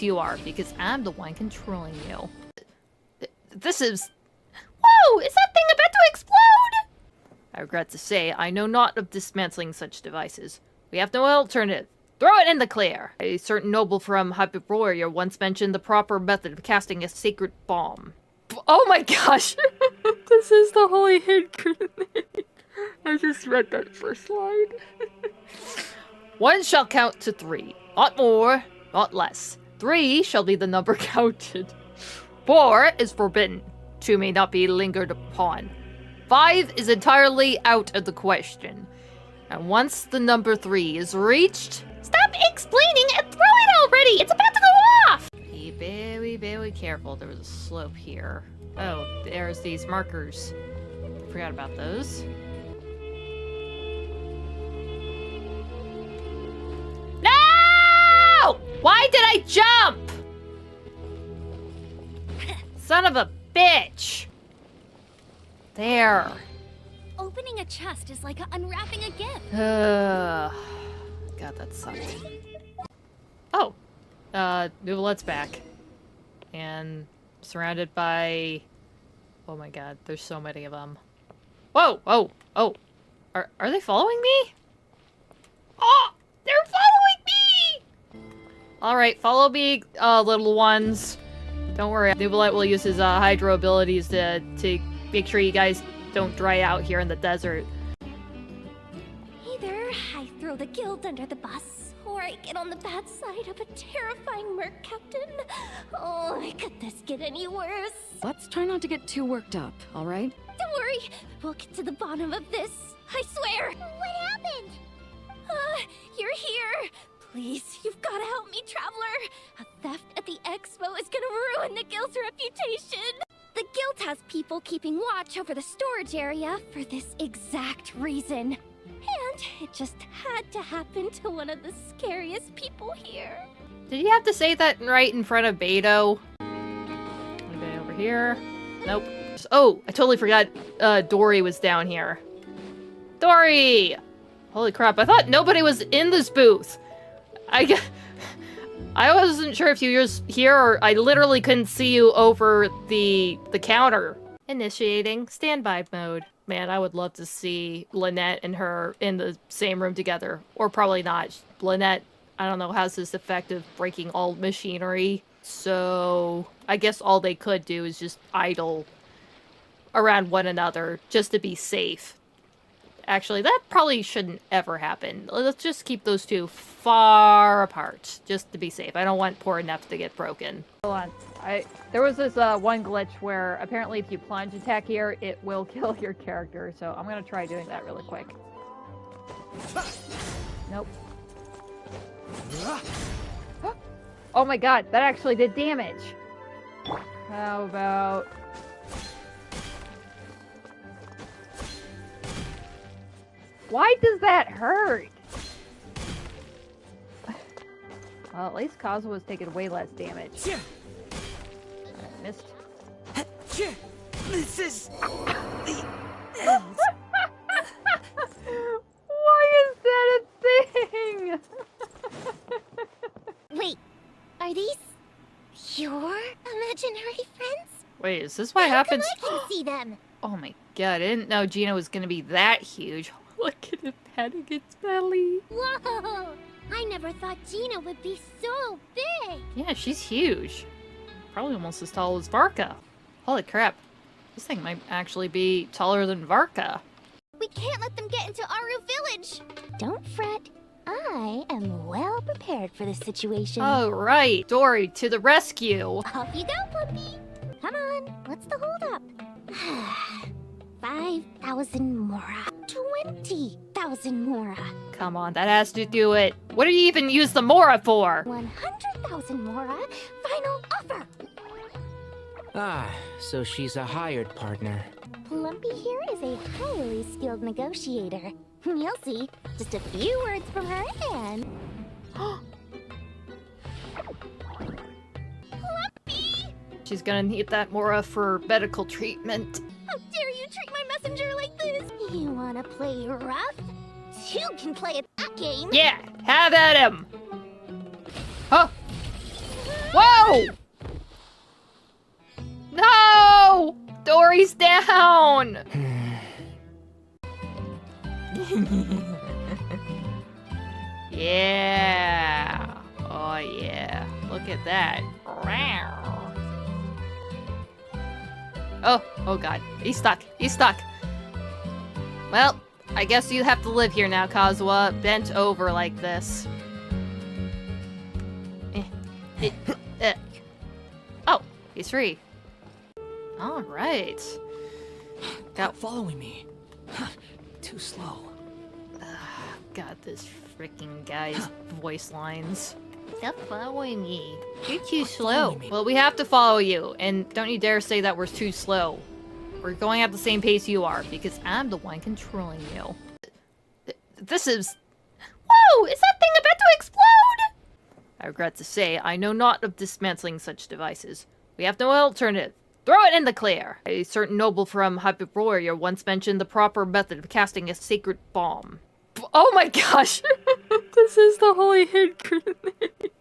course you are, because I'm the one controlling you. This is... Whoa! Is that thing about to explode? I regret to say, I know not of dismantling such devices. We have no alternative. Throw it in the clear! A certain noble from Hyperborea once mentioned the proper method of casting a sacred bomb. Oh my gosh! This is the holy hand grenade. I just read that first line. One shall count to 3. Not more, not less. 3 shall be the number counted. 4 is forbidden. 2 may not be lingered upon. 5 is entirely out of the question. And once the number 3 is reached... Stop explaining and throw it already! It's about to go off! Be very, very careful. There was a slope here. Oh, there's these markers. Forgot about those. No! Why did I jump? Son of a bitch! There. Opening a chest is like unwrapping a gift. God, that sucked. Oh! Nouvlette's back. And surrounded by... Oh my god, there's so many of them. Whoa! Oh! Oh! Are they following me? Oh! They're following me! Alright, follow me, little ones. Don't worry, Nouvlette will use his, hydro abilities to make sure you guys don't dry out here in the desert. Either I throw the guild under the bus, or I get on the bad side of a terrifying merc captain. Oh, could this get any worse? Let's try not to get too worked up, alright? Don't worry, we'll get to the bottom of this. I swear. What happened? You're here. Please, you've got to help me, Traveler. A theft at the expo is gonna ruin the guild's reputation. The guild has people keeping watch over the storage area for this exact reason. And it just had to happen to one of the scariest people here. Did you have to say that right in front of Beto? Anybody over here? Nope. Oh, I totally forgot Dory was down here. Dory! Holy crap, I thought nobody was in this booth. I wasn't sure if you were here or I literally couldn't see you over the counter. Initiating standby mode. Man, I would love to see Lynette and her in the same room together. Or probably not. Lynette, I don't know, has this effect of breaking all machinery. So I guess all they could do is just idle around one another just to be safe. Actually, that probably shouldn't ever happen. Let's just keep those two far apart, just to be safe. I don't want poor Neff to get broken. Hold on. There was this one glitch where apparently if you plunge attack here, it will kill your character. So I'm gonna try doing that really quick. Nope. Oh my god, that actually did damage. How about... Why does that hurt? Well, at least Kazuha was taking way less damage. I missed. This is the end. Why is that a thing? Wait, are these your imaginary friends? Wait, is this what happens? I can see them. Oh my god, I didn't know Gina was gonna be that huge. Look at him patting its belly. Whoa! I never thought Gina would be so big. Yeah, she's huge. Probably almost as tall as Varka. Holy crap. This thing might actually be taller than Varka. We can't let them get into Aru Village. Don't fret. I am well prepared for this situation. Oh, right. Dory, to the rescue. Off you go, Pumpy. Come on, what's the holdup? 5,000 mora. 20,000 mora. Come on, that has to do it. What do you even use the Mora for? 100,000 mora. Final offer. Ah, so she's a hired partner. Plumpy here is a highly skilled negotiator. You'll see. Just a few words from her and... Plumpy! She's gonna need that Mora for medical treatment. How dare you treat my messenger like this? You wanna play rough? You can play at that game. Yeah, have at him. Huh? Whoa! No! No! Dory's down! Yeah. Oh yeah. Look at that. Oh god. He's stuck. He's stuck. Well, I guess you have to live here now, Kazuha. Bent over like this. Oh, he's free. Alright. Stop following me. Too slow. God, this freaking guy's voice lines. Stop following me. You're too slow. Well, we have to follow you, and don't you dare say that we're too slow. We're going at the same pace you are, because I'm the one controlling you. This is... Whoa! Is that thing about to explode? I regret to say, I know not of dismantling such devices. We have no alternative. Throw it in the clear! A certain noble from Hyperborea once mentioned the proper method of casting a sacred bomb. Oh my gosh! This is the holy hand grenade.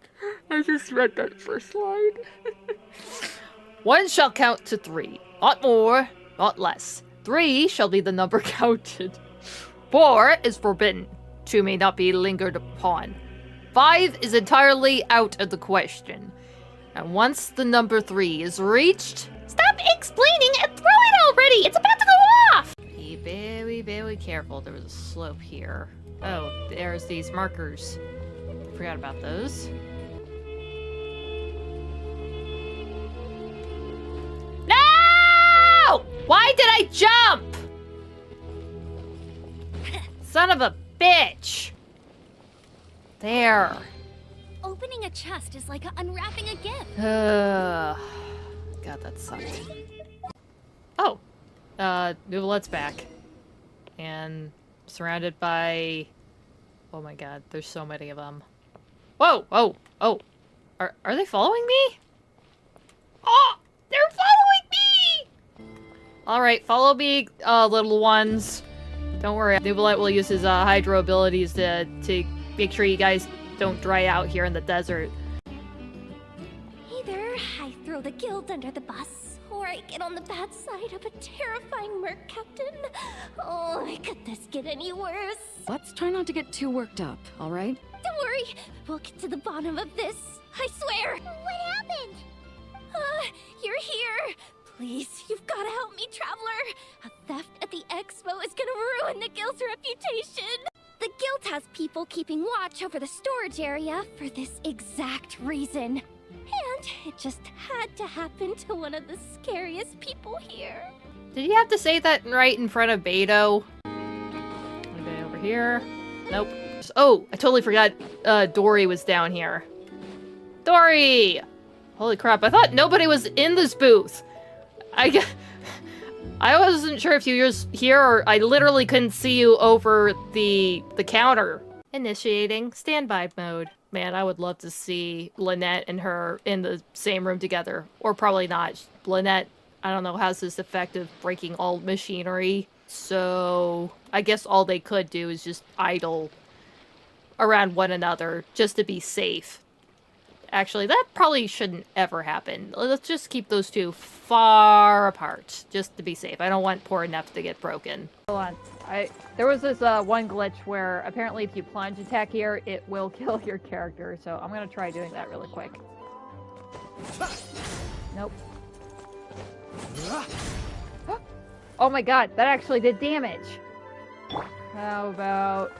I just read that first line. One shall count to 3. Not more, not less. 3 shall be the number counted. 4 is forbidden. 2 may not be lingered upon. 5 is entirely out of the question. And once the number 3 is reached... Stop explaining and throw it already! It's about to go off! Be very, very careful. There was a slope here. Oh, there's these markers. Forgot about those. No! Why did I jump? Son of a bitch! There. Opening a chest is like unwrapping a gift. God, that sucked. Oh. Nuvolet's back. And surrounded by... Oh my god, there's so many of them. Whoa! Oh! Oh! Are they following me? Oh! They're following me! Alright, follow me, little ones. Don't worry, Nuvolet will use his, hydro abilities to make sure you guys don't dry out here in the desert. Either I throw the guild under the bus, or I get on the bad side of a terrifying merc captain. Oh, could this get any worse? Let's try not to get too worked up, alright? Don't worry, we'll get to the bottom of this. I swear. What happened? You're here. Please, you've got to help me, Traveler. A theft at the expo is gonna ruin the guild's reputation. The guild has people keeping watch over the storage area for this exact reason. And it just had to happen to one of the scariest people here. Did you have to say that right in front of Beto? Anybody over here? Nope. Oh, I totally forgot Dory was down here. Dory! Holy crap, I thought nobody was in this booth. I wasn't sure if you were here or I literally couldn't see you over the counter. Initiating standby mode. Man, I would love to see Lynette and her in the same room together. Or probably not. Lynette, I don't know, has this effect of breaking all machinery. So I guess all they could do is just idle around one another just to be safe. Actually, that probably shouldn't ever happen. Let's just keep those two far apart, just to be safe. I don't want poor Neff to get broken. Hold on. There was this one glitch where apparently if you plunge attack here, it will kill your character. So I'm gonna try doing that really quick. Nope. Oh my god, that actually did damage. How about...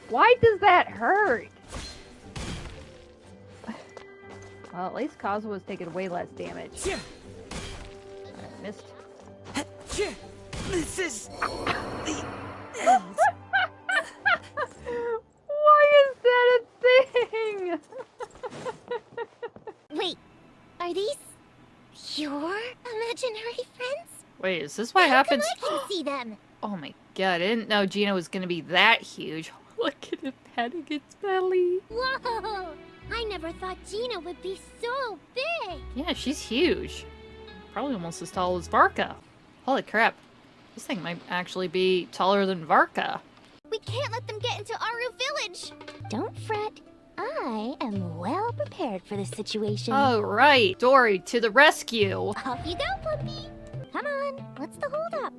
Why does that hurt? Well, at least Kazuha was taking way less damage. I missed. This is the end. Why is that a thing? Wait, are these your imaginary friends? Wait, is this what happens? I can see them. Oh my god, I didn't know Gina was gonna be that huge. Look at it patting its belly. Whoa! I never thought Gina would be so big. Yeah, she's huge. Probably almost as tall as Varka. Holy crap. This thing might actually be taller than Varka. We can't let them get into Aru Village. prepared for this situation. Oh, right. Dory, to the rescue. Off you go, Plumpy. Come on, what's the holdup?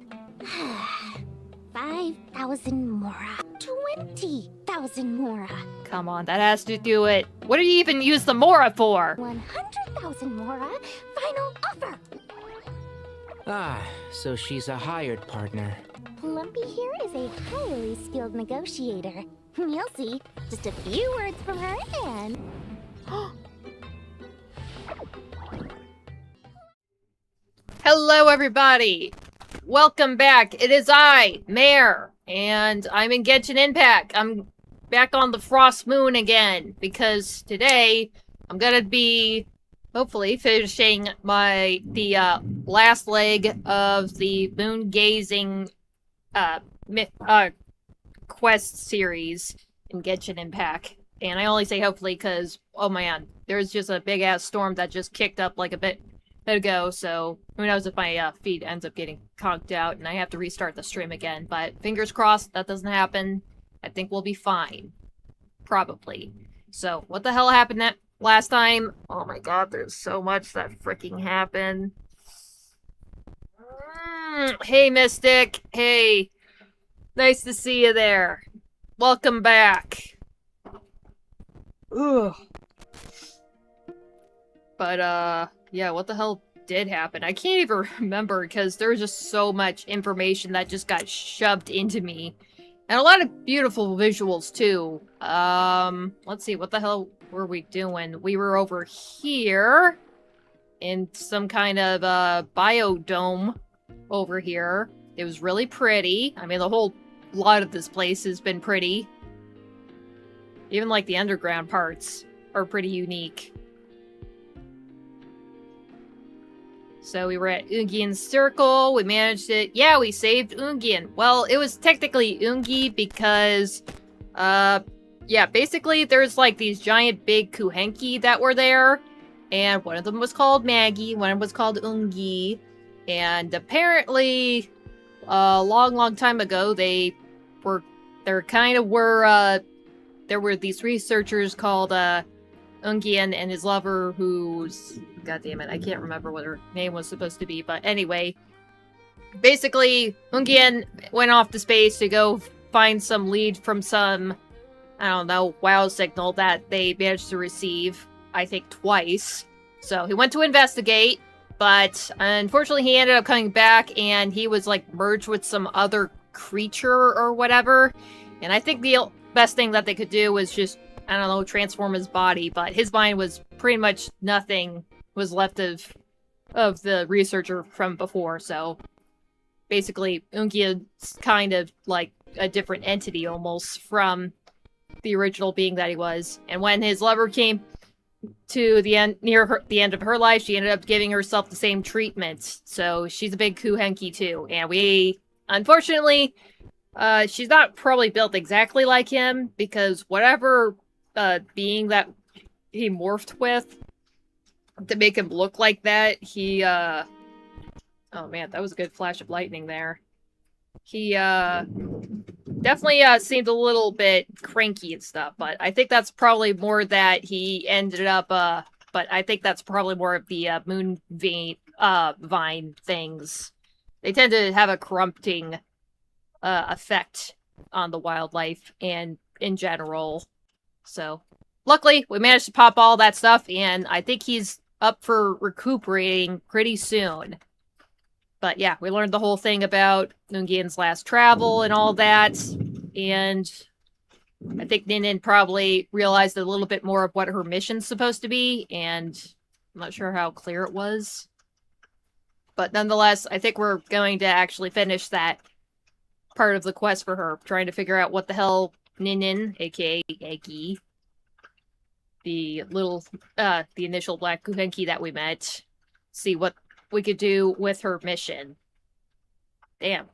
5,000 mora. 20,000 mora. Come on, that has to do it. What did you even use the Mora for? 100,000 mora. Final offer. Ah, so she's a hired partner. Plumpy here is a highly skilled negotiator. You'll see. Just a few words from her and... Hello, everybody. Welcome back. It is I, Mare, and I'm in Genshin Impact. I'm back on the Frost Moon again, because today I'm gonna be, hopefully, finishing the last leg of the Moongazing quest series in Genshin Impact. And I only say hopefully because, oh man, there's just a big-ass storm that just kicked up like a bit ago, so who knows if my feed ends up getting conked out and I have to restart the stream again. But fingers crossed that doesn't happen. I think we'll be fine. Probably. So, what the hell happened that last time? Oh my god, there's so much that freaking happened. Hey, Mystic. Hey. Nice to see you there. Welcome back. Ugh. But, yeah, what the hell did happen? I can't even remember because there was just so much information that just got shoved into me. And a lot of beautiful visuals, too. Let's see, what the hell were we doing? We were over here in some kind of, biodome over here. It was really pretty. I mean, the whole lot of this place has been pretty. Even, like, the underground parts are pretty unique. So we were at Ungian's circle, we managed it. Yeah, we saved Ungian. Well, it was technically Ungi because, yeah, basically there's like these giant big Kuhenki that were there. And one of them was called Maggie, one was called Ungi. And apparently, a long time ago, there were these researchers called, Ungian and his lover, who's... God damn it, I can't remember what her name was supposed to be, but anyway. Basically, Ungian went off to space to go find some lead from some, I don't know, WoW signal that they managed to receive, I think twice. So he went to investigate, but unfortunately he ended up coming back and he was like merged with some other creature or whatever. And I think the best thing that they could do was just, I don't know, transform his body, but his mind was pretty much nothing was left of the researcher from before, so basically Ungian's kind of like a different entity almost from the original being that he was. And when his lover came to the end, near the end of her life, she ended up giving herself the same treatment. So she's a big Kuhenki too, and we, unfortunately, she's not probably built exactly like him, because whatever being that he morphed with to make him look like that, he, oh man, that was a good flash of lightning there. He, definitely, seemed a little bit cranky and stuff, but I think that's probably more that he ended up, but I think that's probably more of the, moon vine things. They tend to have a corrupting, effect on the wildlife and in general. So, luckily, we managed to pop all that stuff, and I think he's up for recuperating pretty soon. But yeah, we learned the whole thing about Ungian's last travel and all that, and I think Ninin probably realized a little bit more of what her mission's supposed to be, and I'm not sure how clear it was. But nonetheless, I think we're going to actually finish that part of the quest for her, trying to figure out what the hell Ninin, aka Eggy, the initial Black Kuhenki that we met, see what we could do with her mission. Damn.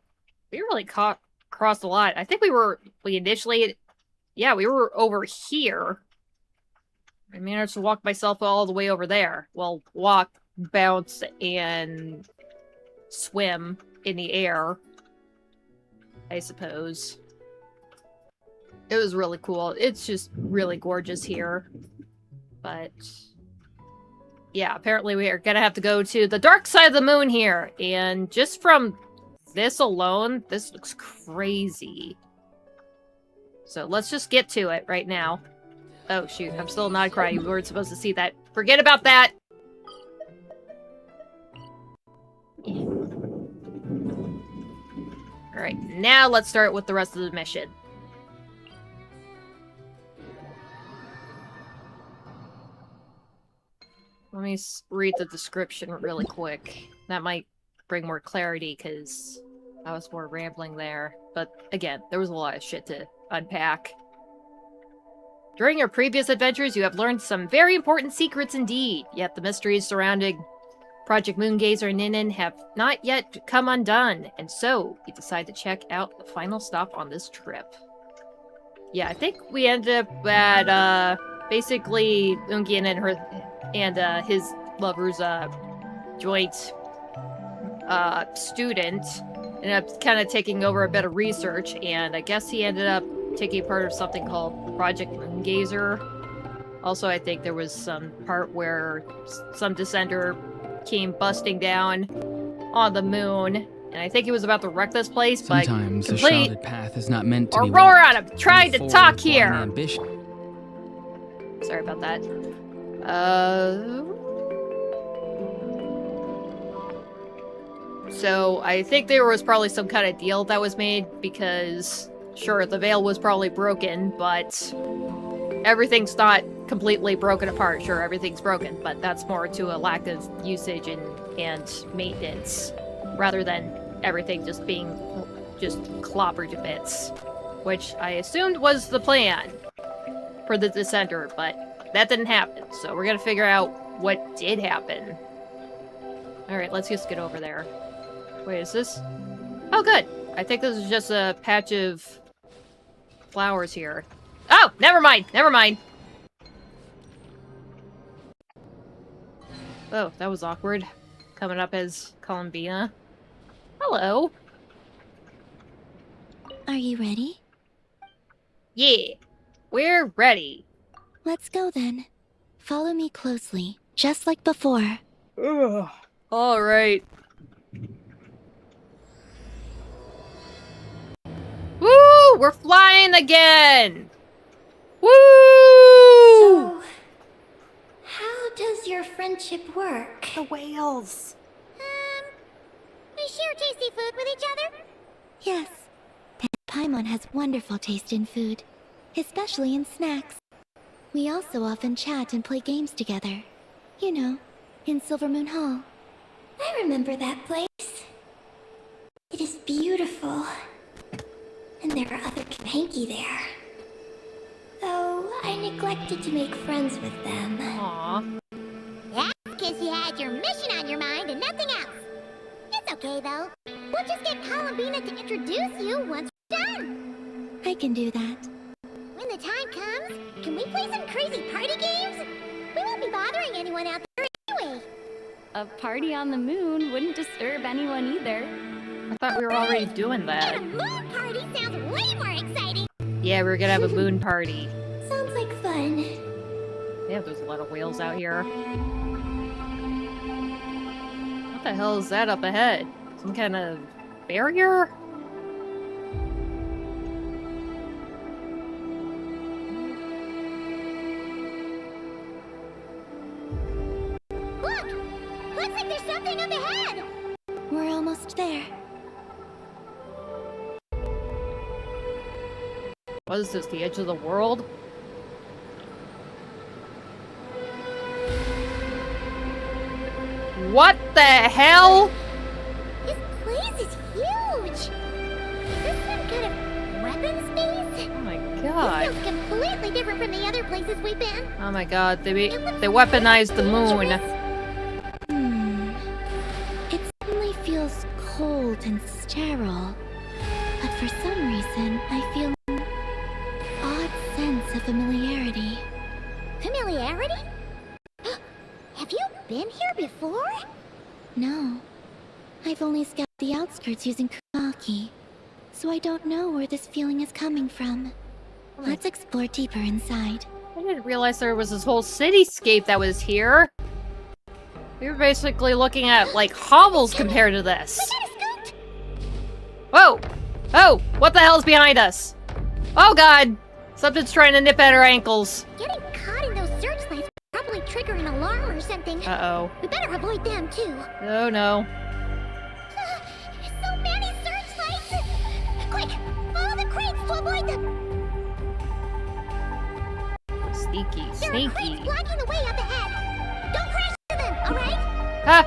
We really crossed a lot. I think we were over here. I managed to walk myself all the way over there. Well, walk, bounce, and swim in the air, I suppose. It was really cool. It's just really gorgeous here. But yeah, apparently we are gonna have to go to the dark side of the moon here. And just from this alone, this looks crazy. So let's just get to it right now. Oh, shoot, I'm still not crying. We weren't supposed to see that. Forget about that! Alright, now let's start with the rest of the mission. Let me read the description really quick. That might bring more clarity, because I was more rambling there. But again, there was a lot of shit to unpack. During your previous adventures, you have learned some very important secrets indeed, yet the mysteries surrounding Project Moongazer and Ninin have not yet come undone, and so you decide to check out the final stop on this trip. Yeah, I think we ended up at, basically Ungian and his lover's, joint, student ended up kind of taking over a bit of research, and I guess he ended up taking part of something called Project Moongazer. Also, I think there was some part where some descender came busting down on the moon, and I think he was about to wreck this place, but Sometimes a complete shrouded path is not meant to be Aurora, walked. I'm trying to Forward talk with here. blind ambition. Sorry about that. So I think there was probably some kind of deal that was made because, sure, the veil was probably broken, but everything's not completely broken apart. Sure, everything's broken, but that's more to a lack of usage and maintenance, rather than everything just being just clobbered to bits, which I assumed was the plan for the Descender, but that didn't happen, so we're gonna figure out what did happen. Alright, let's just get over there. Wait, is this? Oh, good! I think this is just a patch of flowers here. Oh! Never mind! Never mind! Oh, that was awkward. Coming up as Columbina. Hello! Are you ready? Yeah! We're ready! Let's go then. Follow me closely, just like before. Ugh. Alright. Woo! We're flying again! Woo! So, how does your friendship work? The whales. We share tasty food with each other? Yes. And Paimon has wonderful taste in food, especially in snacks. We also often chat and play games together. You know, in Silvermoon Hall. I remember that place. It is beautiful. And there are other Kahanki there. Though I neglected to make friends with them. Aww. That's because you had your mission on your mind and nothing else. It's okay, though. We'll just get Columbina to introduce you once we're done. I can do that. When the time comes, can we play some crazy party games? We won't be bothering anyone out there anyway. A party on the moon wouldn't disturb anyone either. I thought we were already doing that. And a moon party sounds way more exciting. Yeah, we were gonna have a moon party. Sounds like fun. Yeah, there's a lot of whales out here. What the hell is that up ahead? Some kind of barrier? Look! Looks like there's something up ahead! We're almost there. What is this, the edge of the world? What the hell? This place is huge! Is this some kind of weapons base? Oh my This god. feels completely different from the other places we've been. Oh my god, they weaponized the moon. It suddenly feels cold and sterile. But for some reason, I feel an odd sense of familiarity. Familiarity? Have you been here before? No. I've only scouted the outskirts using Kumaki, so I don't know where this feeling is coming from. Let's explore deeper inside. I didn't realize there was this whole cityscape that was here. You're basically looking at, like, hovels compared to this. We got a scoot! Whoa! Oh! What the hell's behind us? Oh god! Something's trying to nip at our ankles. Getting caught in those searchlights will probably trigger an alarm or something. Uh-oh. We better avoid them, too. Oh no. So many searchlights! Quick! Follow the crates to avoid them! Sneaky, There are sneaky. crates blocking the way up ahead! Don't crash into them, alright? Ha!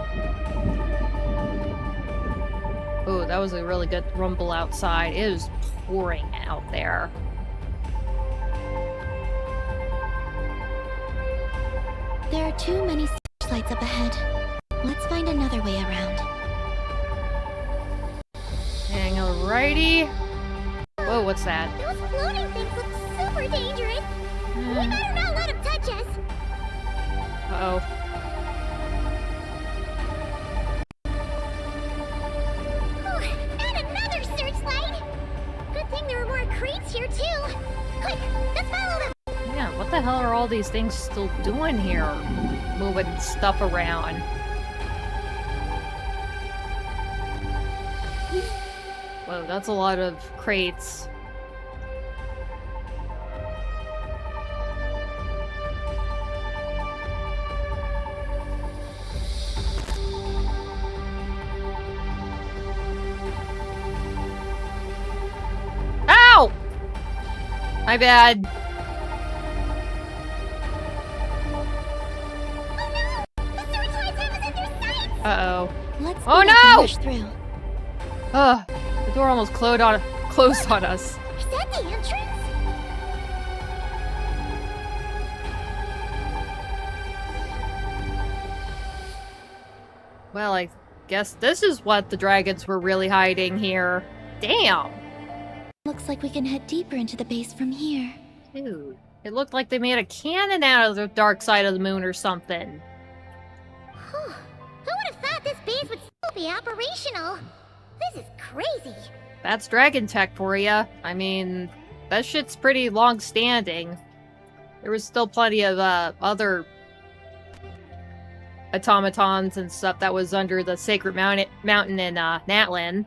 Oh, that was a really good rumble outside. It was pouring out there. There are too many searchlights up ahead. Let's find another way around. Hang alrighty. Whoa, what's that? Those floating things look super dangerous. We better not let them touch us. Uh-oh. And another searchlight! Good thing there are more crates here, too. Quick, let's follow them. Yeah, what the hell are all these things still doing here? Moving stuff around. Whoa, that's a lot of crates. Ow! My bad. The searchlights have us in their sights! Uh-oh. Let's Oh, speed up and no! rush through. Ugh, the door almost closed on us. Is that the entrance? Well, I guess this is what the dragons were really hiding here. Damn! Looks like we can head deeper into the base from here. Dude, it looked like they made a cannon out of the dark side of the moon or something. Who would have thought this base would still be operational? This is crazy. That's dragon tech for ya. I mean, that shit's pretty long-standing. There was still plenty of other automatons and stuff that was under the sacred mountain in Natlan.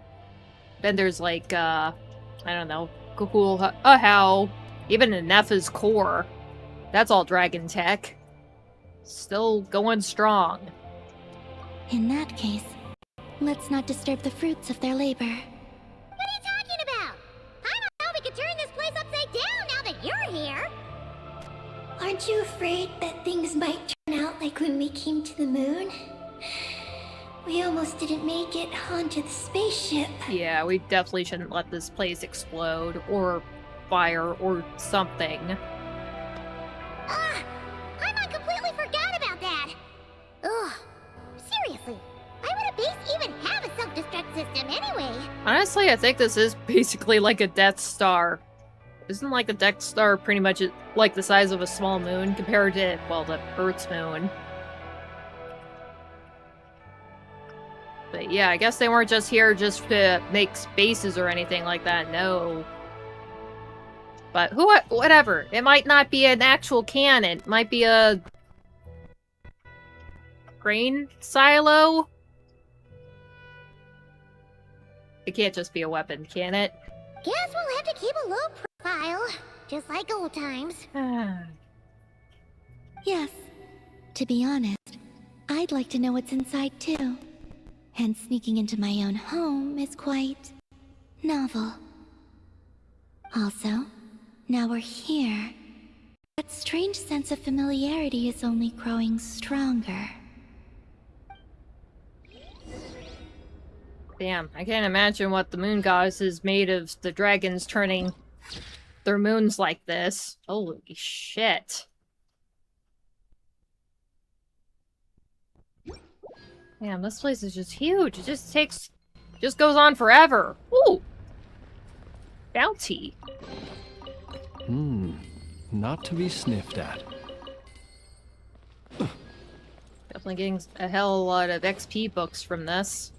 Then there's like, I don't know, Kukul, how even in Nepha's core. That's all dragon tech. Still going strong. In that case, let's not disturb the fruits of their labor. What are you talking about? I don't know we could turn this place upside down now that you're here. Aren't you afraid that things might turn out like when we came to the moon? We almost didn't make it onto the spaceship. Yeah, we definitely shouldn't let this place explode, or fire, or something. I completely forgot about that. Ugh, seriously, why would a base even have a self-destruct system anyway? Honestly, I think this is basically like a Death Star. Isn't like the Death Star pretty much like the size of a small moon compared to, well, the Earth's moon? But yeah, I guess they weren't just here just to make bases or anything like that, no. But whatever. It might not be an actual cannon. It might be a grain silo? It can't just be a weapon, can it? Guess we'll have to keep a low profile, just like old times. Yes. To be honest, I'd like to know what's inside too. And sneaking into my own home is quite novel. Also, now we're here. That strange sense of familiarity is only growing stronger. Damn, I can't imagine what the moon goddess is made of, the dragons turning their moons like this. Holy shit. Damn, this place is just huge. It just goes on forever. Ooh! Bounty. Not to be sniffed at. Definitely getting a hell of a lot of XP books from this.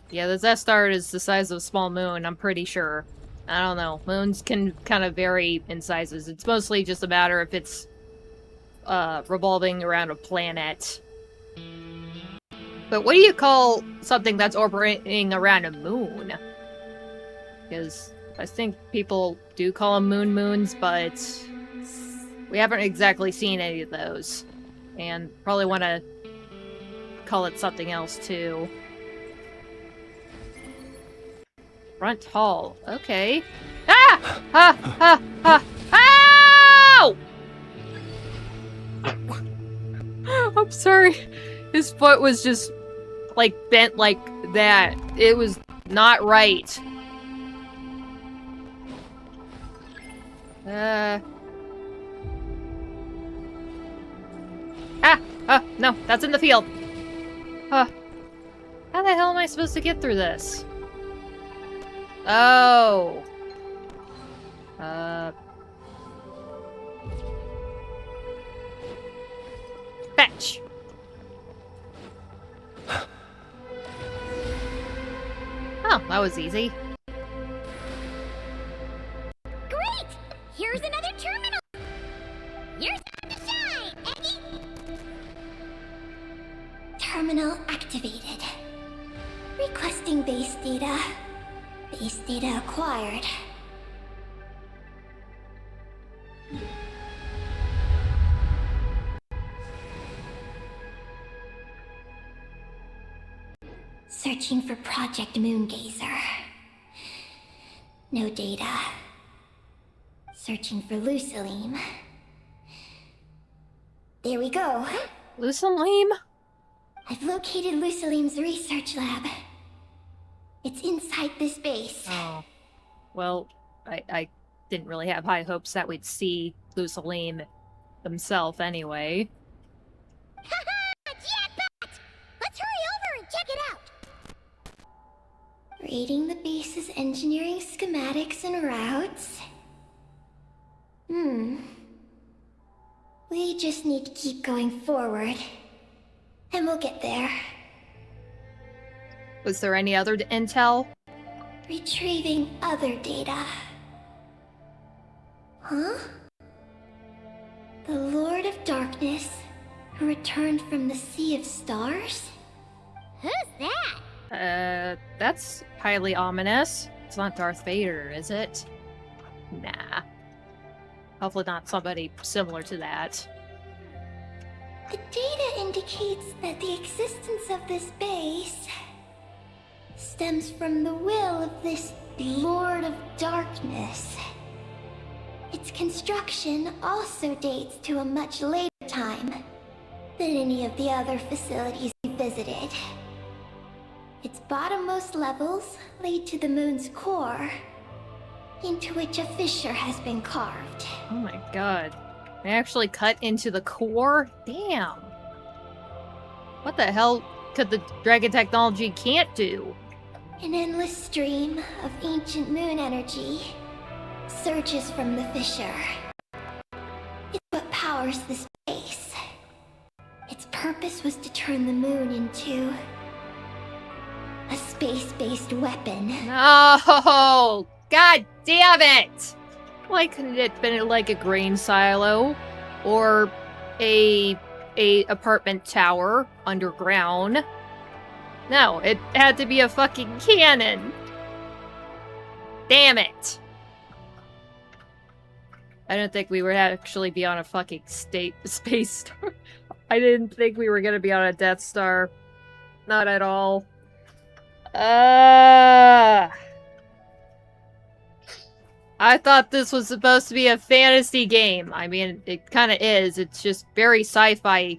Yeah, the Death Star is the size of a small moon, I'm pretty sure. I don't know. Moons can kind of vary in sizes. It's mostly just a matter if it's revolving around a planet. But what do you call something that's orbiting around a moon? Because I think people do call them moons, but we haven't exactly seen any of those. And probably want to call it something else, too. Front hall. Okay. Ah! Ha! Ha! Ha! Ow! I'm sorry. His foot was just, like, bent like that. It was not right. No, that's in the field. How the hell am I supposed to get through this? Oh. Fetch. Oh, that was easy. Great! Here's another terminal! Your time to shine, Eggy! Terminal activated. Requesting base data. Base data acquired. Searching for Project Moongazer. No data. Searching for Lucilim. There we go. Lucilim? I've located Lucilim's research lab. It's inside this base. Oh. Well, I didn't really have high hopes that we'd see Lucilim himself anyway. Jackpot! Let's hurry over and check it out! Reading the base's engineering schematics and routes. We just need to keep going forward. And we'll get there. Was there any other intel? Retrieving other data. Huh? The Lord of Darkness, who returned from the Sea of Stars? Who's that? That's highly ominous. It's not Darth Vader, is it? Nah. Hopefully not somebody similar to that. The data indicates that the existence of this base stems from the will of this Lord of Darkness. Its construction also dates to a much later time than any of the other facilities we visited. Its bottommost levels lead to the moon's core, into which a fissure has been carved. Oh my god. They actually cut into the core? Damn. What the hell could the dragon technology can't do? An endless stream of ancient moon energy surges from the fissure. It's what powers the space. Its purpose was to turn the moon into a space-based weapon. No! God damn it! Why couldn't it have been like a grain silo? Or a apartment tower underground? No, it had to be a fucking cannon! Damn it! I didn't think we would actually be on a fucking space star. I didn't think we were gonna be on a Death Star. Not at all. I thought this was supposed to be a fantasy game. I mean, it kind of is. It's just very sci-fi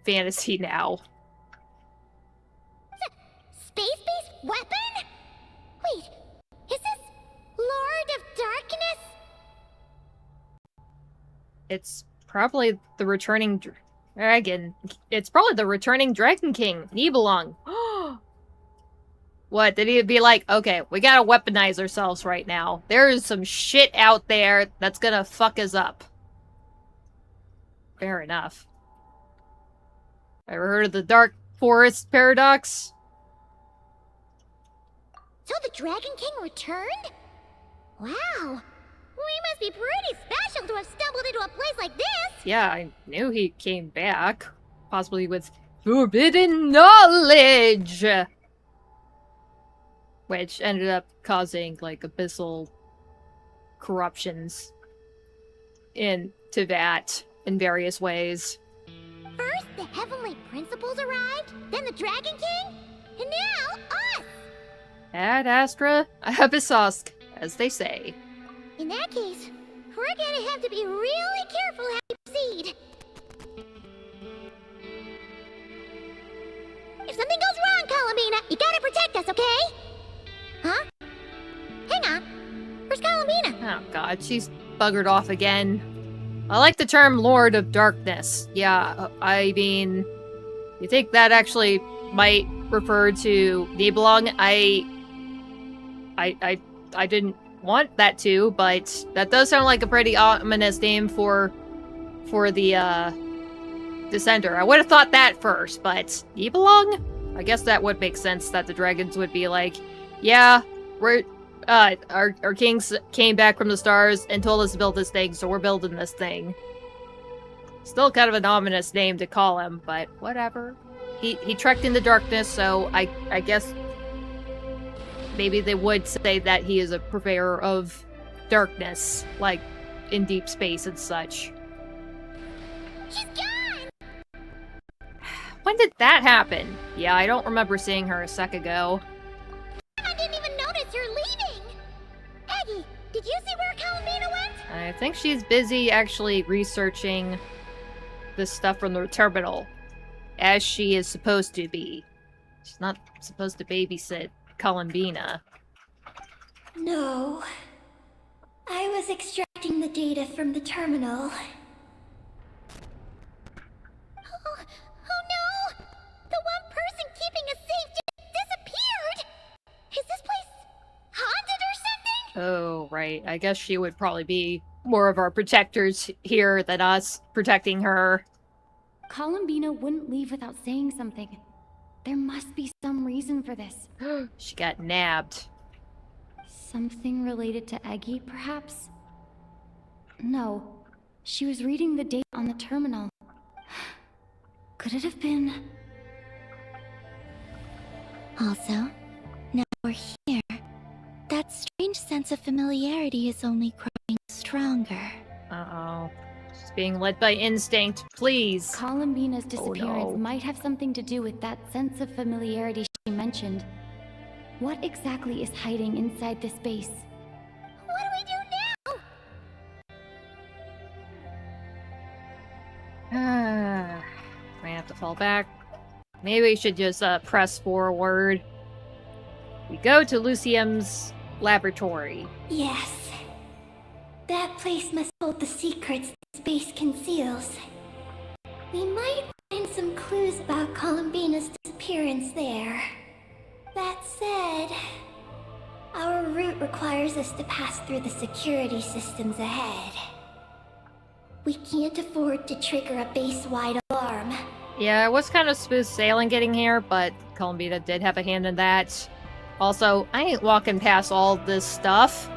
fantasy now. Space-based weapon? Wait, is this Lord of Darkness? It's probably the returning dragon. It's probably the returning Dragon King, Nibelung. What, did he be like, okay, we gotta weaponize ourselves right now. There is some shit out there that's gonna fuck us up. Fair enough. Ever heard of the Dark Forest Paradox? So the Dragon King returned? Wow. We must be pretty special to have stumbled into a place like this. Yeah, I knew he came back. Possibly with forbidden knowledge! Which ended up causing, like, abyssal corruptions into that in various ways. First, the Heavenly Principles arrived, then the Dragon King, and now us! Ad Astra Abyssosk, as they say. In that case, we're gonna have to be really careful how we proceed. If something goes wrong, Colomina, you gotta protect us, okay? Huh? Hang on. Where's Colomina? Oh god, she's buggered off again. I like the term Lord of Darkness. Yeah, I mean, you think that actually might refer to Nibelung? I didn't want that to, but that does sound like a pretty ominous name for the Descender. I would have thought that first, but Nibelung? I guess that would make sense that the dragons would be like, yeah, we're our kings came back from the stars and told us to build this thing, so we're building this thing. Still kind of an ominous name to call him, but whatever. He trekked into darkness, so I guess maybe they would say that he is a purveyor of darkness, like in deep space and such. She's gone! When did that happen? Yeah, I don't remember seeing her a sec ago. I didn't even notice you're leaving! Aggie, did you see where Colomina went? I think she's busy actually researching the stuff from the terminal, as she is supposed to be. She's not supposed to babysit Columbina. No. I was extracting the data from the terminal. Oh no! The one person keeping us safe just disappeared! Is this place haunted or something? Oh, right. I guess she would probably be more of our protectors here than us protecting her. Columbina wouldn't leave without saying something. There must be some reason for this. She got nabbed. Something related to Eggy, perhaps? No. She was reading the date on the terminal. Could it have been... Also, now we're here. That strange sense of familiarity is only growing stronger. Uh-oh. She's being led by instinct. Please. Columbina's disappearance no. might have something to do with that sense of familiarity she mentioned. What exactly is hiding inside this base? What do we do now? Might have to fall back. Maybe we should just press forward. We go to Lucium's laboratory. Yes. That place must hold the secrets this base conceals. We might find some clues about Columbina's disappearance there. That said, our route requires us to pass through the security systems ahead. We can't afford to trigger a base-wide alarm. Yeah, it was kind of smooth sailing getting here, but Columbina did have a hand in that. Also, I ain't walking past all this stuff.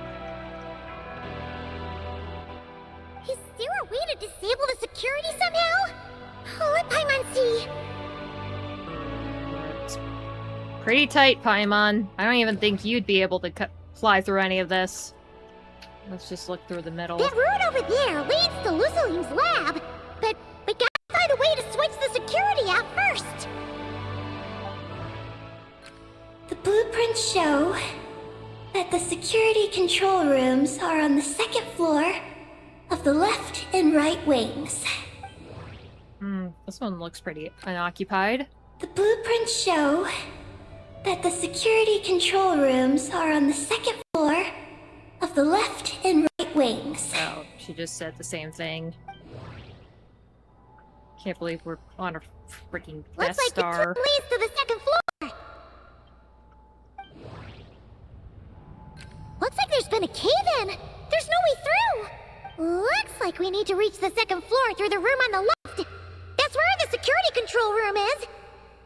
Is there a way to disable the security somehow? Let Paimon see. It's pretty tight, Paimon. I don't even think you'd be able to fly through any of this. Let's just look through the middle. That route over there leads to Lucilim's lab, but we gotta find a way to switch the security out first. The blueprints show that the security control rooms are on the second floor of the left and right wings. This one looks pretty unoccupied. The blueprints show that the security control rooms are on the second floor of the left and right wings. Oh, she just said the same thing. Can't believe we're on a freaking Death Looks like Star. the tube leads to the second floor. Looks like there's been a cave-in. There's no way through. Looks like we need to reach the second floor through the room on the left. That's where the security control room is.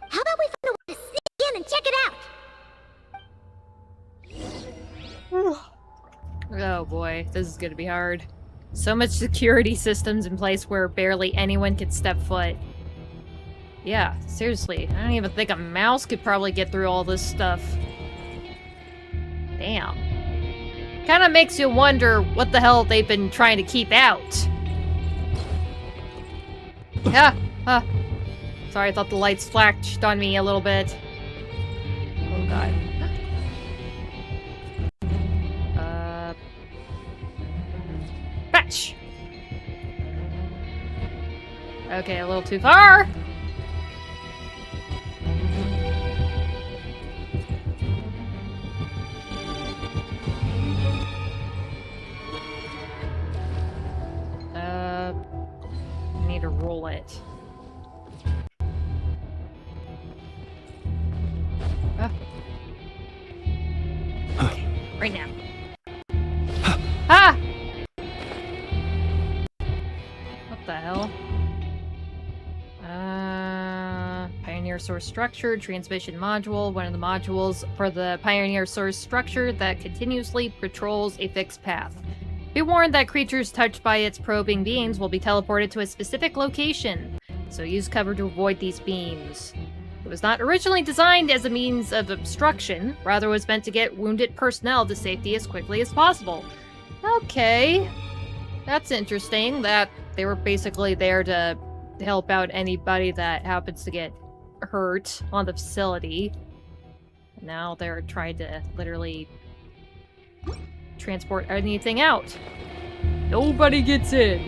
How about we find a way to sneak in and check it out? Oh boy, this is gonna be hard. So much security systems in place where barely anyone can step foot. Yeah, seriously. I don't even think a mouse could probably get through all this stuff. Damn. Kind of makes you wonder what the hell they've been trying to keep out. Sorry, I thought the lights flashed on me a little bit. Oh god. Fetch! Okay, a little too far! I need to roll it. Okay, right now. Ah! What the hell? Pioneer source structure, transmission module, one of the modules for the Pioneer source structure that continuously patrols a fixed path. Be warned that creatures touched by its probing beams will be teleported to a specific location, so use cover to avoid these beams. It was not originally designed as a means of obstruction, rather was meant to get wounded personnel to safety as quickly as possible. Okay. That's interesting, that they were basically there to help out anybody that happens to get hurt on the facility. Now they're trying to literally transport anything out. Nobody gets in.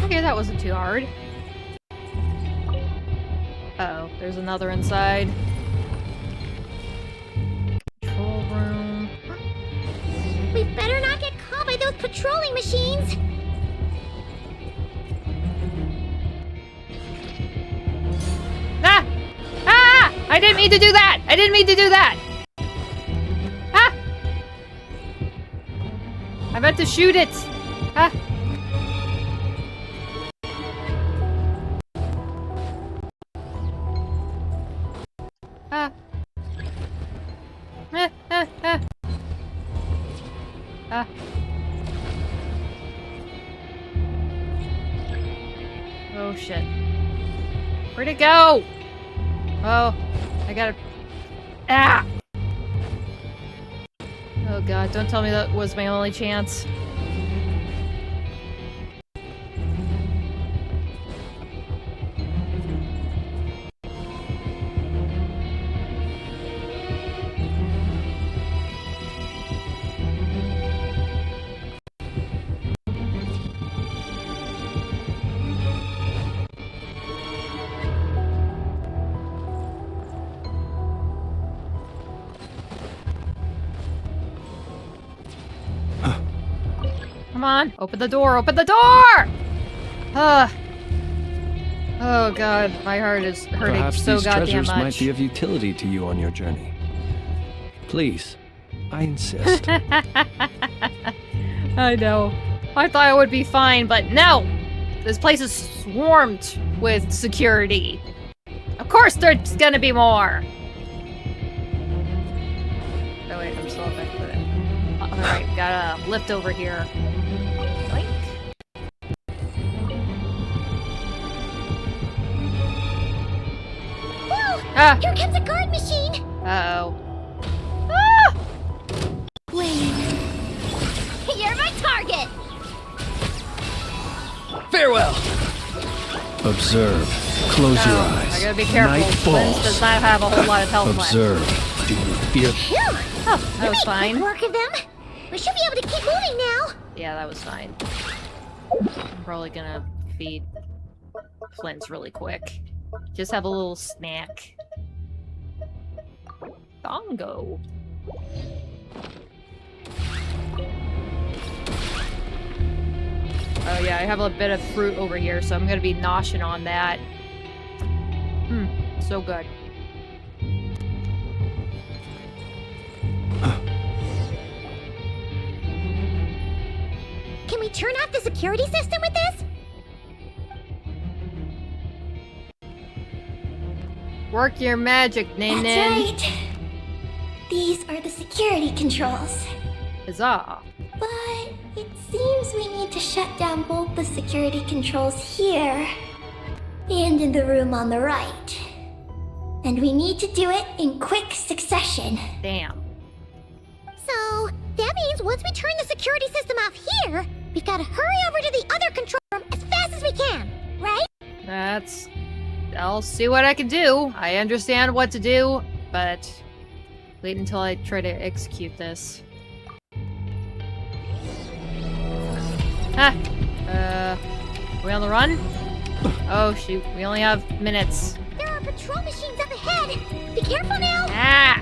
Okay, that wasn't too hard. Uh-oh, there's another inside. Control room. We better not get caught by those patrolling machines! Ah! Ah! I didn't mean to do that! I didn't mean to do that! Ah! I meant to shoot it! Ah! Ah! Ah! Oh shit. Where'd it go? Oh, I gotta... Ah! Oh god, don't tell me that was my only chance. Come on, open the door, open the door! Oh god, my heart is hurting Perhaps so these goddamn treasures much. might be of utility to you on your journey. Please, I insist. I know. I thought I would be fine, but no! This place is swarmed with security. Of course there's gonna be more! Oh wait, I'm still back with it. Alright, got a lift over here. Boink. Whoa! Ah! Here comes a guard machine! Uh-oh. Ah! Wait. You're my target! Farewell! Observe. Close your Oh, eyes. I gotta be careful. Night Lens falls. does not have a whole lot of health left. Observe. Do you fear? Phew! Oh, that was fine. Quick work of them! We should be able to keep moving now! Yeah, that was fine. I'm probably gonna feed Flint's really quick. Just have a little snack. Bongo. Oh yeah, I have a bit of fruit over here, so I'm gonna be noshing on that. So good. Can we turn off the security system with this? Work your magic, Nin That's Nin. right. These are the security controls. Huzzah. But it seems we need to shut down both the security controls here and in the room on the right. And we need to do it in quick succession. Damn. So, that means once we turn the security system off here, we've got to hurry over to the other control room as fast as we can, right? I'll see what I can do. I understand what to do, but wait until I try to execute this. We on the run? Oh shoot, we only have minutes. There are patrol machines up ahead. Be careful now. Ah!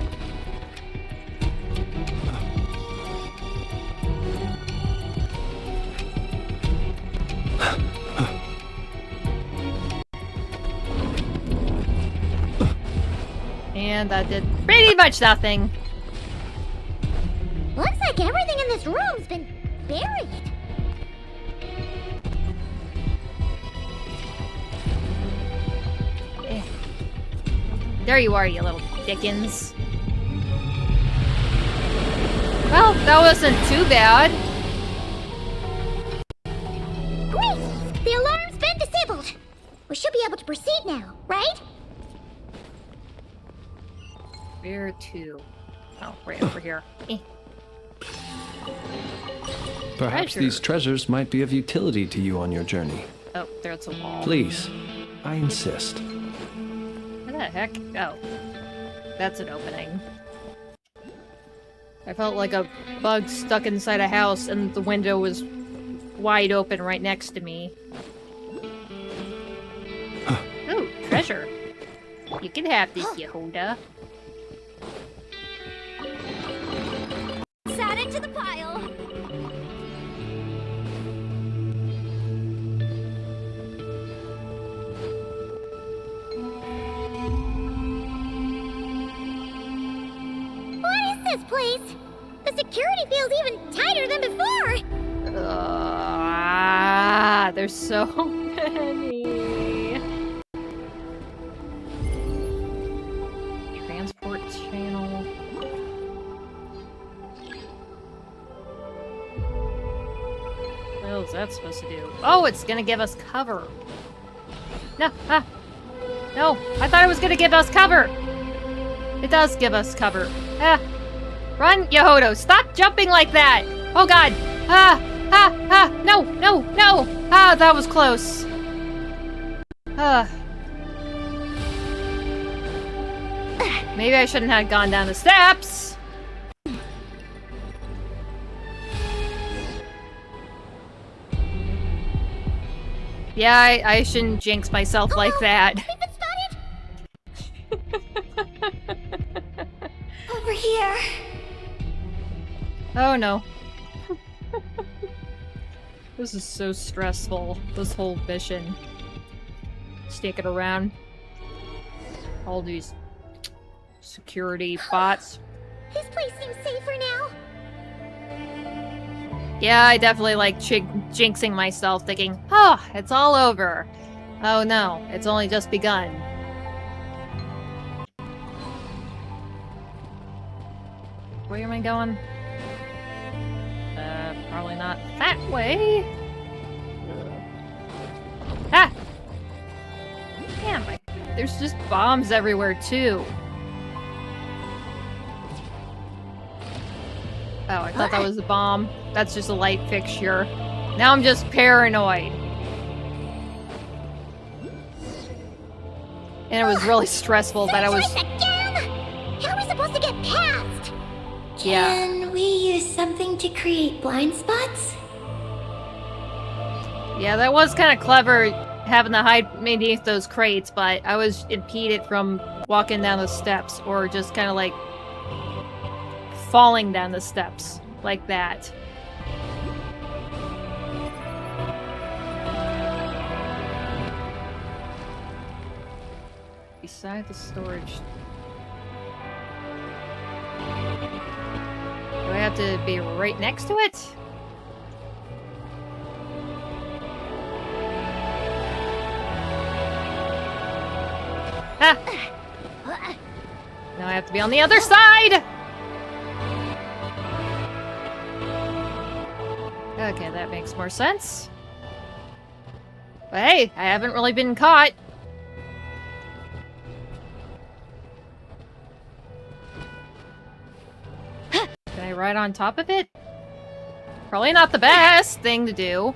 And that did pretty much nothing. Looks like everything in this room's been buried. There you are, you little Dickens. Well, that wasn't too bad. Great! The alarm's been disabled. We should be able to proceed now, right? Where to? Oh, right over here. Perhaps Treasure. these treasures might be of utility to you on your journey. Oh, there's a wall. Please, I insist. What the heck? Oh. That's an opening. I felt like a bug stuck inside a house and the window was wide open right next to me. Ooh, treasure. You can have this, Yehuda. Add it to the pile. What is this place? The security feels even tighter than before. There's so many. Transport channel. What is that supposed to do? Oh, it's gonna give us cover. No, no, I thought it was gonna give us cover. It does give us cover. Run, Yehodo, stop jumping like that. Oh God, no, no, no. That was close. Maybe I shouldn't have gone down the steps. Yeah, I shouldn't jinx myself like that. We've been spotted. Over here. Oh no. This is so stressful, this whole mission. Sneaking around. All these security bots. This place seems safer now. Yeah, I definitely like jinxing myself, thinking, oh, it's all over. Oh no, it's only just begun. Where am I going? Probably not that way. Damn, there's just bombs everywhere, too. Oh, I thought that was a bomb. That's just a light fixture. Now I'm just paranoid. And it was really stressful that I was... Again? How are we supposed to get past? Yeah. Can we use something to create blind spots? Yeah, that was kind of clever, having to hide beneath those crates, but I was impeded from walking down the steps, or just kind of like falling down the steps, like that. Beside the storage. Do I have to be right next to it? Now I have to be on the other side! Okay, that makes more sense. But hey, I haven't really been caught. right on top of it? Probably not the best thing to do.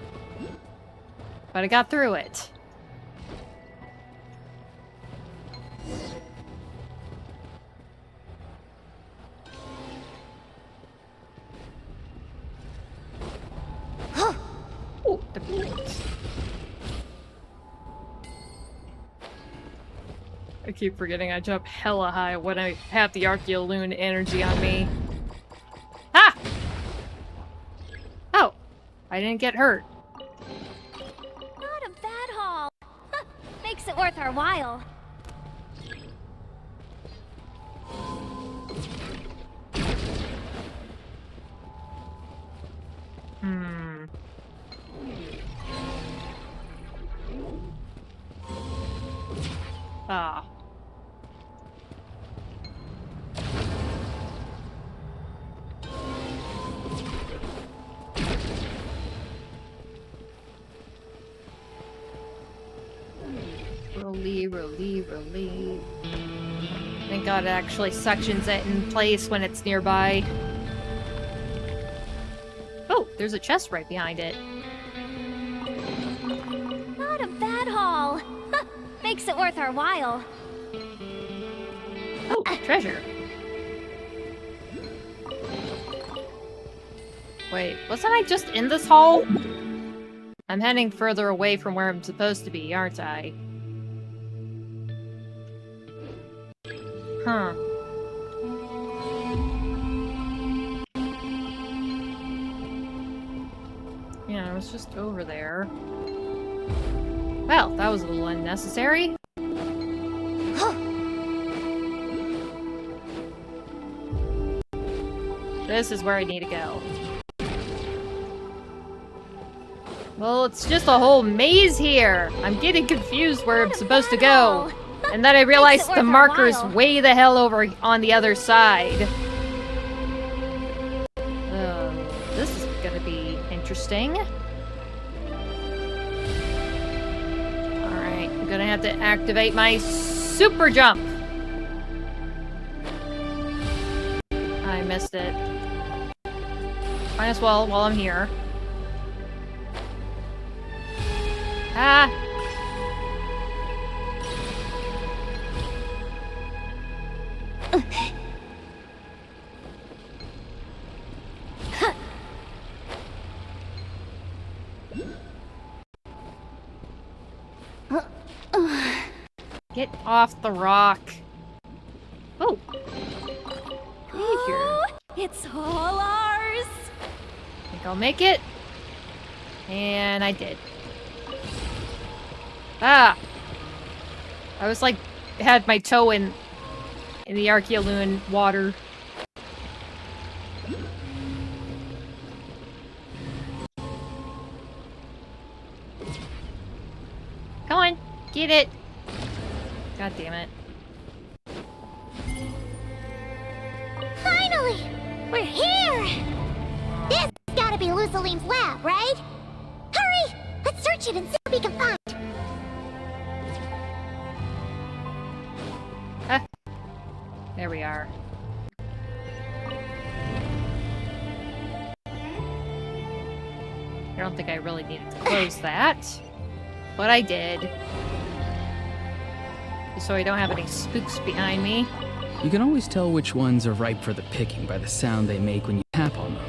But I got through it. Oh, the beans. I keep forgetting I jump hella high when I have the Archeoloon energy on me. Ah! Oh, I didn't get hurt. Not a bad haul. Makes it worth our while. Ah. Roly. Thank God it actually suctions it in place when it's nearby. Oh, there's a chest right behind it. Not a bad haul. Makes it worth our while. Oh, treasure. Wait, wasn't I just in this hall? I'm heading further away from where I'm supposed to be, aren't I? Huh. Yeah, I was just over there. Well, that was a little unnecessary. This is where I need to go. Well, it's just a whole maze here. I'm getting confused where I'm supposed to go. And then I realized the marker's way the hell over on the other side. This is gonna be interesting. Alright, I'm gonna have to activate my super jump. I missed it. Might as well while I'm here. Ah! Get off the rock. Oh. Oh, it's all ours. Think I'll make it. And I did. Ah! I was like, had my toe in the Archeoloon water. Come on, get it. God damn it. Finally! We're here! This has gotta be Lucilene's lab, right? Hurry! Let's search it and see what we can find. Ah. There we are. I don't think I really needed to close that. But I did. So I don't have any spooks behind me. You can always tell which ones are ripe for the picking by the sound they make when you tap on them.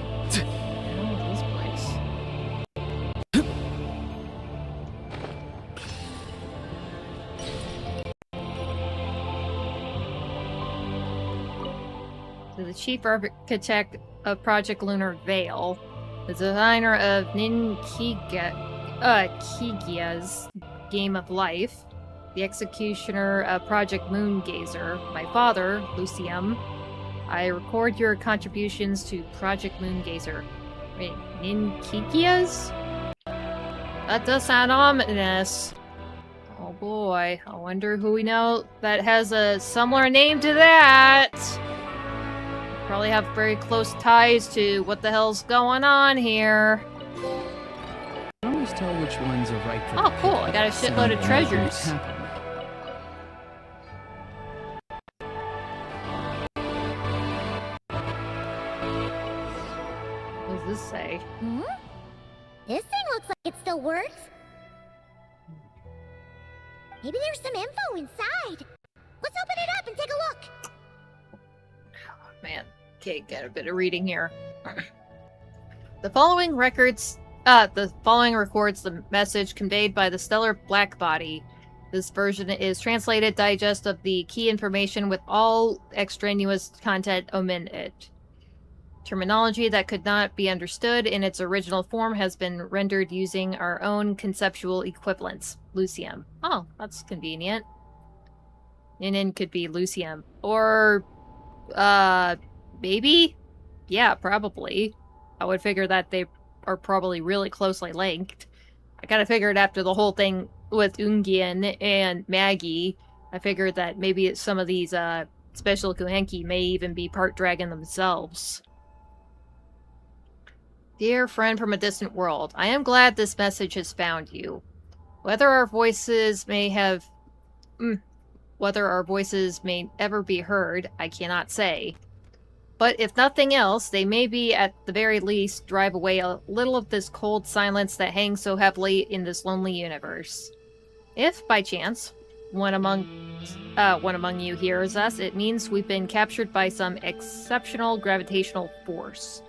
Oh, this place. So the chief architect of Project Lunar Veil, the designer of Kigia's Game of Life, the executioner of Project Moongazer, my father, Lucium. I record your contributions to Project Moongazer. Wait, Ninkikias? That does sound ominous. Oh boy, I wonder who we know that has a similar name to that. Probably have very close ties to what the hell's going on here. You can always tell which ones are ripe for the Oh picking cool, I by got a the sound shitload they of make when you treasures. tap on them. works. Maybe there's some info inside. Let's open it up and take a look. Oh, man. Okay, get a bit of reading here. The following records the message conveyed by the stellar black body. This version is translated digest of the key information with all extraneous content omitted. Terminology that could not be understood in its original form has been rendered using our own conceptual equivalents. Lucium. Oh, that's convenient. Nin could be Lucium. Or, maybe? Yeah, probably. I would figure that they are probably really closely linked. I kind of figured after the whole thing with Ungian and Maggie, I figured that maybe some of these, special Kuhenki may even be part dragon themselves. Dear friend from a distant world, I am glad this message has found you. Whether our voices may ever be heard, I cannot say. But if nothing else, they may be at the very least drive away a little of this cold silence that hangs so heavily in this lonely universe. If, by chance, one among you hears us, it means we've been captured by some exceptional gravitational force.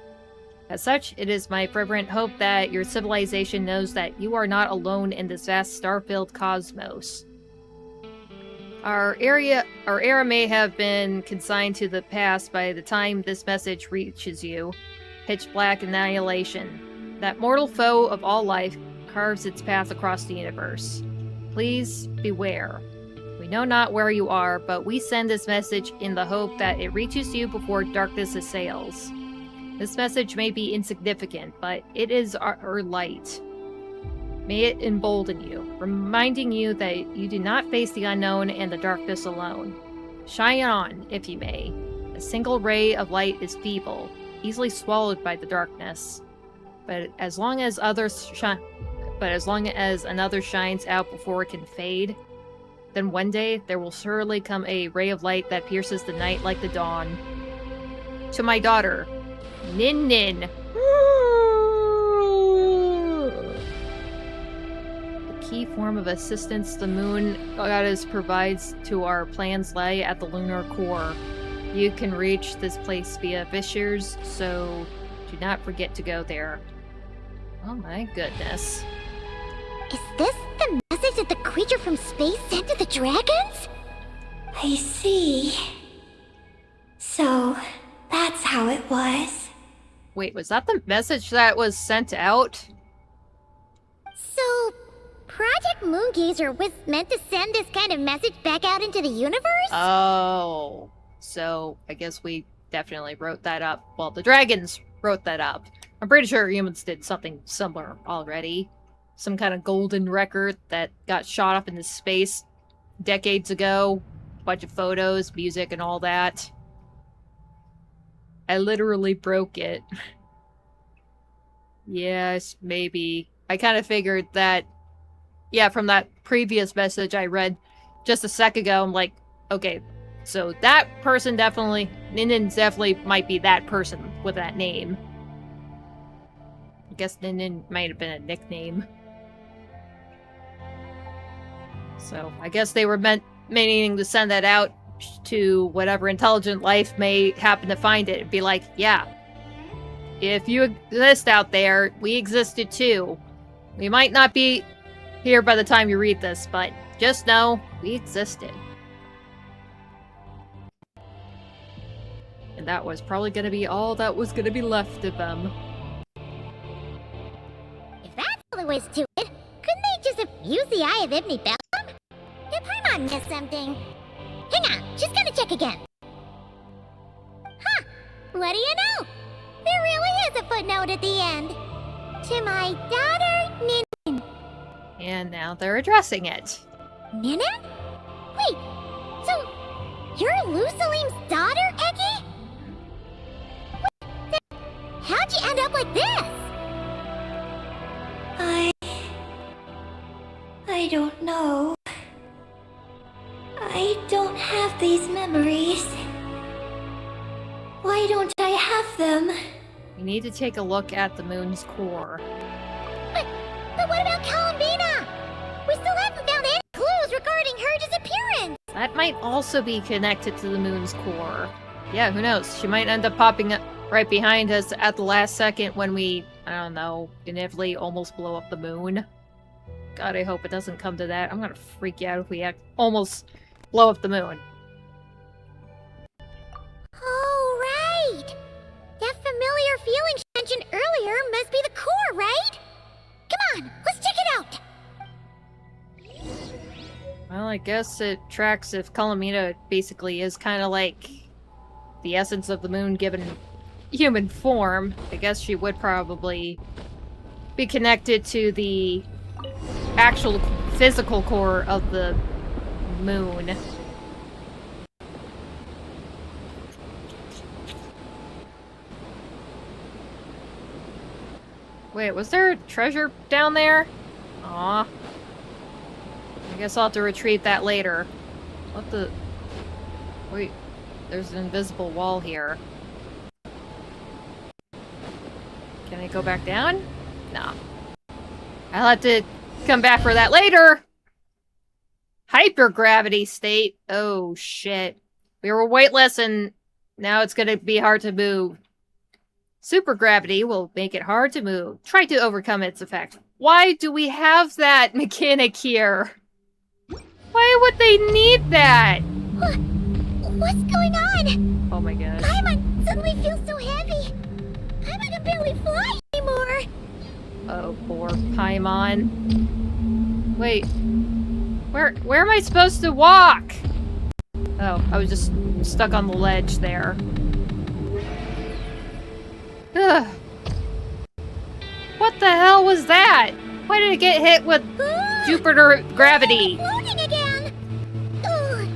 As such, it is my fervent hope that your civilization knows that you are not alone in this vast star-filled cosmos. Our era may have been consigned to the past by the time this message reaches you. Pitch black annihilation. That mortal foe of all life carves its path across the universe. Please beware. We know not where you are, but we send this message in the hope that it reaches you before darkness assails. This message may be insignificant, but it is our light. May it embolden you, reminding you that you do not face the unknown and the darkness alone. Shine on, if you may. A single ray of light is feeble, easily swallowed by the darkness. But as long as another shines out before it can fade, then one day there will surely come a ray of light that pierces the night like the dawn. To my daughter, Nin. The key form of assistance the moon goddess provides to our plans lie at the lunar core. You can reach this place via fissures, so do not forget to go there. Oh my goodness. Is this the message that the creature from space sent to the dragons? I see. So, that's how it was. Wait, was that the message that was sent out? So, Project Moongazer was meant to send this kind of message back out into the universe? Oh. So, I guess we definitely wrote that up. Well, the dragons wrote that up. I'm pretty sure humans did something similar already. Some kind of golden record that got shot up into space decades ago. Bunch of photos, music, and all that. I literally broke it. Yes, maybe. I kind of figured that, yeah, from that previous message I read just a sec ago, I'm like, okay, so that person definitely, Nin definitely might be that person with that name. I guess Nin might have been a nickname. So, I guess they were meaning to send that out to whatever intelligent life may happen to find it and be like, yeah, if you exist out there, we existed too. We might not be here by the time you read this, but just know we existed. And that was probably going to be all that was going to be left of them. If that's all there was to it, couldn't they just have used the Eye of Ibni-Belum? Did Paimon miss something? Hang on, just gonna check again. Huh, what do you know? There really is a footnote at the end. To my daughter, Nin. And now they're addressing it. Nin? Wait, so you're Lu Salim's daughter, Eggy? How'd you end up like this? I don't know. I don't have these memories. Why don't I have them? We need to take a look at the moon's core. But what about might also be connected to the moon's core. Yeah, who knows? She might end up popping up right behind us at the last second when we, I don't know, inevitably almost blow up the moon. God, I hope it doesn't come to that. I'm gonna freak out if we almost blow up the moon. Oh, right! That familiar feeling she mentioned earlier must be the core, right? Come on, let's check it out! Well, I guess it tracks if Kalamina basically is kind of like the essence of the moon given human form. I guess she would probably be connected to the actual physical core of the moon. Wait, was there a treasure down there? Aw. I guess I'll have to retrieve that later. What the... Wait, there's an invisible wall here. Can I go back down? No. I'll have to come back for that later! Hypergravity state. Oh, shit. We were weightless and now it's gonna be hard to move. Supergravity will make it hard to move. Try to overcome its effect. Why do we have that mechanic here? Why would they need that? What's going on? Oh my gosh. Paimon suddenly feels so heavy. Paimon can barely fly anymore. Oh, poor Paimon. Wait. Where am I supposed to walk? Oh, I was just stuck on the ledge there. Ugh. What the hell was that? Why did it get hit with Jupiter gravity? Floating again. Ugh.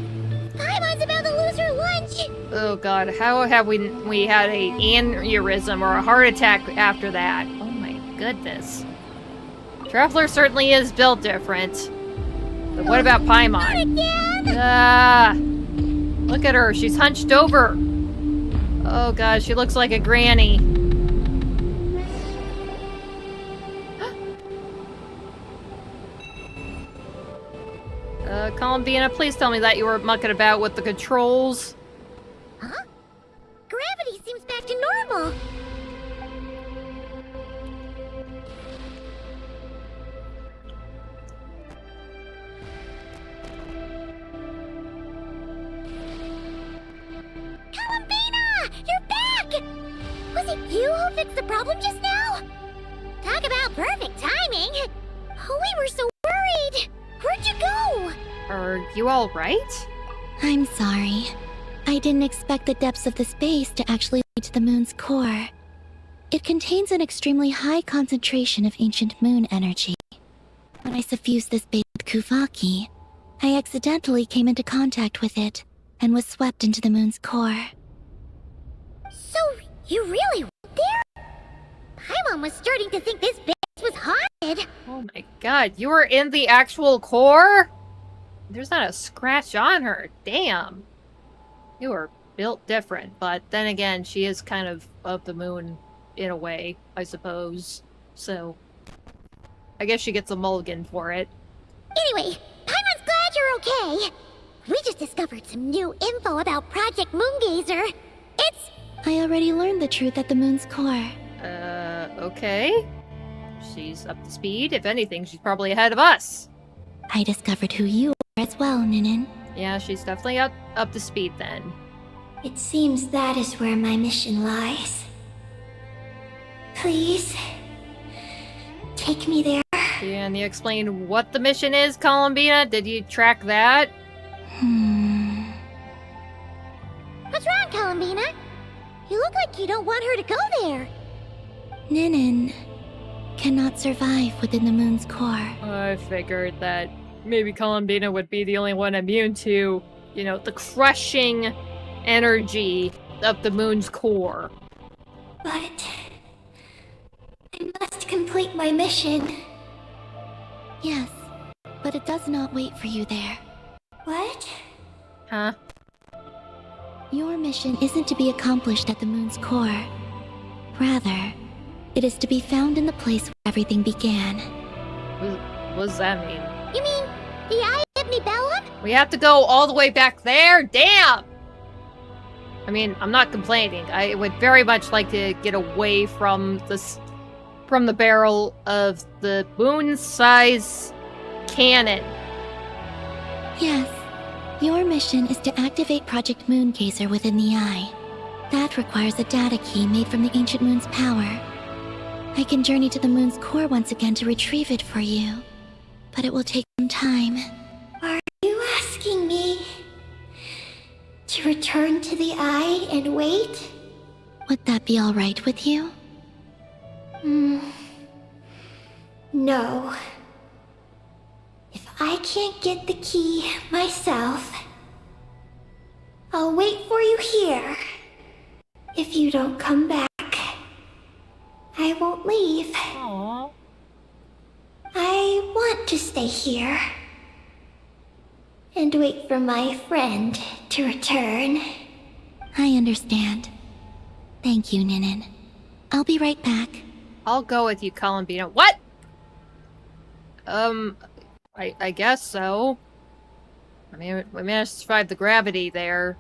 Paimon's about to lose her lunch. Oh god, how have we had a aneurysm or a heart attack after that? Oh my goodness. Traveler certainly is built different. But what about Paimon? Look at her, she's hunched over. Oh god, she looks like a granny. Columbina, please tell me that you were mucking about with the controls. Huh? Gravity seems back to normal. Columbina! You're back! Was it you who fixed the problem just now? Talk about perfect timing! Oh, we were so worried! Where'd you go? Are you all right? I'm sorry. I didn't expect the depths of the space to actually lead to the moon's core. It contains an extremely high concentration of ancient moon energy. When I suffused this base with Kuvaki, I accidentally came into contact with it and was swept into the moon's core. So, you really went there? Paimon was starting to think this base was haunted. Oh my god, you were in the actual core? There's not a scratch on her. Damn. You were built different, but then again, she is kind of the moon in a way, I suppose. So, I guess she gets a mulligan for it. Anyway, Paimon's glad you're okay. We just discovered some new info about Project Moongazer. I already learned the truth at the moon's core. Okay. She's up to speed. If anything, she's probably ahead of us. I discovered who you are as well, Ninin. Yeah, she's definitely up to speed then. It seems that is where my mission lies. Please, take me there. Can you explain what the mission is, Columbina? Did you track that? What's wrong, Columbina? You look like you don't want her to go there. Ninin cannot survive within the moon's core. I figured that maybe Columbina would be the only one immune to, you know, the crushing energy of the moon's core. But I must complete my mission. Yes, but it does not wait for you there. What? Huh? Your mission isn't to be accomplished at the moon's core. Rather, it is to be found in the place where everything began. What does that mean? You mean the Eye of Ibni-Belum? We have to go all the way back there? Damn! I mean, I'm not complaining. I would very much like to get away from this, from the barrel of the moon-size cannon. Yes. Your mission is to activate Project Moongazer within the Eye. That requires a data key made from the ancient moon's power. I can journey to the moon's core once again to retrieve it for you, but it will take some time. Are you asking me to return to the Eye and wait? Would that be all right with you? No. If I can't get the key myself, I'll wait for you here. If you don't come back, I won't leave. Aww. I want to stay here and wait for my friend to return. I understand. Thank you, Ninin. I'll be right back. I'll go with you, Columbina. What? I guess so. I mean, we managed to survive the gravity there.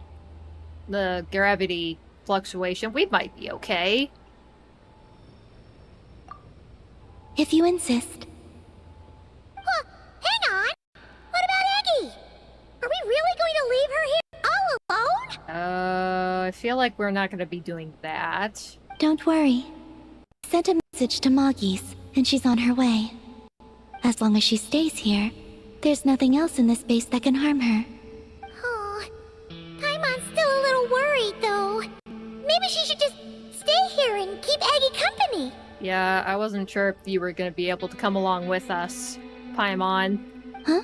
The gravity fluctuation. We might be okay. If you insist. Huh, hang on! What about Eggy? Are we really going to leave her here all alone? I feel like we're not gonna be doing that. Don't worry. I sent a message to Moggy's, and she's on her way. As long as she stays here, there's nothing else in this base that can harm her. Oh, Paimon's still a little worried, though. Maybe she should just stay here and keep Eggy company. Yeah, I wasn't sure if you were gonna be able to come along with us, Paimon. Huh?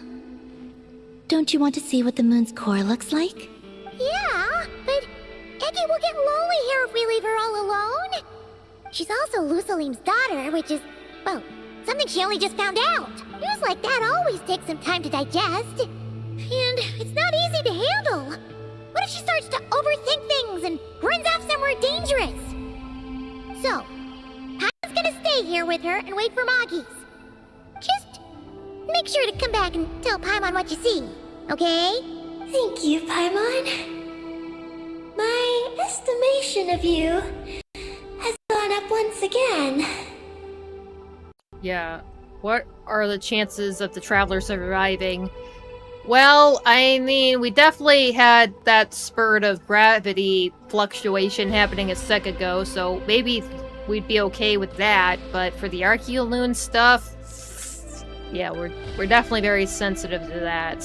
Don't you want to see what the moon's core looks like? Yeah, but Eggy will get lonely here if we leave her all alone. She's also Lusalim's daughter, which is, well, something she only just found out. News like that always takes some time to digest. And it's not easy to handle. What if she starts to overthink things and runs off somewhere dangerous? So, Paimon's gonna stay here with her and wait for Moggy's. Just make sure to come back and tell Paimon what you see, okay? Thank you, Paimon. My estimation of you has gone up once again. Yeah. What are the chances of the traveler surviving? Well, I mean, we definitely had that spurt of gravity fluctuation happening a sec ago, so maybe we'd be okay with that, but for the Archeoloon stuff, yeah, we're definitely very sensitive to that.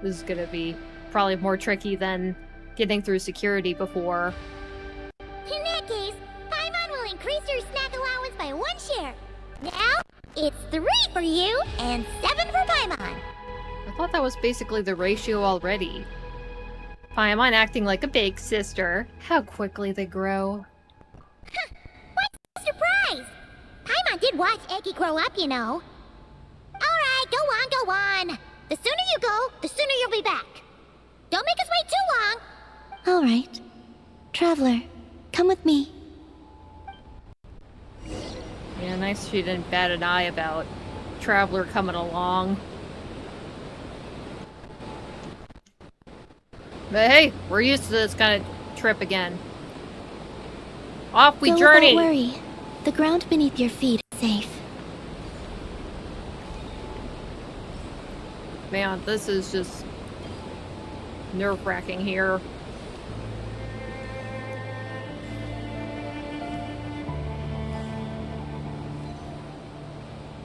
This is gonna be probably more tricky than getting through security before. In that case, Paimon will increase your snack allowance by 1 share. Now, it's 3 for you and 7 for Paimon. I thought that was basically the ratio already. Paimon acting like a big sister. How quickly they grow. What's the surprise? Paimon did watch Eggy grow up, you know. Alright, go on. The sooner you go, the sooner you'll be back. Don't make us wait too long. All right. Traveler, come with me. Yeah, nice she didn't bat an eye about Traveler coming along. But hey, we're used to this kind of trip again. Off we Go journey! without worry. The ground beneath your feet is safe. Man, this is just nerve-wracking here.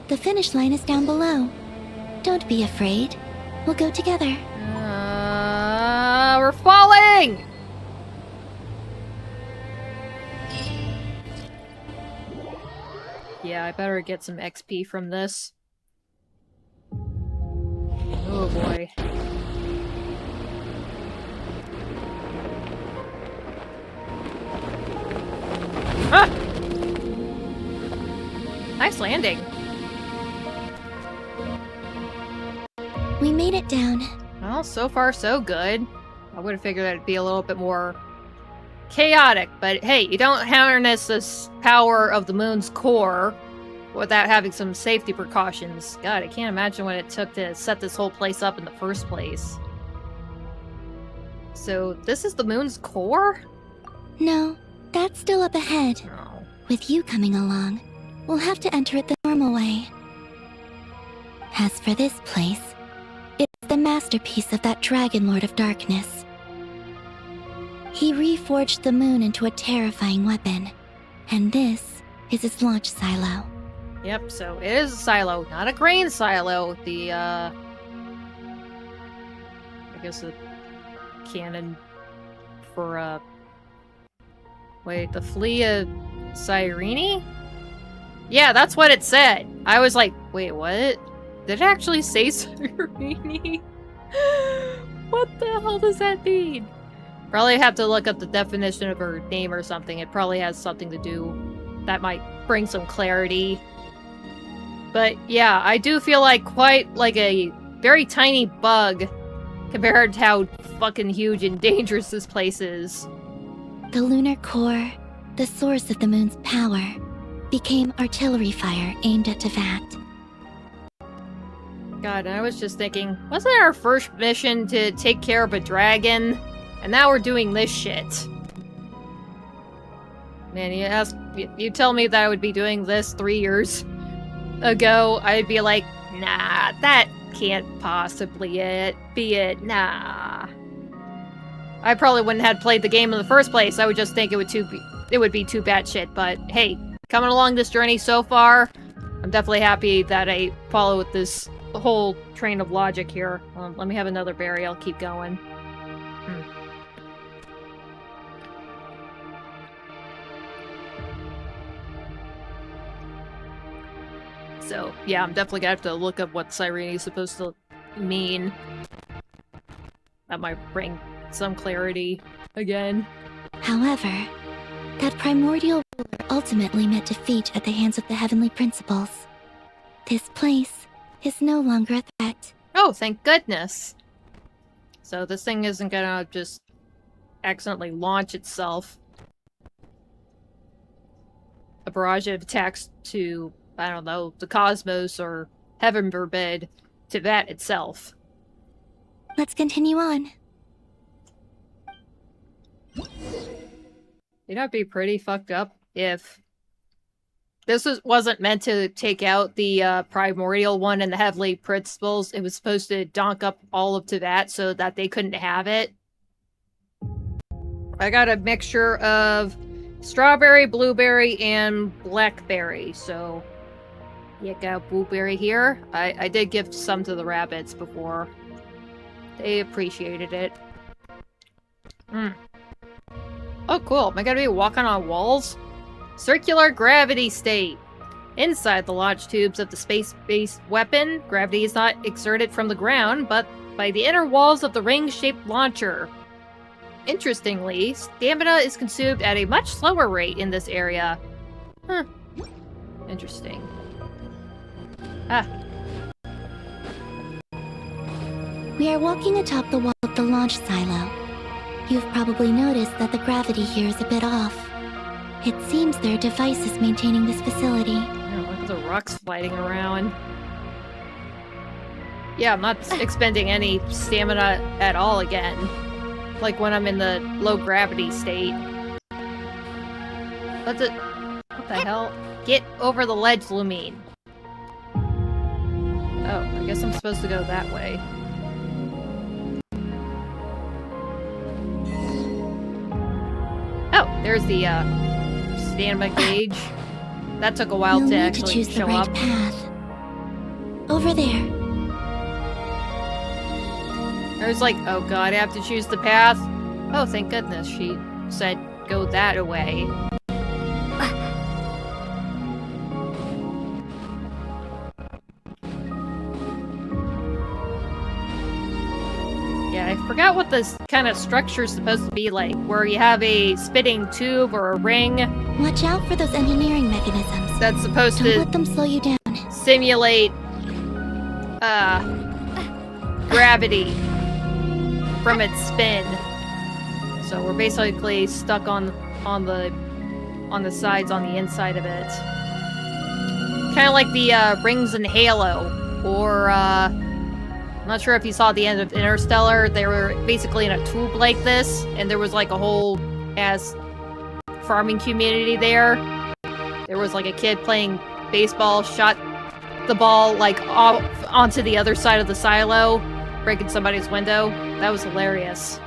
The finish line is down below. Don't be afraid. We'll go together. We're falling! Yeah, I better get some XP from this. Oh boy. Ah! Nice landing. We made it down. Well, so far so good. I would have figured that it'd be a little bit more chaotic, but hey, you don't harness this power of the moon's core without having some safety precautions. God, I can't imagine what it took to set this whole place up in the first place. So, this is the moon's core? No, that's still up ahead. No. With you coming along, we'll have to enter it the normal way. As for this place, it's the masterpiece of that Dragon Lord of Darkness. He reforged the moon into a terrifying weapon, and this is his launch silo. Yep, so it is a silo, not a grain silo. The, I guess the cannon for, wait, the Flea of Cyrene? Yeah, that's what it said. I was like, wait, what? Did it actually say Cyrene? What the hell does that mean? Probably have to look up the definition of her name or something. It probably has something to do that might bring some clarity. But yeah, I do feel like quite like a very tiny bug compared to how fucking huge and dangerous this place is. The lunar core, the source of the moon's power, became artillery fire aimed at Teyvat. God, and I was just thinking, wasn't our first mission to take care of a dragon? And now we're doing this shit. Man, you tell me that I would be doing this 3 years ago, I'd be like, nah, that can't possibly be it, nah. I probably wouldn't have played the game in the first place. I would just think it would be too bad shit. But hey, coming along this journey so far, I'm definitely happy that I followed this whole train of logic here. Let me have another berry. I'll keep going. So, yeah, I'm definitely gonna have to look up what Cyrene is supposed to mean. That might bring some clarity again. However, that primordial ruler ultimately met defeat at the hands of the heavenly principles. This place is no longer a threat. Oh, thank goodness. So this thing isn't gonna just accidentally launch itself. A barrage of attacks to, I don't know, the cosmos, or heaven forbid, to that itself. Let's continue on. You know, it'd be pretty fucked up if this wasn't meant to take out the primordial one and the heavenly principles. It was supposed to donk up all of Teyvat so that they couldn't have it. I got a mixture of strawberry, blueberry, and blackberry, so you got blueberry here. I did give some to the rabbits before. They appreciated it. Oh, cool. Am I gonna be walking on walls? Circular gravity state. Inside the launch tubes of the space-based weapon, gravity is not exerted from the ground, but by the inner walls of the ring-shaped launcher. Interestingly, stamina is consumed at a much slower rate in this area. Huh. Interesting. Ah. We are walking atop the wall of the launch silo. You've probably noticed that the gravity here is a bit off. It seems there are devices maintaining this facility. Oh, look at the rocks fighting around. Yeah, I'm not expending any stamina at all again. Like when I'm in the low gravity state. What the hell? Get over the ledge, Lumine. Oh, I guess I'm supposed to go that way. Oh, there's the stamina gauge. That took a while You'll to need actually to choose show the right up. path. Over there. I was like, oh god, I have to choose the path? Oh, thank goodness, she said go that way. Yeah, I forgot what this kind of structure is supposed to be like, where you have a spinning tube or a ring Watch out for those engineering mechanisms. that's supposed Don't to let them slow you down. simulate gravity from its spin. So we're basically stuck on the sides on the inside of it. kind of like the rings in Halo, or I'm not sure if you saw the end of Interstellar. They were basically in a tube like this, and there was like a whole ass farming community there. There was like a kid playing baseball, shot the ball like off onto the other side of the silo, breaking somebody's window. That was hilarious.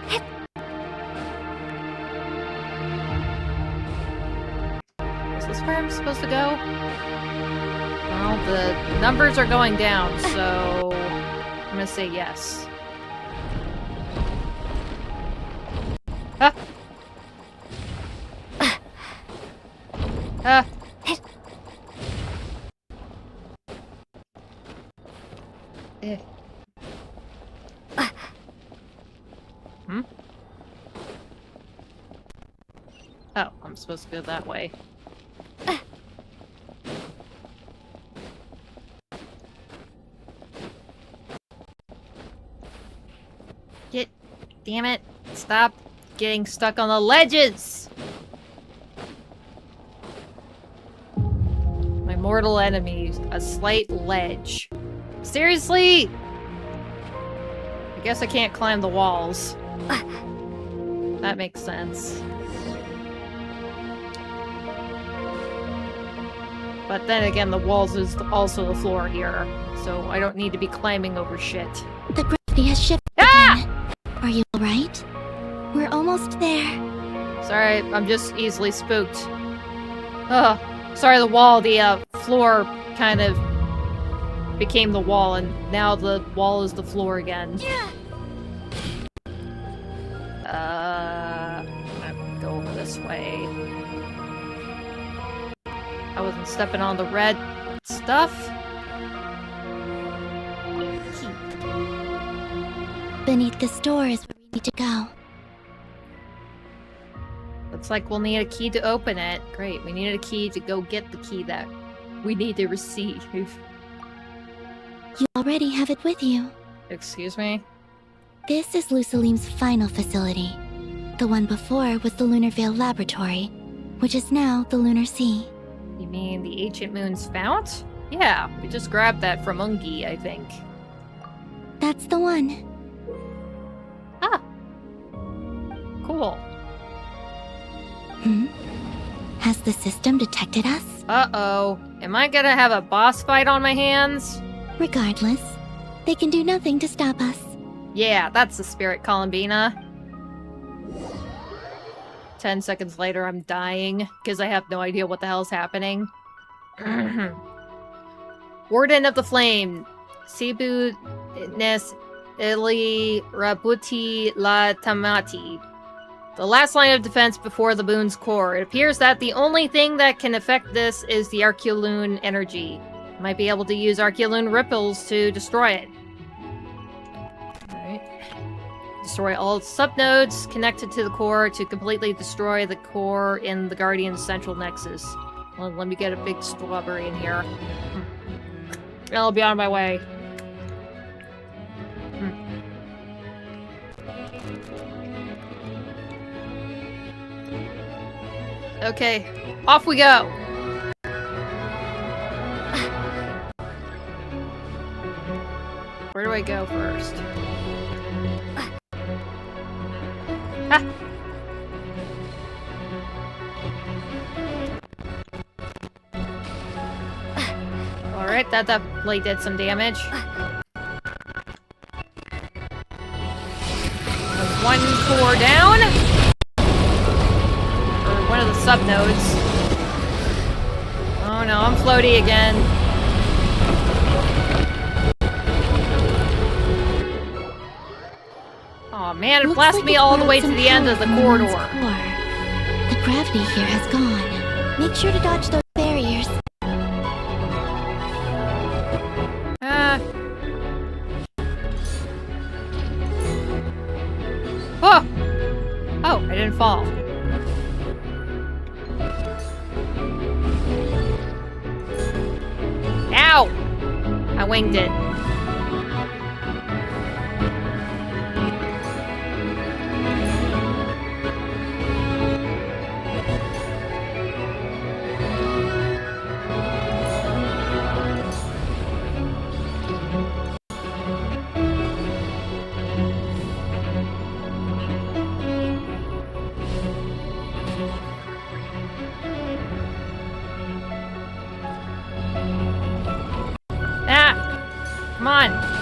Is this where I'm supposed to go? Well, the numbers are going down, so I'm gonna say yes. Ah! Ah! Eh. Hmm? Oh, I'm supposed to go that way. Damn it. Stop getting stuck on the ledges! My mortal enemy, a slight ledge. Seriously? I guess I can't climb the walls. That makes sense. But then again, the walls is also the floor here, so I don't need to be climbing over shit. The gravity has shifted Ah! again. Are you alright? We're almost there. Sorry, I'm just easily spooked. Ugh. Sorry, the floor kind of became the wall, and now the wall is the floor again. I'm gonna go over this way. I wasn't stepping on the red stuff. Beneath this door is where we need to go. Looks like we'll need a key to open it. Great, we needed a key to go get the key that we need to receive. You already have it with you. Excuse me? This is Lusalim's final facility. The one before was the Lunar Veil Laboratory, which is now the Lunar Sea. You mean the Ancient Moon's fount? Yeah, we just grabbed that from Ungi, I think. That's the one. Ah. Cool. Has the system detected us? Uh-oh. Am I gonna have a boss fight on my hands? Regardless, they can do nothing to stop us. Yeah, that's the spirit, Columbina. 10 seconds later, I'm dying, because I have no idea what the hell's happening. Warden of the Flame. Sibu Nes Ili Rabuti La Tamati. The last line of defense before the moon's core. It appears that the only thing that can affect this is the Archeoloon energy. Might be able to use Archeoloon ripples to destroy it. Alright. Destroy all subnodes connected to the core to completely destroy the core in the Guardian's central nexus. Well, let me get a big strawberry in here. I'll be on my way. Okay, off we go! Where do I go first? Ah! Alright, that definitely did some damage. That's one core down. Or one of the subnodes. Oh no, I'm floaty again. Oh man, it Looks blasted like me it all the way borrowed to some the end power of the from corridor. moon's core. The gravity here has gone. Make sure to dodge those barriers. Oh! Oh, I didn't fall. Ow! I winged it.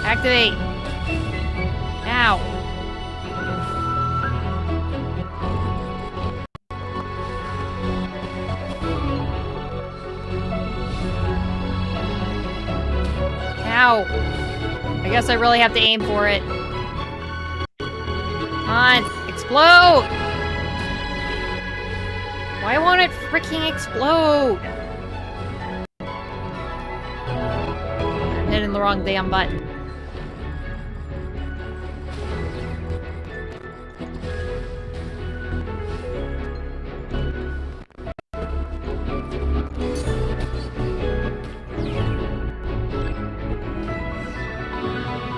Activate. Ow. Ow. I guess I really have to aim for it. Come on, explode! Why won't it freaking explode? I'm hitting the wrong damn button.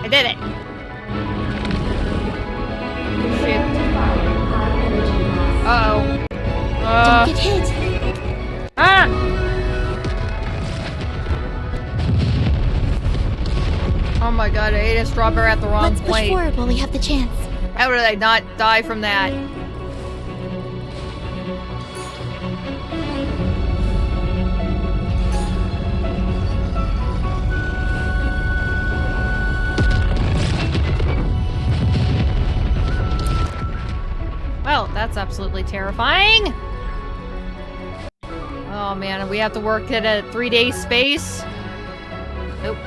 I did it! Shit. Uh-oh. Don't get hit. Ah! Oh my god, I ate a strawberry at the wrong Let's push point. forward while we have the chance. How did I not die from that? Well, that's absolutely terrifying. Oh man, we have to work at a 3-day space? Nope.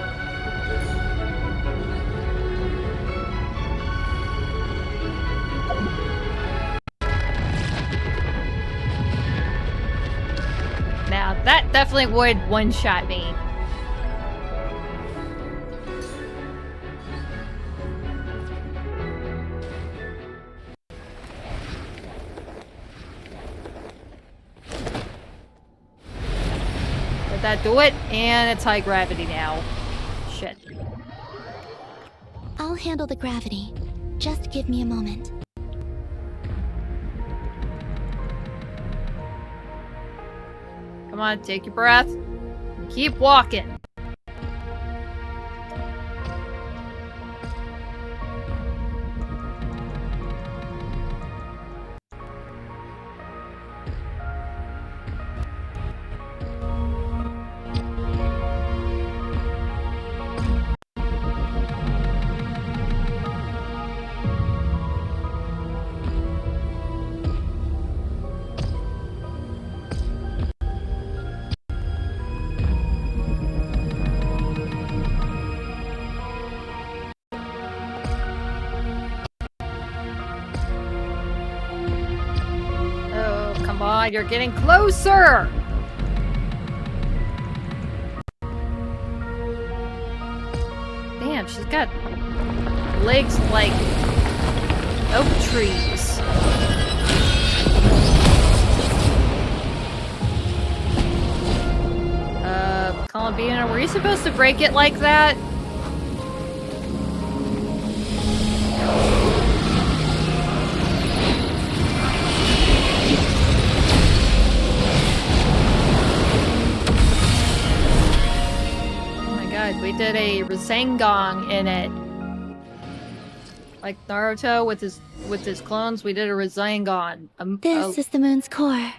Now, that definitely would one-shot me. Did that do it? And it's high gravity now. Shit. I'll handle the gravity. Just give me a moment. Come on, take your breath. And keep walking. Come on, you're getting closer! Damn, she's got legs like oak trees. Columbina, were you supposed to break it like that? We did a Rasengan in it. Like Naruto with his clones, we did a Rasengan. This is the moon's core.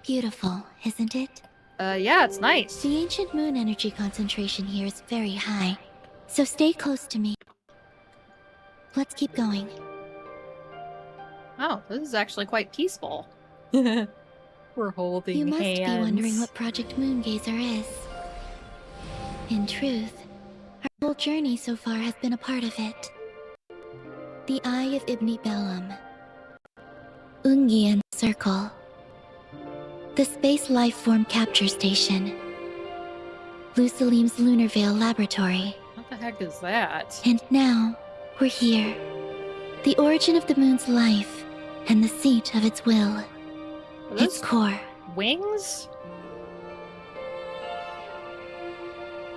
Beautiful, isn't it? Yeah, it's nice. The ancient moon energy concentration here is very high, so stay close to me. Let's keep going. Oh, this is actually quite peaceful. We're holding You must hands. be wondering what Project Moongazer is. In truth, our whole journey so far has been a part of it. The Eye of Ibni-Belum. Ungian Circle. The Space Lifeform Capture Station. Lucilim's Lunar Veil Laboratory. What the heck is that? And now, we're here. The origin of the moon's life, and the seat of its will. Are Its those core. wings?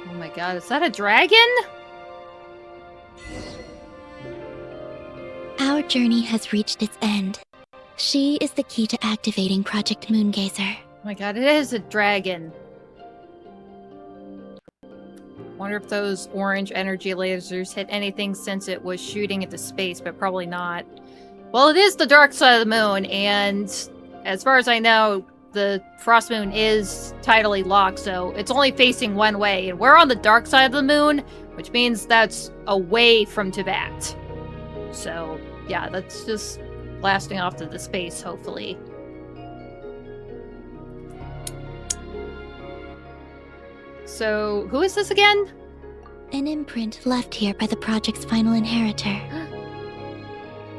Oh my god, is that a dragon? Our journey has reached its end. She is the key to activating Project Moongazer. Oh my god, it is a dragon. Wonder if those orange energy lasers hit anything since it was shooting into space, but probably not. Well, it is the dark side of the moon, and as far as I know, the Frost Moon is tidally locked, so it's only facing one way. And we're on the dark side of the moon, which means that's away from Tibet. So, yeah, that's just blasting off to the space, hopefully. So, who is this again? An imprint left here by the project's final inheritor.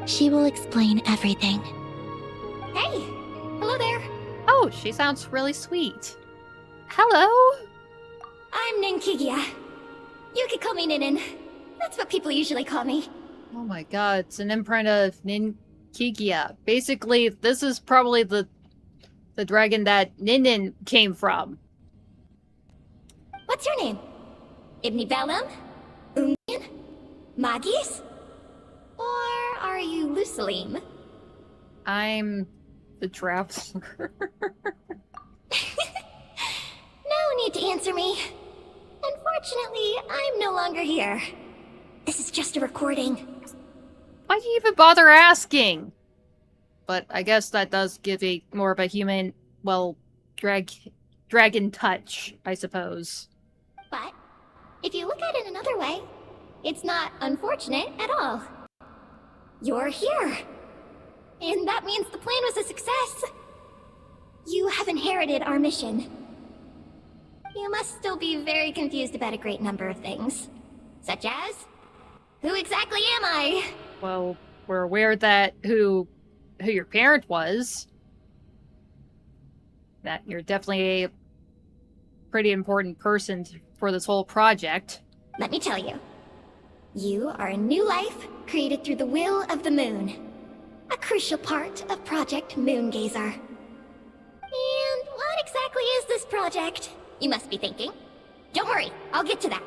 She will explain everything. Hey! Hello there! Oh, she sounds really sweet. Hello? I'm Ninkigia. You could call me Ninin. That's what people usually call me. Oh my god, it's an imprint of Ninkigia. Basically, this is probably the dragon that Ninin came from. What's your name? Ibni-Belum? Ungian? Magis? Or are you Lusalim? I'm the traveler. No need to answer me. Unfortunately, I'm no longer here. This is just a recording. Why'd you even bother asking? But I guess that does give a more of a human, well, dragon touch, I suppose. But if you look at it another way, it's not unfortunate at all. You're here. And that means the plan was a success. You have inherited our mission. You must still be very confused about a great number of things. Such as, who exactly am I? Well, we're aware that who your parent was. That you're definitely a pretty important person for this whole project. Let me tell you. You are a new life created through the will of the moon. A crucial part of Project Moongazer. And what exactly is this project? You must be thinking. Don't worry, I'll get to that.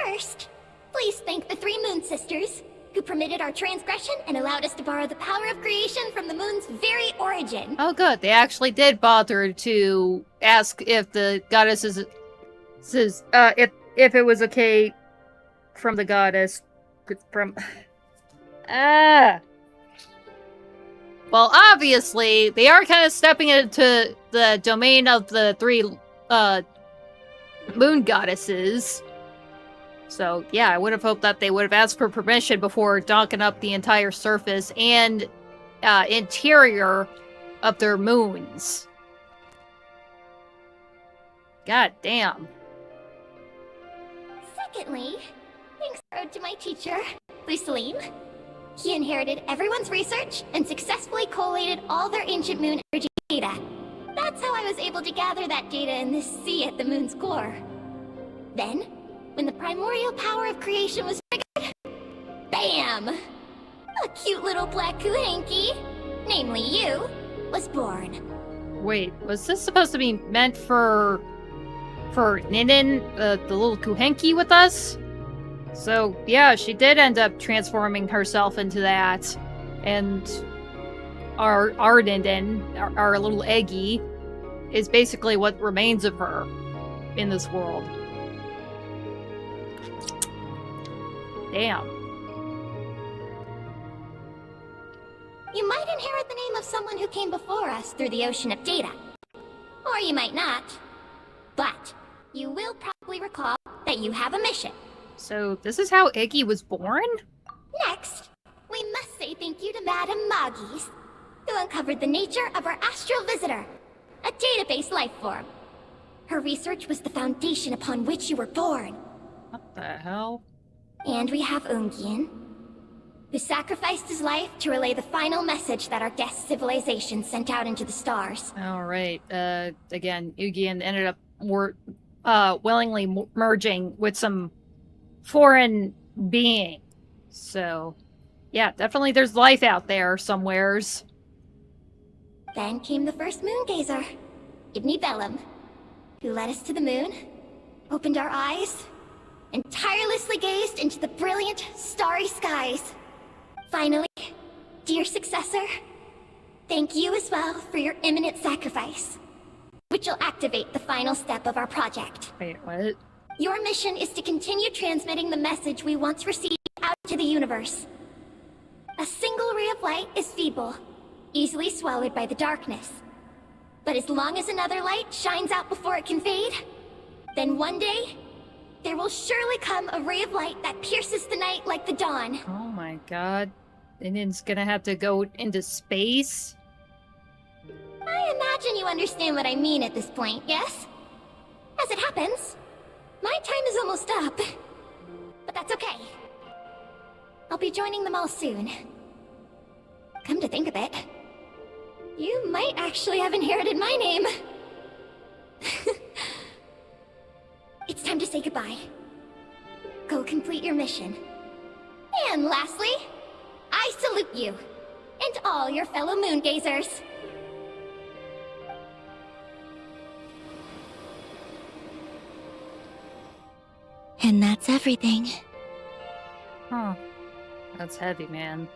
First, please thank the 3 Moon Sisters, who permitted our transgression and allowed us to borrow the power of creation from the moon's very origin. Oh good, they actually did bother to ask if the goddesses if it was okay from the goddess from Well, obviously, they are kind of stepping into the domain of the 3 moon goddesses. So, yeah, I would have hoped that they would have asked for permission before docking up the entire surface and interior of their moons. God damn. Secondly, thanks are owed to my teacher, Lusalim. He inherited everyone's research and successfully collated all their ancient moon energy data. That's how I was able to gather that data in this sea at the moon's core. Then, when the primordial power of creation was triggered, BAM! A cute little black kuhanky, namely you, was born. Wait, was this supposed to be meant for Ninin, the little kuhenki with us? So, yeah, she did end up transforming herself into that. And our Ninin, our little Eggy, is basically what remains of her in this world. Damn. You might inherit the name of someone who came before us through the ocean of data. Or you might not. But you will probably recall that you have a mission. So, this is how Iggy was born? Next, we must say thank you to Madame Magis, who uncovered the nature of our astral visitor, a database life form. Her research was the foundation upon which you were born. What the hell? And we have Ungian, who sacrificed his life to relay the final message that our guest civilization sent out into the stars. Alright, again, Ungian ended up willingly merging with some foreign being. So, yeah, definitely there's life out there somewheres. Then came the first Moongazer, Ibni-Belum, who led us to the moon, opened our eyes, and tirelessly gazed into the brilliant, starry skies. Finally, dear successor, thank you as well for your imminent sacrifice, which will activate the final step of our project. Wait, what? Your mission is to continue transmitting the message we once received out to the universe. A single ray of light is feeble, easily swallowed by the darkness. But as long as another light shines out before it can fade, then one day, there will surely come a ray of light that pierces the night like the dawn. Oh my god. Ninen's gonna have to go into space? I imagine you understand what I mean at this point, yes? As it happens, my time is almost up. But that's okay. I'll be joining them all soon. Come to think of it, you might actually have inherited my name. It's time to say goodbye. Go complete your mission. And lastly, I salute you, and all your fellow Moongazers. And that's everything. Huh. That's heavy, man.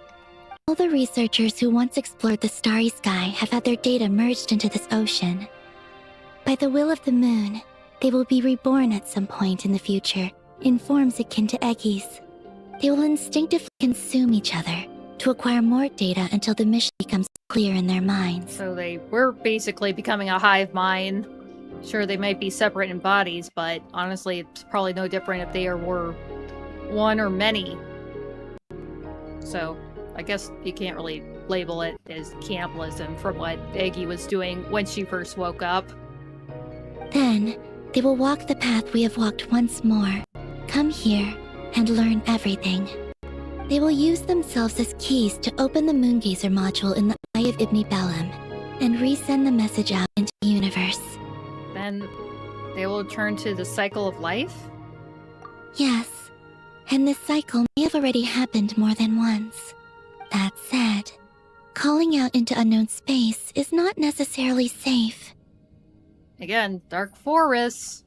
All the researchers who once explored the starry sky have had their data merged into this ocean. By the will of the moon, they will be reborn at some point in the future in forms akin to eggies. They will instinctively consume each other to acquire more data until the mission becomes clear in their minds. So they were basically becoming a hive mind. Sure, they might be separate in bodies, but honestly, it's probably no different if they were one or many. So, I guess you can't really label it as cannibalism from what Eggy was doing when she first woke up. Then, they will walk the path we have walked once more, come here, and learn everything. They will use themselves as keys to open the Moongazer module in the Eye of Ibni-Belum, and resend the message out into the universe. Then they will turn to the cycle of life? Yes, and this cycle may have already happened more than once. That said, calling out into unknown space is not necessarily safe. Again, dark forests.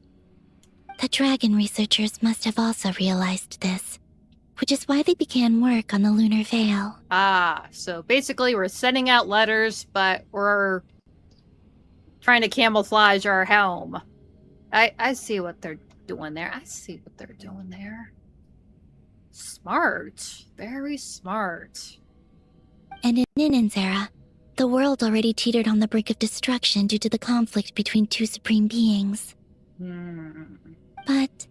The dragon researchers must have also realized this, which is why they began work on the lunar veil. Ah, so basically we're sending out letters, but we're trying to camouflage our home. I see what they're doing there. I see what they're doing there. Smart. Very smart. And in Ninen's era, the world already teetered on the brink of destruction due to the conflict between two supreme beings. But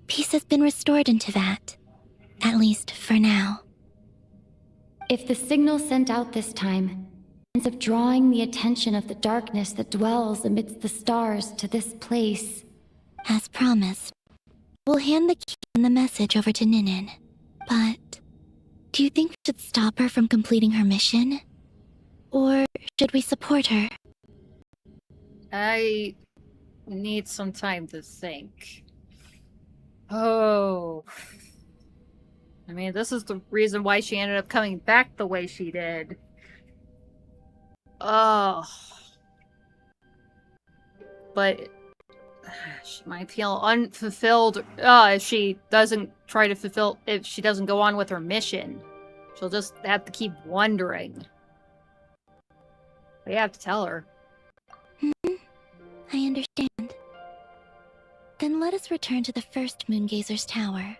peace has been restored into that. At least for now. If the signal sent out this time ends up drawing the attention of the darkness that dwells amidst the stars to this place, As promised, we'll hand the key and the message over to Ninen. But do you think we should stop her from completing her mission? Or should we support her? I need some time to think. Oh. I mean, this is the reason why she ended up coming back the way she did. Oh. But she might feel unfulfilled if she doesn't try to fulfill, if she doesn't go on with her mission. She'll just have to keep wondering. But you have to tell her. I understand. Then let us return to the first Moongazer's tower.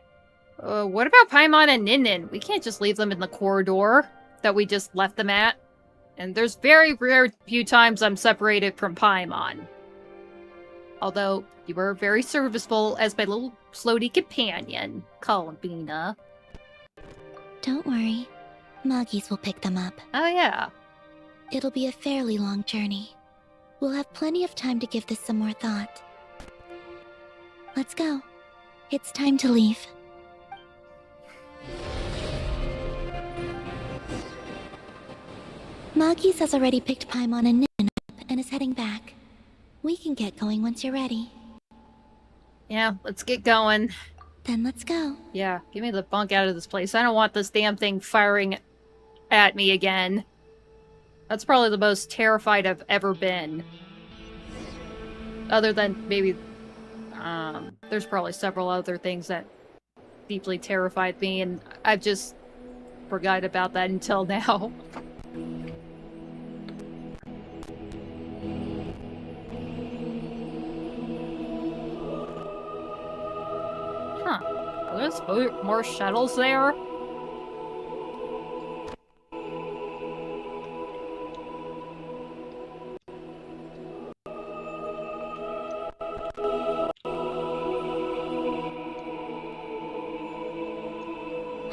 What about Paimon and Ninin? We can't just leave them in the corridor that we just left them at. And there's very rare few times I'm separated from Paimon. Although, you were very serviceable as my little floaty companion, Columbina. Don't worry. Moggies will pick them up. Oh yeah. It'll be a fairly long journey. We'll have plenty of time to give this some more thought. Let's go. It's time to leave. Moggies has already picked Paimon and Nin up and is heading back. We can get going once you're ready. Yeah, let's get going. Then let's go. Yeah, give me the bunk out of this place. I don't want this damn thing firing at me again. That's probably the most terrified I've ever been. Other than maybe... there's probably several other things that deeply terrified me, and I've just forgot about that until now. Huh. Are there more shuttles there?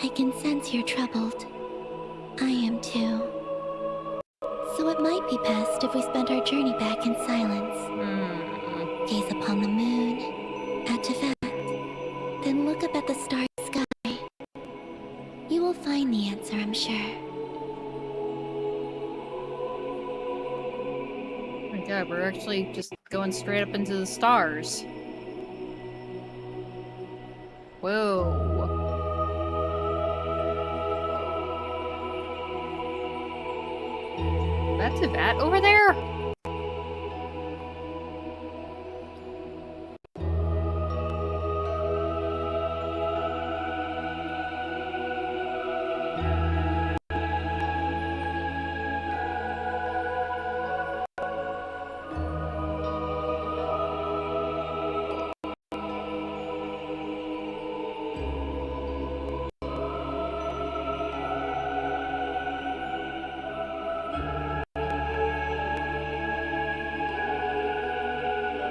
I can sense you're troubled. I am too. So it might be best if we spent our journey back in silence. Gaze upon the moon, at Tefat, then look up at the starry sky. You will find the answer, I'm sure. Oh my god, we're actually just going straight up into the stars. Whoa. That's a bat over there?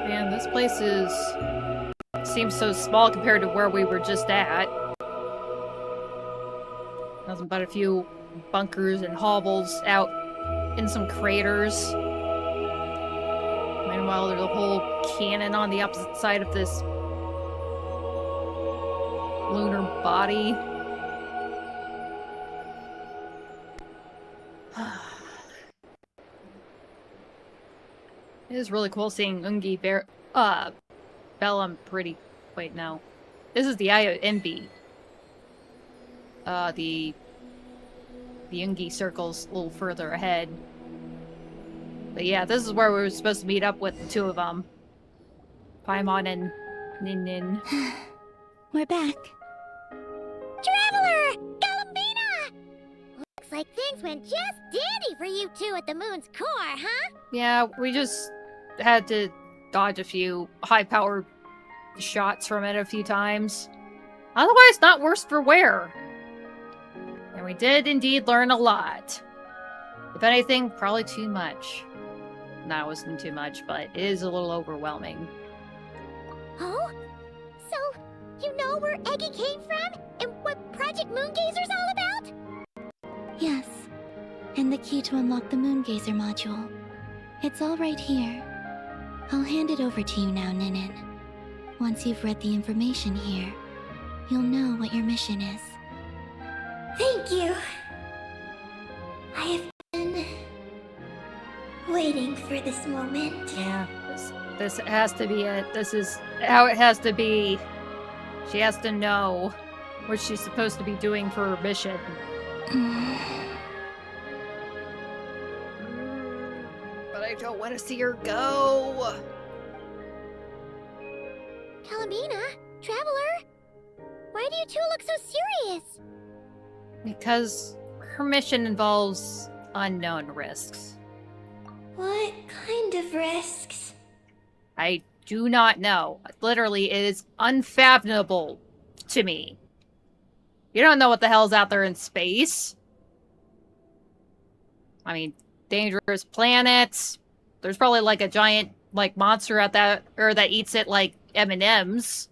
Man, this place seems so small compared to where we were just at. Nothing but a few bunkers and hovels out in some craters. Meanwhile, there's a whole cannon on the opposite side of this lunar body. It is really cool seeing Belum pretty... Wait, no. This is the Eye of Ibni. The Ungi circle's a little further ahead. But yeah, this is where we were supposed to meet up with the two of them. Paimon and Nin. We're back. Traveler! Galambina! Looks like things went just dandy for you two at the moon's core, huh? Yeah, we just had to dodge a few high-powered shots from it a few times. Otherwise, not worse for wear. And we did indeed learn a lot. If anything, probably too much. No, it wasn't too much, but it is a little overwhelming. Oh? So, you know where Eggy came from? And what Project Moongazer's all about? Yes. And the key to unlock the Moongazer module. It's all right here. I'll hand it over to you now, Ninin. Once you've read the information here, you'll know what your mission is. Thank you. I have been waiting for this moment. Yeah, this has to be it. This is how it has to be. She has to know what she's supposed to be doing for her mission. But I don't want to see her go. Galambina, Traveler, why do you two look so serious? Because her mission involves unknown risks. What kind of risks? I do not know. Literally, it is unfathomable to me. You don't know what the hell's out there in space. I mean, dangerous planets. There's probably like a giant like monster at that eats it like M&Ms.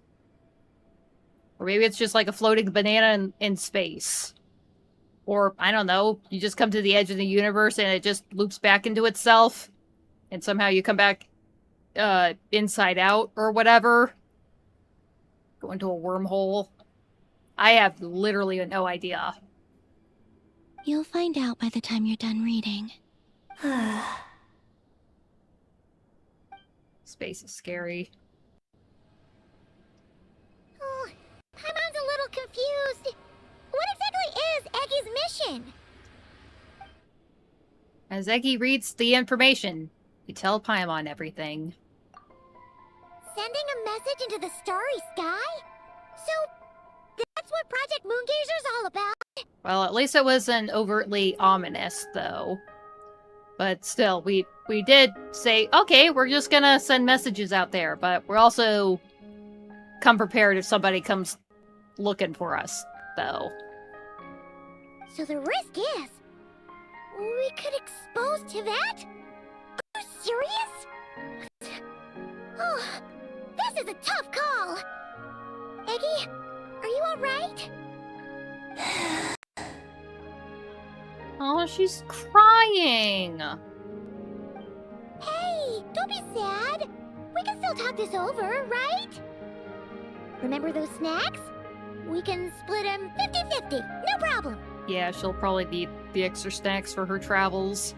Or maybe it's just like a floating banana in space. Or, I don't know, you just come to the edge of the universe and it just loops back into itself. And somehow you come back inside out or whatever. Go into a wormhole. I have literally no idea. You'll find out by the time you're done reading. Space is scary. Oh, Paimon's a little confused. What exactly is Eggy's mission? As Eggy reads the information, you tell Paimon everything. Sending a message into the starry sky? So, that's what Project Moongazer's all about? Well, at least it wasn't overtly ominous, though. But still, we did say, okay, we're just gonna send messages out there, but we're also come prepared if somebody comes looking for us, though. So the risk is, we could expose Tefat? Are you serious? Oh, this is a tough call. Eggy, are you alright? Oh, she's crying. Hey, don't be sad. We can still talk this over, right? Remember those snacks? We can split them 50-50, no problem. Yeah, she'll probably need the extra snacks for her travels.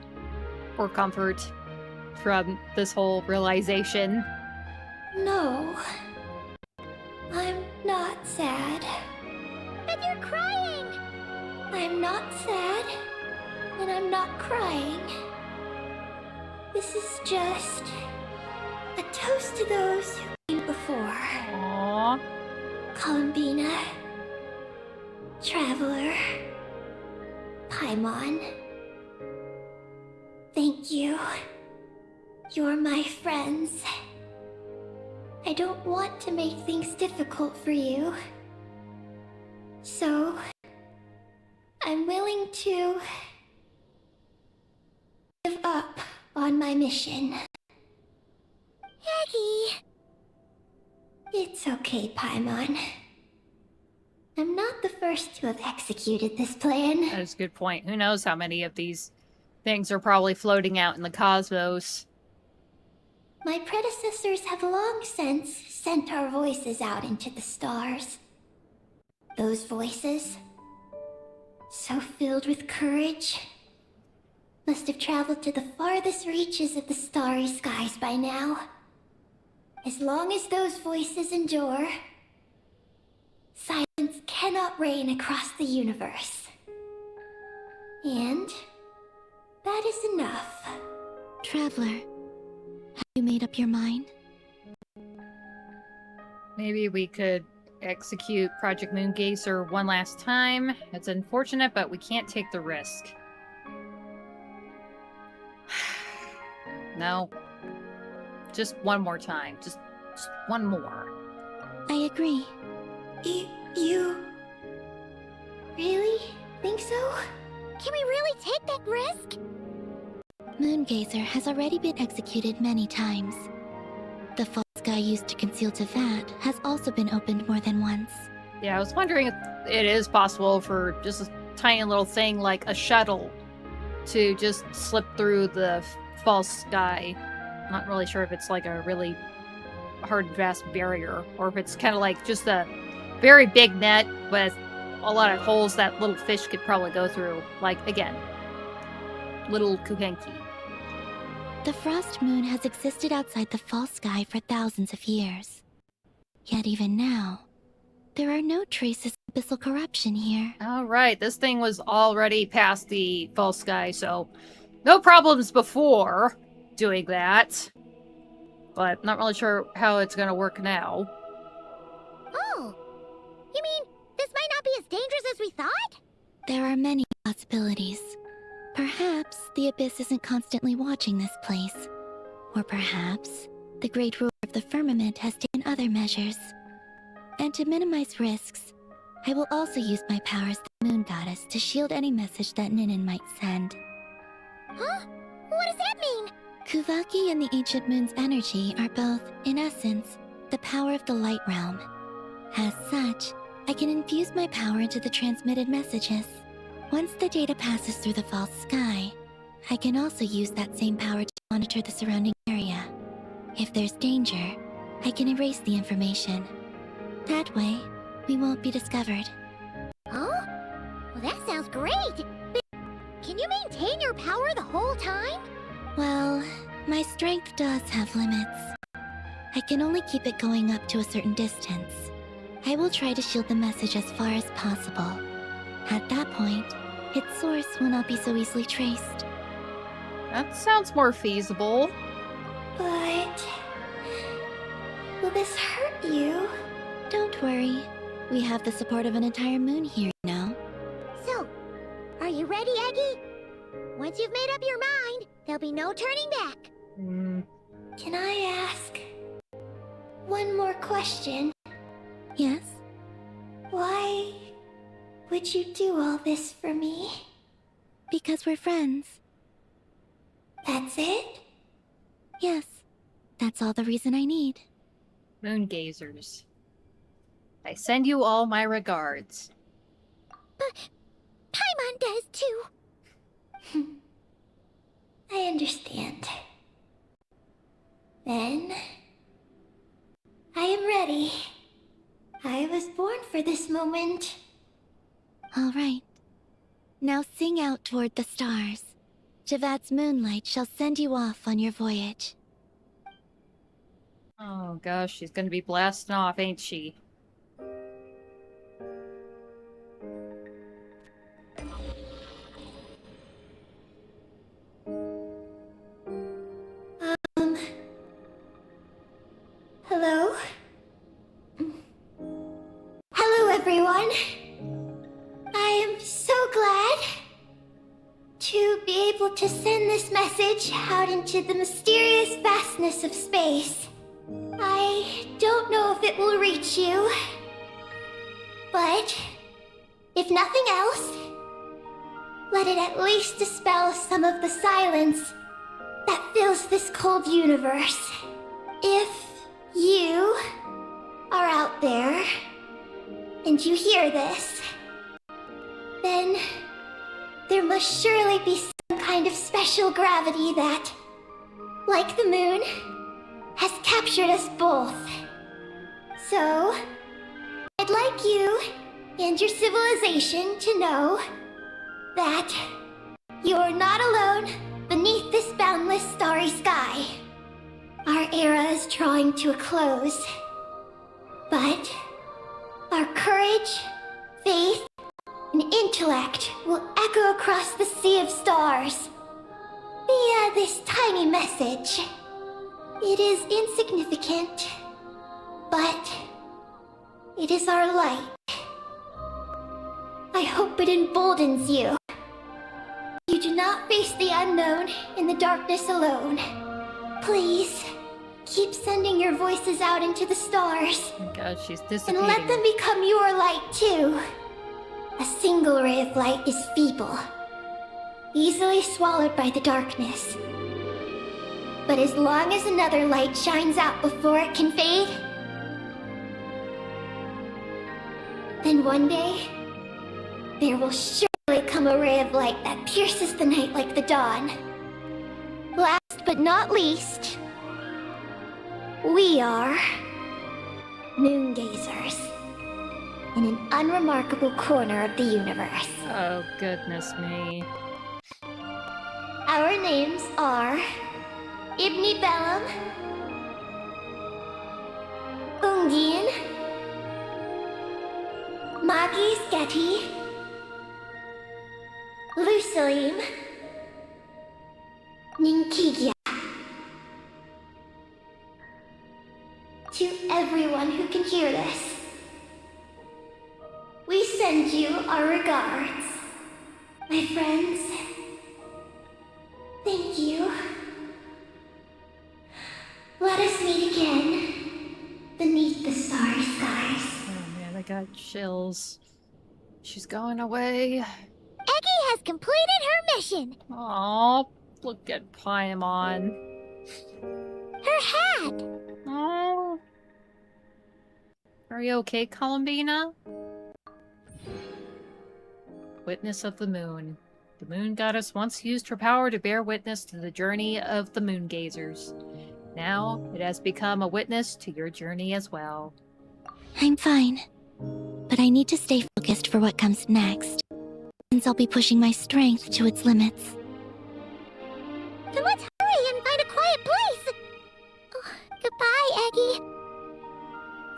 For comfort from this whole realization. No. I'm not sad. But you're crying. I'm not sad. And I'm not crying. This is just a toast to those who came before. Aww. Columbina. Traveler. Paimon. Thank you. You're my friends. I don't want to make things difficult for you. So, I'm willing to give up on my mission. Eggie. It's okay, Paimon. I'm not the first to have executed this plan. That is a good point. Who knows how many of these things are probably floating out in the cosmos. My predecessors have long since sent our voices out into the stars. Those voices, so filled with courage, must have traveled to the farthest reaches of the starry skies by now. As long as those voices endure, silence cannot reign across the universe. And that is enough. Traveler, have you made up your mind? Maybe we could execute Project Moongazer one last time. It's unfortunate, but we can't take the risk. No. Just one more time. Just one more. I agree. You really think so? Can we really take that risk? Moongazer has already been executed many times. The false sky used to conceal Teyvat has also been opened more than once. Yeah, I was wondering if it is possible for just a tiny little thing like a shuttle to just slip through the false sky. Not really sure if it's like a really hard, vast barrier, or if it's kind of like just a very big net with a lot of holes that little fish could probably go through. Like, again, little Kuhenki. The frost moon has existed outside the false sky for thousands of years. Yet even now, there are no traces of abyssal corruption here. Alright, this thing was already past the false sky, so no problems before doing that. But not really sure how it's gonna work now. Oh. You mean, this might not be as dangerous as we thought? There are many possibilities. Perhaps the Abyss isn't constantly watching this place. Or perhaps the Great Ruler of the Firmament has taken other measures. And to minimize risks, I will also use my power as the Moon Goddess to shield any message that Ninin might send. Huh? What does that mean? Kuvaki and the Ancient Moon's energy are both, in essence, the power of the Light Realm. As such, I can infuse my power into the transmitted messages. Once the data passes through the false sky, I can also use that same power to monitor the surrounding area. If there's danger, I can erase the information. That way, we won't be discovered. Oh? Well, that sounds great! But can you maintain your power the whole time? Well, my strength does have limits. I can only keep it going up to a certain distance. I will try to shield the message as far as possible. At that point, its source will not be so easily traced. That sounds more feasible. But... will this hurt you? Don't worry. We have the support of an entire moon here, you know. So, are you ready, Eggie? Once you've made up your mind, there'll be no turning back. Can I ask one more question? Yes? Why would you do all this for me? Because we're friends. That's it? Yes. That's all the reason I need. Moongazers. I send you all my regards. But Paimon does too. this moment. All right. Now sing out toward the stars. Javat's moonlight shall send you off on your voyage. Oh gosh, she's gonna be blasting off, ain't she? Hello? Hello, everyone. I am so glad to be able to send this message out into the mysterious vastness of space. I don't know if it will reach you, but if nothing else, let it at least dispel some of the silence that fills this cold universe. If you are out there and you hear this, then there must surely be some kind of special gravity that, like the moon, has captured us both. So, I'd like you and your civilization to know that you're not alone beneath this boundless starry sky. Our era is drawing to a close, but our courage, faith, and intellect will echo across the sea of stars via this tiny message. It is insignificant, but it is our light. I hope it emboldens you. You do not face the unknown in the darkness alone. Please, keep sending your voices out into the stars. Oh god, she's And dissipating. let them become your light too. A single ray of light is feeble, easily swallowed by the darkness. But as long as another light shines out before it can fade, then one day, there will surely come a ray of light that pierces the night like the dawn. Last but not least, we are Moongazers in an unremarkable corner of the universe. Oh goodness me. Our names are Ibni-Belum, Ungin, Magis Getty, Lusalim, Ninkigia. To everyone who can hear this, we send you our regards. My friends, thank you. Let us meet again beneath the starry skies. Oh man, I got chills. She's going away. Eggy has completed her mission. Aw, look at Paimon. Her hat. Oh. Are you okay, Columbina? Witness of the Moon. The Moon Goddess once used her power to bear witness to the journey of the Moongazers. Now, it has become a witness to your journey as well. I'm fine, but I need to stay focused for what comes next, since I'll be pushing my strength to its limits. Then let's hurry and find a quiet place. Oh, goodbye, Eggy.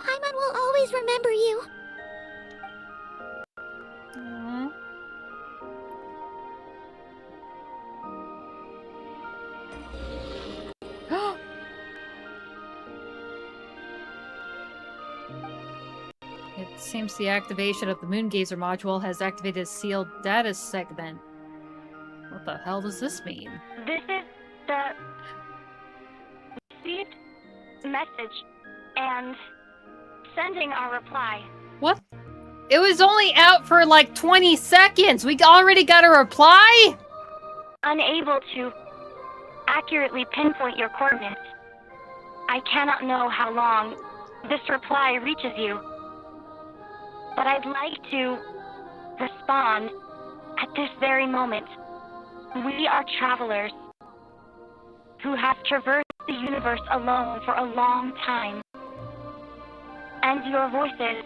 Paimon will always remember you. Aw. It seems the activation of the Moongazer module has activated a sealed data segment. What the hell does this mean? This is the received message and sending our reply. What? It was only out for like 20 seconds! We already got a reply?! Unable to accurately pinpoint your coordinates. I cannot know how long this reply reaches you, but I'd like to respond at this very moment. We are travelers who have traversed the universe alone for a long time, and your voices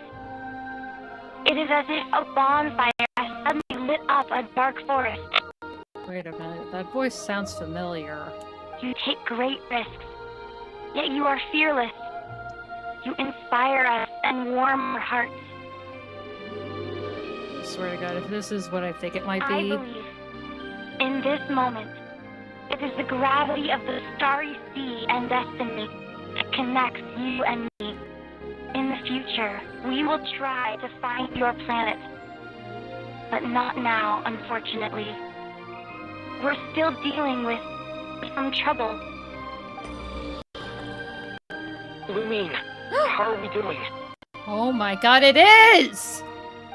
It is as if a bonfire has suddenly lit up a dark forest. Wait a minute, that voice sounds familiar. You take great risks, yet you are fearless. You inspire us and warm our hearts. I swear to God, if this is what I think it might I be... believe, in this moment, it is the gravity of the starry sea and destiny that connects you and me. In the future, we will try to find your planet. But not now, unfortunately. We're still dealing with some trouble. Lumine, how are we doing? Oh my God, it is!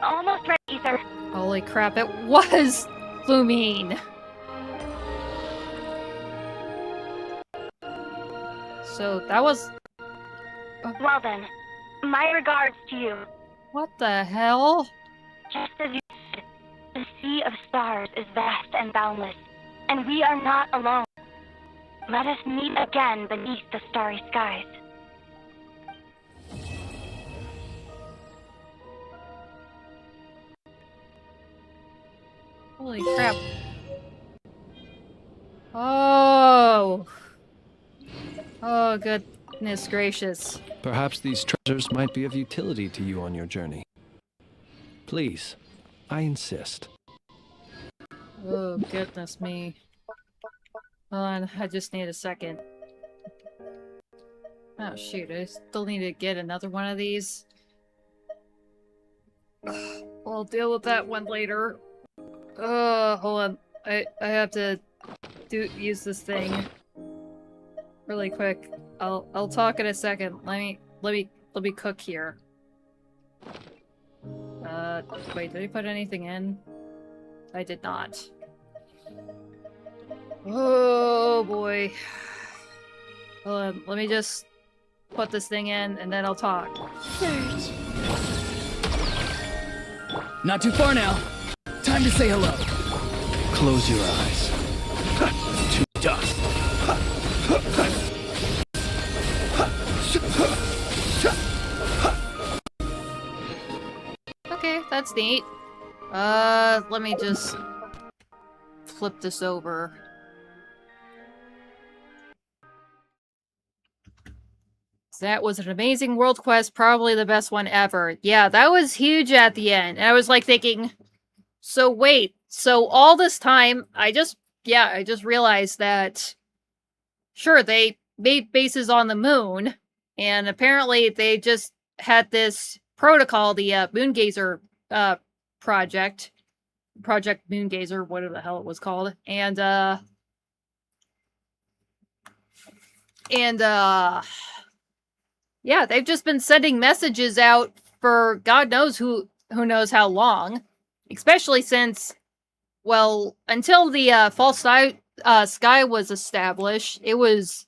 Almost ready, sir. Holy crap, it was Lumine! So, that was... Well then, my regards to you. What the hell? Just as you said, the sea of stars is vast and boundless, and we are not alone. Let us meet again beneath the starry skies. Holy crap. Oh! Oh, goodness gracious. Perhaps these treasures might be of utility to you on your journey. Please, I insist. Oh, goodness me. Hold on, I just need a second. Oh, shoot, I still need to get another one of these. I'll deal with that one later. Hold on. I have to use this thing really quick. I'll talk in a second. Let me cook here. Wait, did I put anything in? I did not. Oh boy. Hold on, let me just put this thing in and then I'll talk. Surge. Not too far now. Time to say hello. Close your eyes. To dust. Okay, that's neat. Let me just flip this over. That was an amazing world quest, probably the best one ever. Yeah, that was huge at the end. And I was like thinking, so wait, so all this time, I just realized that, sure, they made bases on the moon, and apparently they just had this protocol, the Moongazer project, Project Moongazer, whatever the hell it was called, and yeah, they've just been sending messages out for God knows who knows how long. Especially since, well, until the false sky was established, it was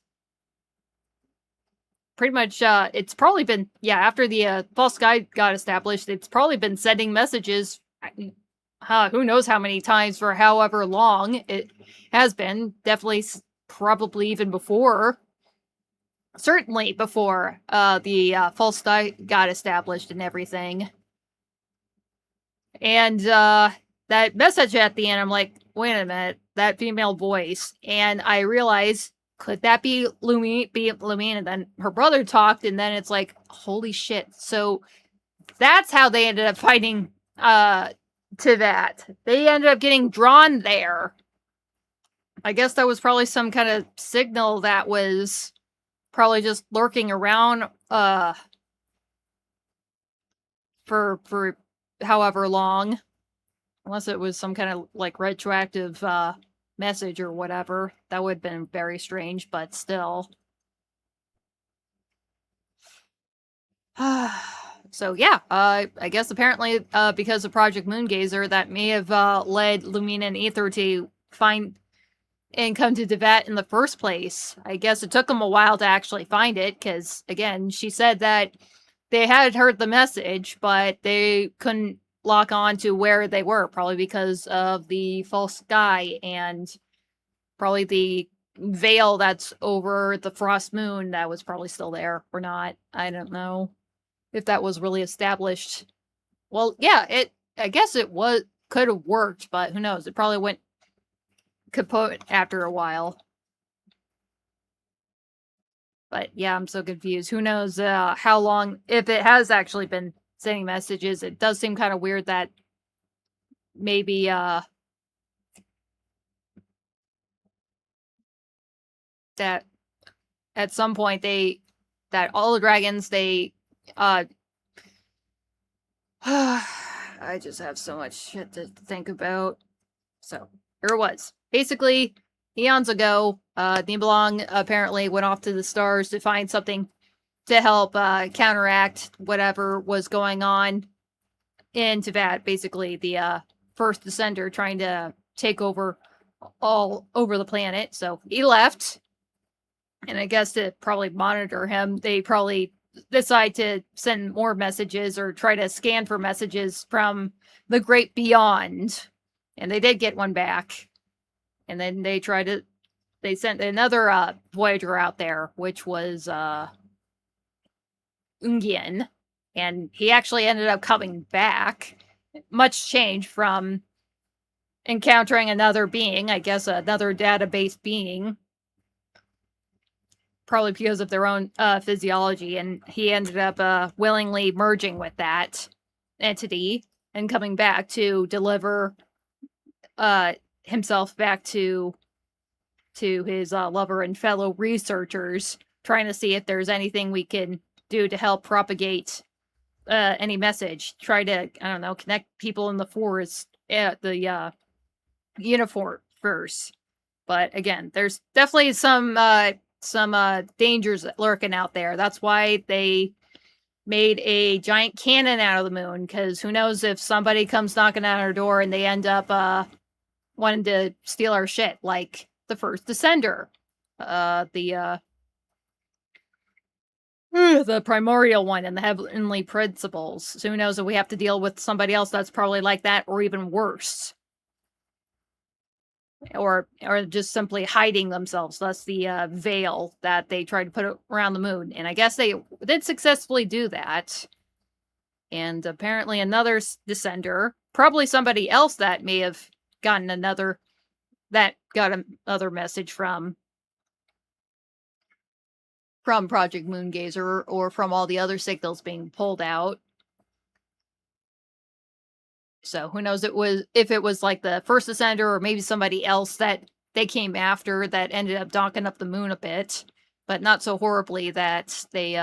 pretty much, it's probably been, yeah, after the false sky got established, it's probably been sending messages, who knows how many times for however long it has been. Definitely, probably even before. Certainly before the false sky got established and everything. And that message at the end, I'm like, wait a minute, that female voice. And I realized, could that be Lumine? And then her brother talked, and then it's like, holy shit. So that's how they ended up fighting to that. They ended up getting drawn there. I guess that was probably some kind of signal that was probably just lurking around for however long. Unless it was some kind of like retroactive message or whatever. That would have been very strange, but still. So yeah, I guess apparently because of Project Moongazer, that may have led Lumina and Aether to find and come to Devat in the first place. I guess it took them a while to actually find it, because again, she said that they had heard the message, but they couldn't lock on to where they were, probably because of the false sky and probably the veil that's over the frost moon that was probably still there or not. I don't know if that was really established Well, yeah, I guess it could have worked, but who knows? It probably went kaput after a while. But yeah, I'm so confused. Who knows how long, if it has actually been sending messages. It does seem kind of weird that maybe that at some point that all the dragons I just have so much shit to think about. So here it was. Basically, eons ago, Nibelung apparently went off to the stars to find something to help counteract whatever was going on in Teyvat. Basically, the first descender trying to take over all over the planet. So he left. And I guess to probably monitor him, they probably decide to send more messages or try to scan for messages from the great beyond. And they did get one back. And then they sent another Voyager out there, which was Ungien. And he actually ended up coming back. Much change from encountering another being, I guess another database being. Probably because of their own physiology, and he ended up willingly merging with that entity and coming back to deliver himself back to his lover and fellow researchers, trying to see if there's anything we can do to help propagate any message. Try to, I don't know, connect people in the forest at the universe. But again, there's definitely some dangers lurking out there. That's why they made a giant cannon out of the moon, because who knows if somebody comes knocking on our door and they end up wanting to steal our shit, like the first Descender. The primordial one and the heavenly principles. So who knows if we have to deal with somebody else that's probably like that, or even worse. Or just simply hiding themselves. That's the veil that they tried to put around the moon. And I guess they did successfully do that. And apparently another Descender, probably somebody else that may have gotten another message from Project Moongazer, or from all the other signals being pulled out. So who knows if it was like the first Descender, or maybe somebody else that they came after that ended up docking up the moon a bit, but not so horribly that they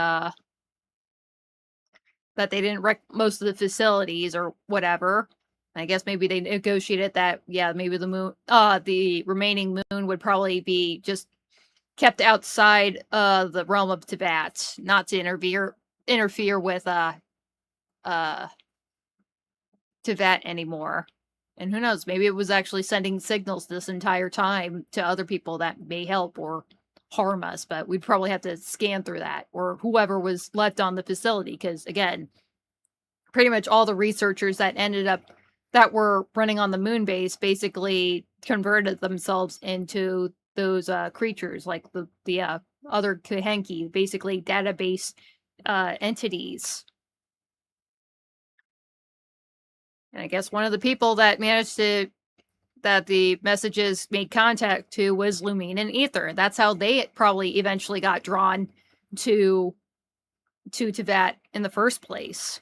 didn't wreck most of the facilities or whatever. I guess maybe they negotiated that, yeah, maybe the remaining moon would probably be just kept outside the realm of Teyvat, not to interfere with Teyvat anymore. And who knows, maybe it was actually sending signals this entire time to other people that may help or harm us, but we'd probably have to scan through that, or whoever was left on the facility, because again, pretty much all the researchers that were running on the moon base basically converted themselves into those creatures, like the other Kahenki, basically database entities. And I guess one of the people that that the messages made contact to was Lumine and Ether. That's how they probably eventually got drawn to Teyvat in the first place.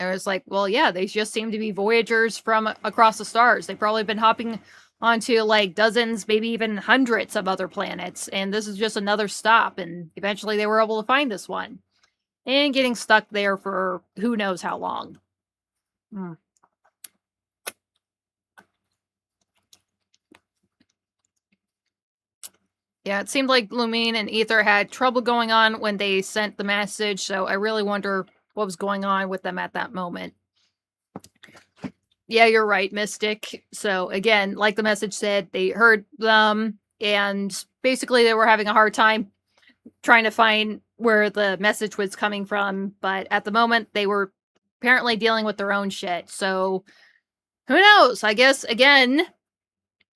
I was like, well, yeah, they just seem to be Voyagers from across the stars. They've probably been hopping onto like dozens, maybe even hundreds of other planets, and this is just another stop, and eventually they were able to find this one. And getting stuck there for who knows how long. Yeah, it seemed like Lumine and Ether had trouble going on when they sent the message, so I really wonder what was going on with them at that moment. Yeah, you're right, Mystic. So again, like the message said, they heard them, and basically they were having a hard time trying to find where the message was coming from, but at the moment they were apparently dealing with their own shit. So who knows? I guess again,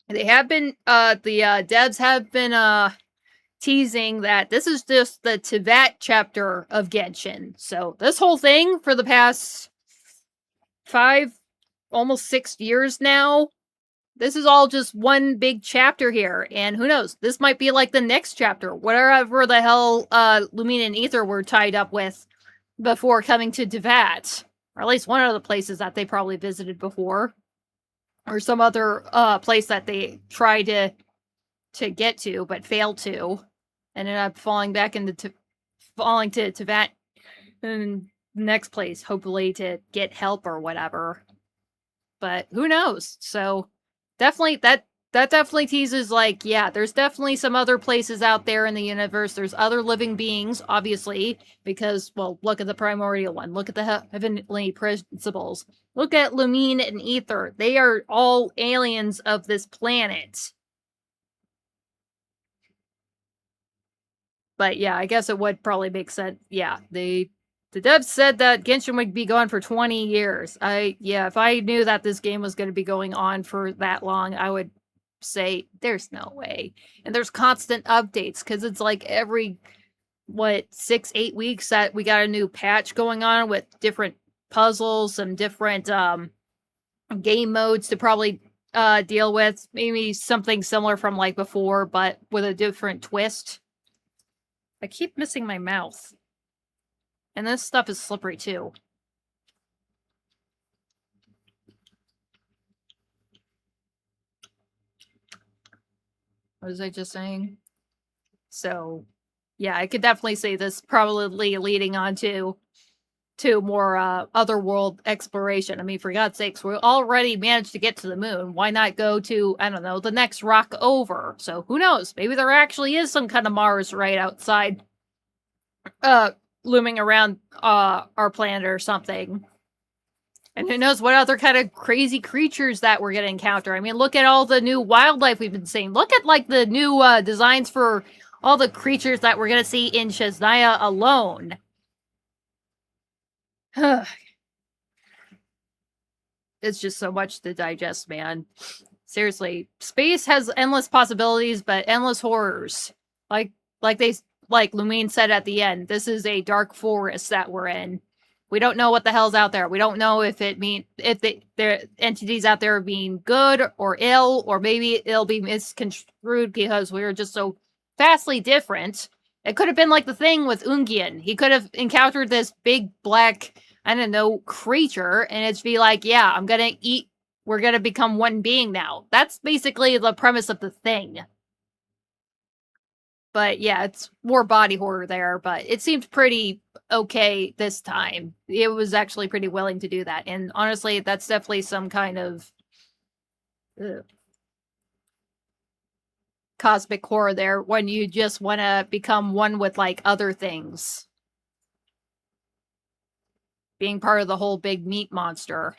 they have been the devs have been teasing that this is just the Teyvat chapter of Genshin. So this whole thing for the past almost 6 years now. This is all just one big chapter here, and who knows? This might be like the next chapter, whatever the hell Lumine and Aether were tied up with before coming to Devat, or at least one of the places that they probably visited before, or some other place that they tried to get to but failed to, and ended up falling back into falling to Devat in the next place, hopefully to get help or whatever. But who knows? So. Definitely, that definitely teases, like, yeah, there's definitely some other places out there in the universe. There's other living beings, obviously, because, well, look at the primordial one. Look at the heavenly principles. Look at Lumine and Aether. They are all aliens of this planet. But yeah, I guess it would probably make sense. Yeah, the devs said that Genshin would be going for 20 years. If I knew that this game was going to be going on for that long, I would say there's no way. And there's constant updates, because it's like every, 6-8 weeks that we got a new patch going on with different puzzles, some different game modes to probably deal with. Maybe something similar from like before, but with a different twist. I keep missing my mouth. And this stuff is slippery, too. What was I just saying? So, yeah, I could definitely say this probably leading on to more otherworld exploration. I mean, for God's sakes, we already managed to get to the moon. Why not go to, I don't know, the next rock over? So, who knows? Maybe there actually is some kind of Mars right outside. Looming around our planet or something. And who knows what other kind of crazy creatures that we're going to encounter. I mean, look at all the new wildlife we've been seeing. Look at, like, the new designs for all the creatures that we're going to see in Shaznia alone. It's just so much to digest, man. Seriously, space has endless possibilities, but endless horrors. Like Lumine said at the end, this is a dark forest that we're in. We don't know what the hell's out there. We don't know if the entities out there are being good or ill, or maybe it'll be misconstrued because we're just so vastly different. It could have been like the thing with Ungian. He could have encountered this big black, I don't know, creature, and it'd be like, yeah, we're gonna become one being now. That's basically the premise of the thing. But yeah, it's more body horror there, but it seemed pretty okay this time. It was actually pretty willing to do that. And honestly, that's definitely some kind of cosmic horror there, when you just want to become one with, like, other things. Being part of the whole big meat monster.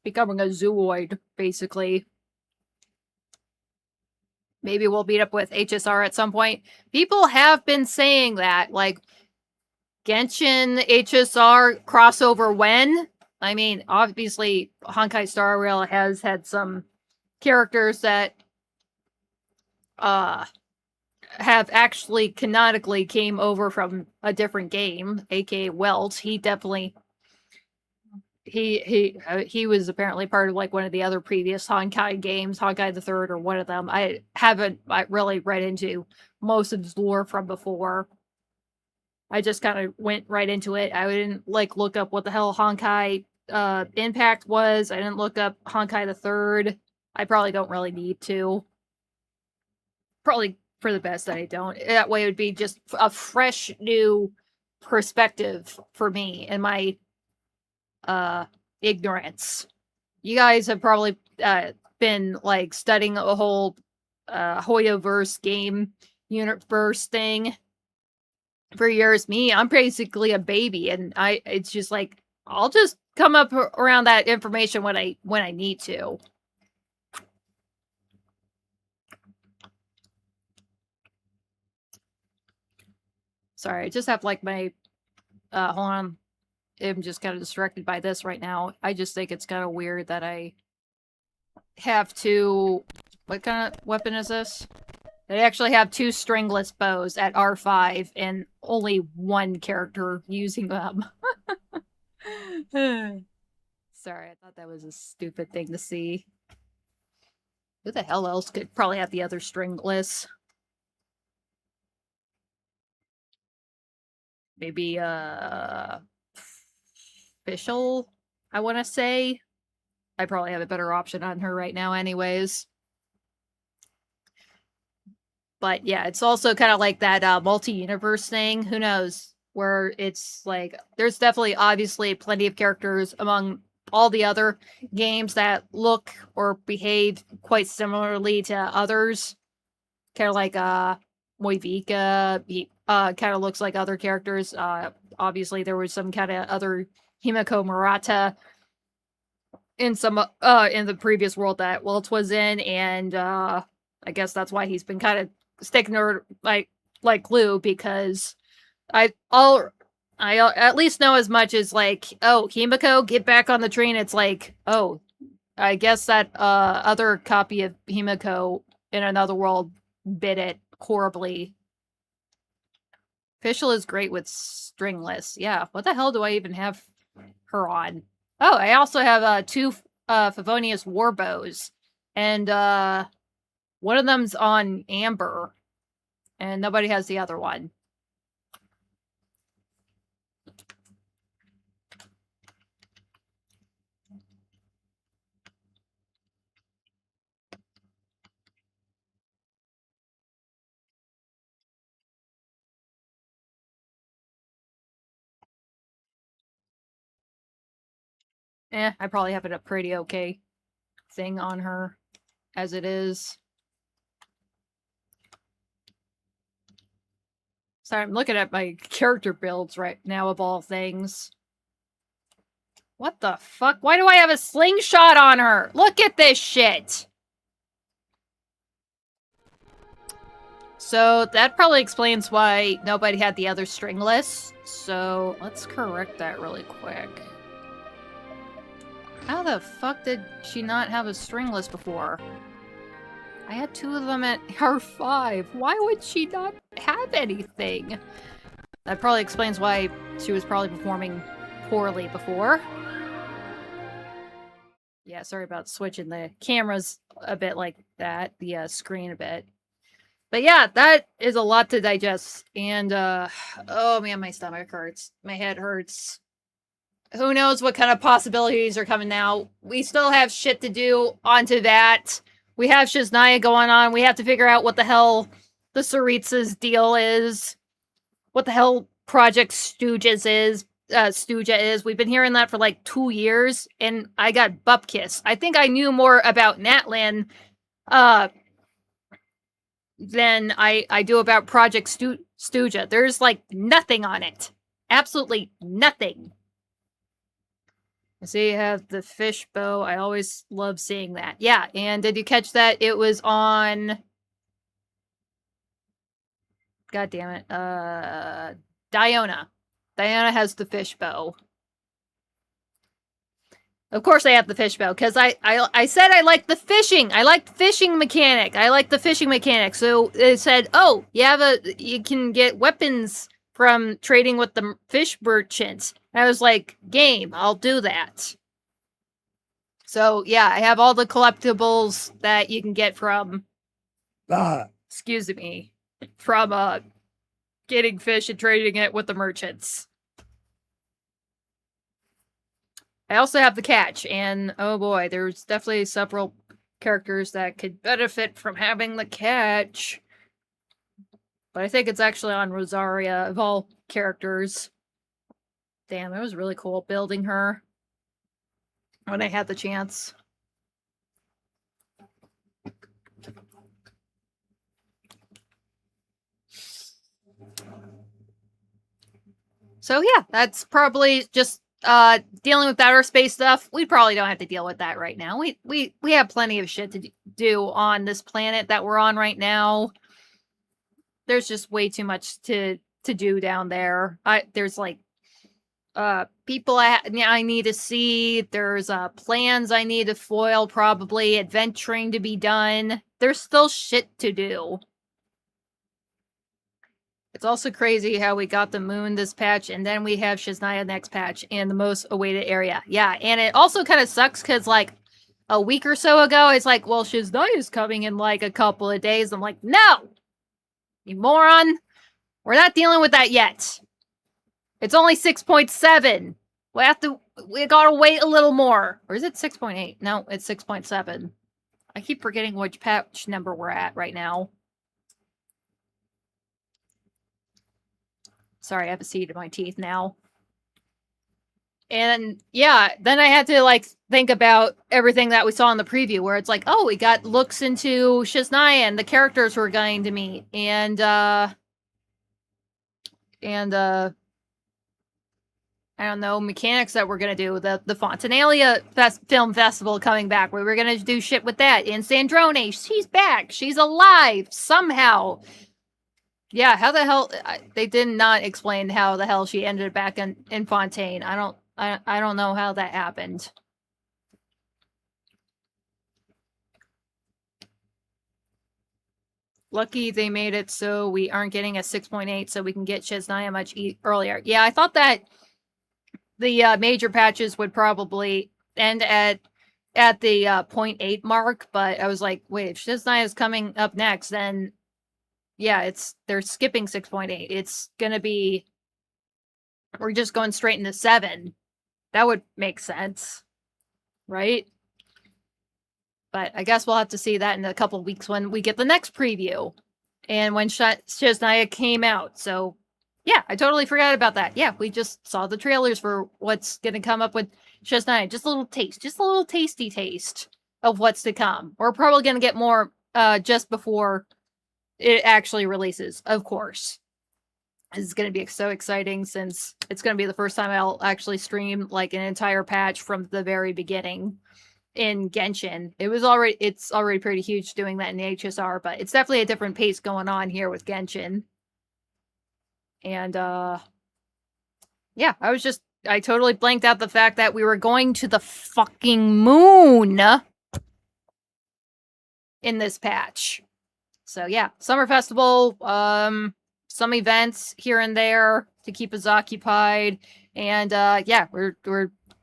Becoming a zooid, basically. Maybe we'll meet up with HSR at some point. People have been saying that, like, Genshin, HSR, crossover when? I mean, obviously, Honkai Star Rail has had some characters that have actually canonically came over from a different game, aka Welt. He definitely... He was apparently part of, like, one of the other previous Honkai games, Honkai the Third or one of them. I haven't really read into most of his lore from before. I just kind of went right into it. I didn't, like, look up what the hell Honkai Impact was. I didn't look up Honkai the Third. I probably don't really need to. Probably for the best that I don't. That way it would be just a fresh new perspective for me and my ignorance. You guys have probably been, like, studying a whole Hoyoverse game universe thing for years. Me, I'm basically a baby, and it's just like, I'll just come up around that information when I need to. Sorry, I just have, like, my hold on. I'm just kind of distracted by this right now. I just think it's kind of weird that I have two... What kind of weapon is this? They actually have two stringless bows at R5 and only one character using them. Sorry, I thought that was a stupid thing to see. Who the hell else could probably have the other stringless? Maybe, Official, I want to say. I probably have a better option on her right now anyways. But yeah, it's also kind of like that multi-universe thing. Who knows? Where it's like, there's definitely obviously plenty of characters among all the other games that look or behave quite similarly to others. Kind of like Moivika, kind of looks like other characters. Obviously there was some kind of other Himiko Murata in some in the previous world that Wilt was in, and I guess that's why he's been kind of sticking to her like glue, because I at least know as much as like, oh, Himiko, get back on the train. It's like, oh, I guess that other copy of Himiko in another world bit it horribly. Official is great with stringless. Yeah, what the hell do I even have her on? Oh, I also have two Favonius warbows, and one of them's on Amber, and nobody has the other one. I probably have a pretty okay thing on her as it is. Sorry, I'm looking at my character builds right now, of all things. What the fuck? Why do I have a slingshot on her? Look at this shit! So, that probably explains why nobody had the other stringless. So, let's correct that really quick. How the fuck did she not have a stringless before? I had two of them at R5. Why would she not have anything? That probably explains why she was probably performing poorly before. Yeah, sorry about switching the cameras a bit like that, the screen a bit. But yeah, that is a lot to digest. And, oh man, my stomach hurts. My head hurts. Who knows what kind of possibilities are coming now. We still have shit to do onto that. We have Shiznaya going on. We have to figure out what the hell the Saritsa's deal is. What the hell Project Stooges is. Stooja is. We've been hearing that for like 2 years, and I got bupkissed. I think I knew more about Natlan than I do about Project Stooja. There's like nothing on it. Absolutely nothing. So you have the fish bow. I always love seeing that. Yeah, and did you catch that? It was on... God damn it. Diona. Diona has the fish bow. Of course I have the fish bow, because I said I like the fishing. I like the fishing mechanic. I like the fishing mechanic. So it said, oh, you can get weapons from trading with the fish merchants. I was like, game, I'll do that. So, yeah, I have all the collectibles that you can get from... excuse me. From, getting fish and trading it with the merchants. I also have the catch, and oh boy, there's definitely several characters that could benefit from having the catch. But I think it's actually on Rosaria, of all characters. Damn, it was really cool building her when I had the chance. So yeah, that's probably just dealing with outer space stuff. We probably don't have to deal with that right now. We have plenty of shit to do on this planet that we're on right now. There's just way too much to do down there. There's like people I need to see. There's plans I need to foil, probably adventuring to be done. There's still shit to do. It's also crazy how we got the moon this patch, and then we have Shiznaya next patch, and the most awaited area. Yeah, and it also kind of sucks, because, like, a week or so ago, it's like, well, Shiznaya's coming in, like, a couple of days. I'm like, no! You moron! We're not dealing with that yet. It's only 6.7. We gotta wait a little more. Or is it 6.8? No, it's 6.7. I keep forgetting which patch number we're at right now. Sorry, I have a seed in my teeth now. And yeah, then I had to like think about everything that we saw in the preview, where it's like, oh, we got looks into Shiznaya and the characters we're going to meet, and I don't know, mechanics that we're gonna do. The Fontanalia Film Festival coming back. We were gonna do shit with that. And Sandrone, she's back. She's alive somehow. Yeah, how the hell they did not explain how the hell she ended back in Fontaine. I don't know how that happened. Lucky they made it so we aren't getting a 6.8, so we can get Shiznaya much earlier. Yeah, I thought that the major patches would probably end at the 0.8 mark, but I was like, wait, if Shiznaya is coming up next, then yeah, they're skipping 6.8. It's gonna be, we're just going straight into 7. That would make sense, right? But I guess we'll have to see that in a couple of weeks when we get the next preview and when Shiznaya came out. So yeah, I totally forgot about that. Yeah, we just saw the trailers for what's gonna come up with Shiznaya. Just a little taste, just a little tasty taste of what's to come. We're probably gonna get more just before it actually releases, of course. This is going to be so exciting, since it's going to be the first time I'll actually stream like an entire patch from the very beginning in Genshin. It's already pretty huge doing that in the HSR, but it's definitely a different pace going on here with Genshin. And yeah, I totally blanked out the fact that we were going to the fucking moon in this patch. So yeah, Summer Festival, some events here and there to keep us occupied, and yeah, we're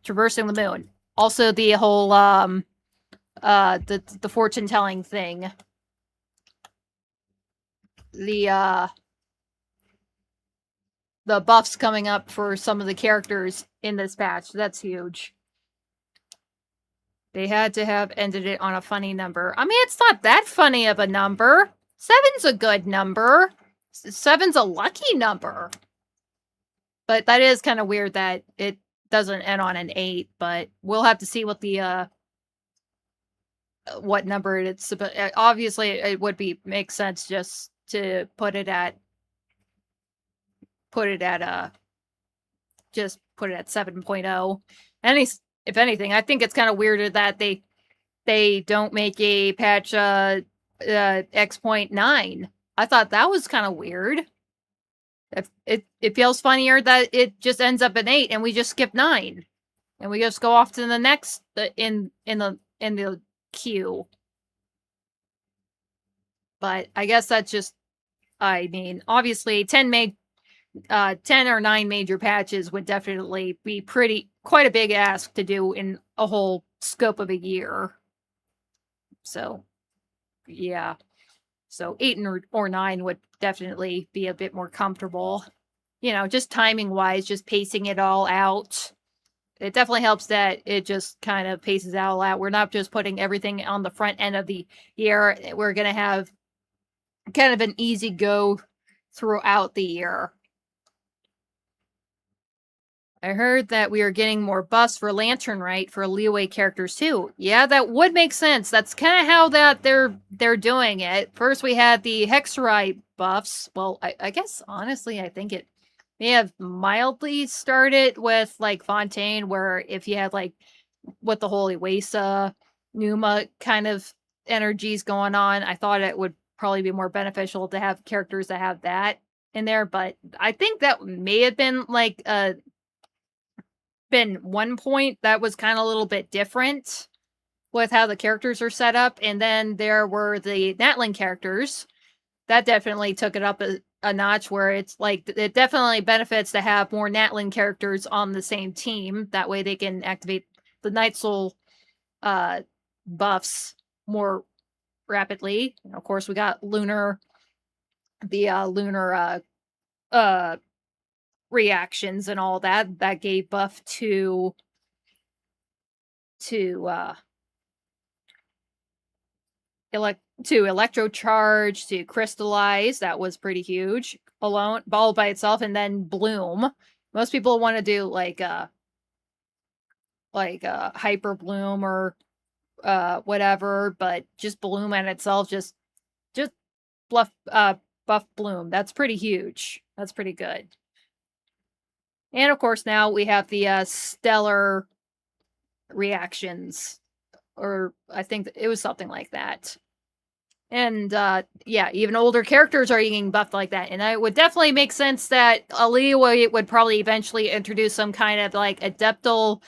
traversing the moon. Also, the whole the fortune telling thing. The buffs coming up for some of the characters in this patch. That's huge. They had to have ended it on a funny number. I mean, it's not that funny of a number. 7's a good number. 7's a lucky number. But that is kind of weird that it doesn't end on an 8, but we'll have to see what the what number it's. But obviously it would make sense just to put it at 7.0. And if anything, I think it's kind of weirder that they don't make a patch X.9. I thought that was kind of weird. It feels funnier that it just ends up at 8 and we just skip 9 and we just go off to the next in the queue. But I guess that's just, I mean, obviously 10 or 9 major patches would definitely be quite a big ask to do in a whole scope of a year. So, yeah. So 8 or 9 would definitely be a bit more comfortable. You know, just timing-wise, just pacing it all out. It definitely helps that it just kind of paces it all out. We're not just putting everything on the front end of the year. We're going to have kind of an easy go throughout the year. I heard that we are getting more buffs for Lantern Rite for Liyue characters too. Yeah, that would make sense. That's kind of how they're doing it. First we had the Hexerite buffs. Well, I guess honestly I think it may have mildly started with like Fontaine, where if you had like with the Holy Wesa, Numa kind of energies going on, I thought it would probably be more beneficial to have characters that have that in there. But I think that may have been like been one point that was kind of a little bit different with how the characters are set up. And then there were the Natlan characters that definitely took it up a notch where it's like it definitely benefits to have more Natlan characters on the same team. That way they can activate the Night Soul buffs more rapidly. And of course, we got Lunar, the Lunar reactions and all that. That gave buff to electrocharge, to crystallize. That was pretty huge alone, all by itself, and then bloom. Most people want to do like hyper bloom or whatever, but just bloom in itself, just buff bloom. That's pretty huge. That's pretty good. And of course, now we have the stellar reactions, or I think it was something like that. And yeah, even older characters are getting buffed like that. And it would definitely make sense that Aaliyah would probably eventually introduce some kind of like adeptal